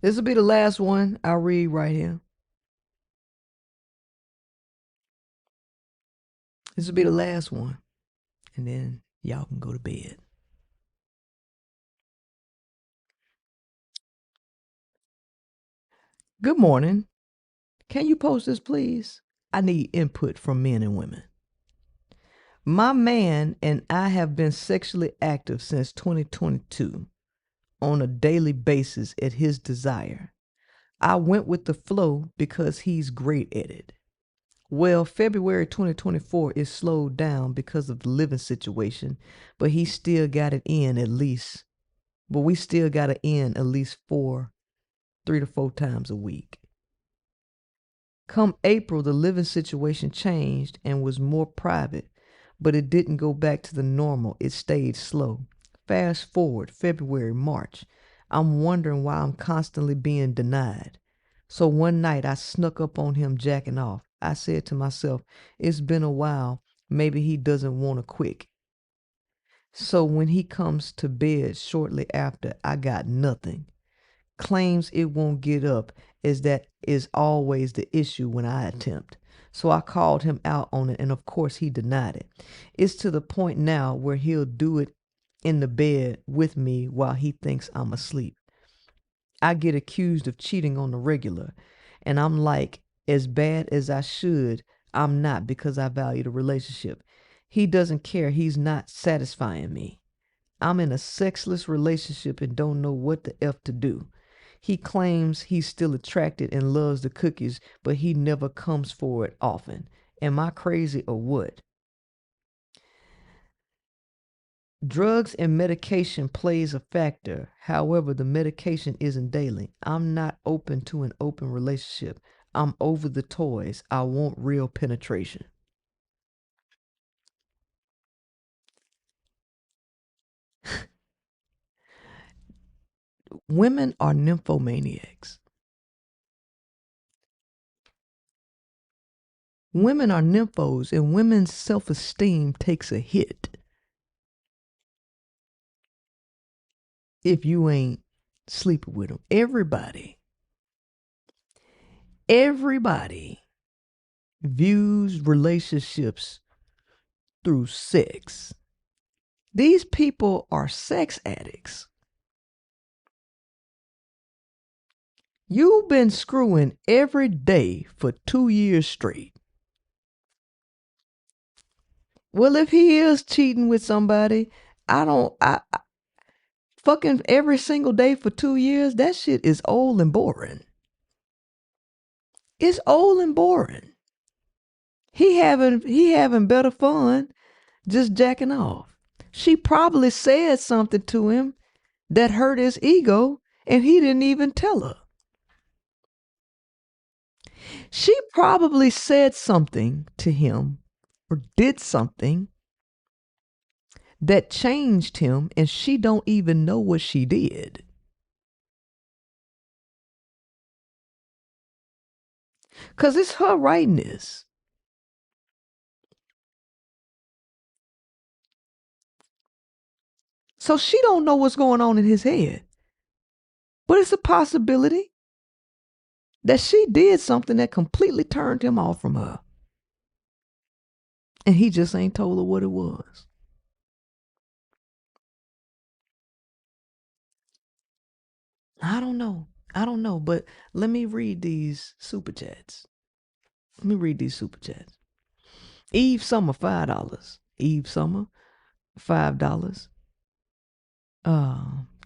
This will be the last one I'll read right here. This will be the last one. And then y'all can go to bed. Good morning. Can you post this, please? I need input from men and women. My man and I have been sexually active since 2022 on a daily basis at his desire. I went with the flow because he's great at it. Well, February 2024 is slowed down because of the living situation, but he still got it in at least. But we still got it in at least 3 to 4 times a week. Come April, the living situation changed and was more private, but it didn't go back to the normal. It stayed slow. Fast forward, February, March. I'm wondering why I'm constantly being denied. So one night I snuck up on him jacking off. I said to myself, it's been a while. Maybe he doesn't want to quit. So when he comes to bed shortly after, I got nothing. Claims it won't get up, as that is always the issue when I attempt. So I called him out on it, and of course he denied it. It's to the point now where he'll do it in the bed with me while he thinks I'm asleep. I get accused of cheating on the regular, and I'm like, as bad as I should, I'm not, because I value the relationship. He doesn't care. He's not satisfying me. I'm in a sexless relationship and don't know what the F to do. He claims he's still attracted and loves the cookies, but he never comes for it often. Am I crazy or what? Drugs and medication plays a factor. However, the medication isn't daily. I'm not open to an open relationship. I'm over the toys. I want real penetration. Women are nymphomaniacs. Women are nymphos, and women's self-esteem takes a hit if you ain't sleeping with them. Everybody views relationships through sex. These people are sex addicts. You've been screwing every day for 2 years straight. Well, if he is cheating with somebody, I fucking every single day for 2 years, that shit is old and boring. It's old and boring. He having better fun just jacking off. She probably said something to him that hurt his ego, and he didn't even tell her. She probably said something to him or did something that changed him, and she don't even know what she did. Because it's her writing this. So she don't know what's going on in his head. But it's a possibility that she did something that completely turned him off from her. And he just ain't told her what it was. I don't know. But let me read these super chats. Eve Summer, $5. Eve Summer, $5.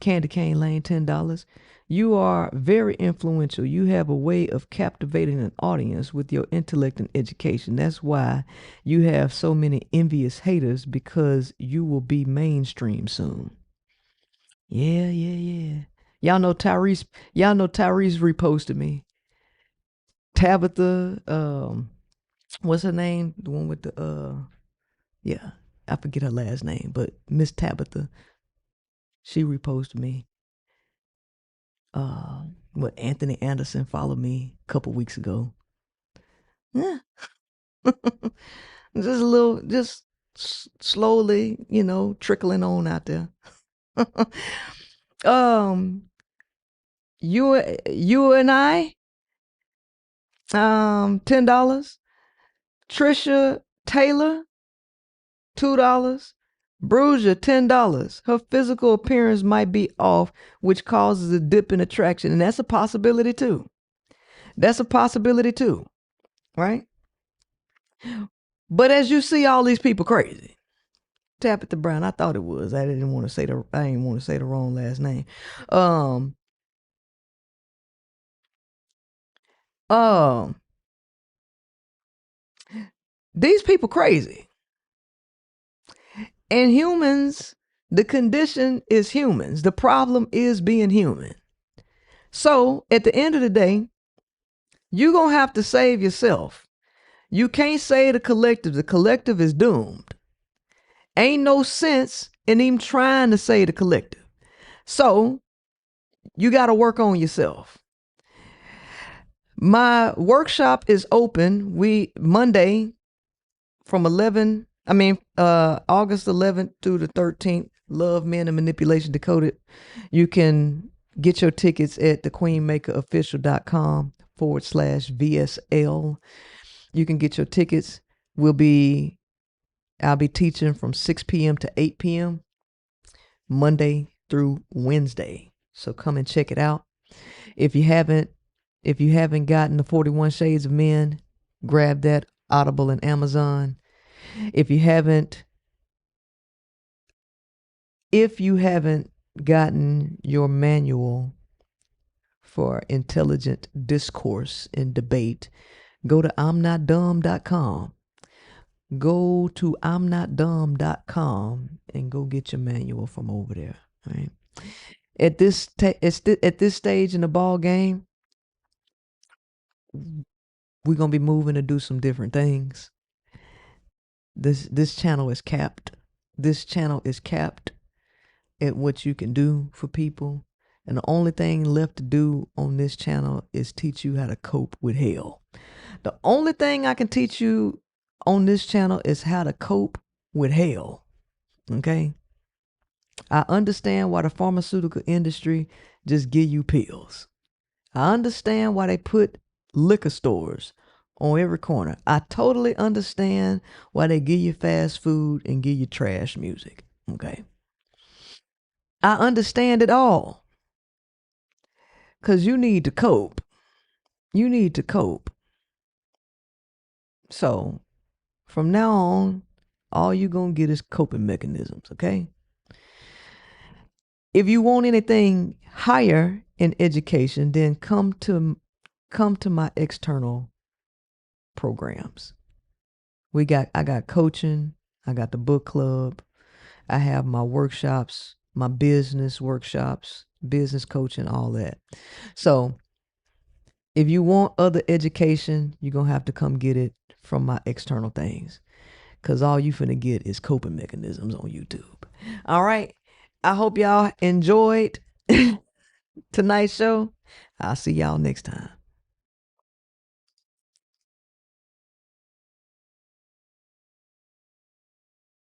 Candy Cane Lane, $10. You are very influential. You have a way of captivating an audience with your intellect and education. That's why you have so many envious haters, because you will be mainstream soon. Yeah. Y'all know Tyrese reposted me. Tabitha, what's her name? The one with the yeah, I forget her last name, but Miss Tabitha, she reposted me. Anthony Anderson followed me a couple weeks ago. Yeah. just slowly, trickling on out there. You and I, $10. Trisha Taylor, $2. Bruiser, $10. Her physical appearance might be off, which causes a dip in attraction. And that's a possibility too. Right? But as you see all these people crazy. Tabitha Brown, I thought it was. I didn't want to say the wrong last name. These people crazy. And humans, the condition is humans. The problem is being human. So at the end of the day, you're going to have to save yourself. You can't save the collective. The collective is doomed. Ain't no sense in even trying to save the collective. So you got to work on yourself. My workshop is open. Monday from August 11th through the 13th. Love, Men, and Manipulation Decoded. You can get your tickets at thequeenmakerofficial.com/VSL. You can get your tickets. I'll be teaching from 6 p.m. to 8 p.m. Monday through Wednesday. So come and check it out. If you haven't gotten the 41 Shades of Men, grab that, Audible and Amazon. If you haven't gotten your manual for intelligent discourse and debate, go to I'mNotDumb.com. Go to I'mNotDumb.com and go get your manual from over there. Right? At this stage in the ball game, we're gonna be moving to do some different things. This channel is capped. This channel is capped at what you can do for people. And the only thing left to do on this channel is teach you how to cope with hell. The only thing I can teach you on this channel is how to cope with hell. Okay? I understand why the pharmaceutical industry just give you pills. I understand why they put liquor stores on every corner. I totally understand why they give you fast food and give you trash music. Okay? I understand it all. Because you need to cope. So, from now on, all you're going to get is coping mechanisms, okay? If you want anything higher in education, then come to my external programs. I got coaching, I got the book club, I have my workshops, my business workshops, business coaching, all that. So if you want other education, you're going to have to come get it from my external things, because all you finna get is coping mechanisms on YouTube. All right. I hope y'all enjoyed tonight's show. I'll see y'all next time.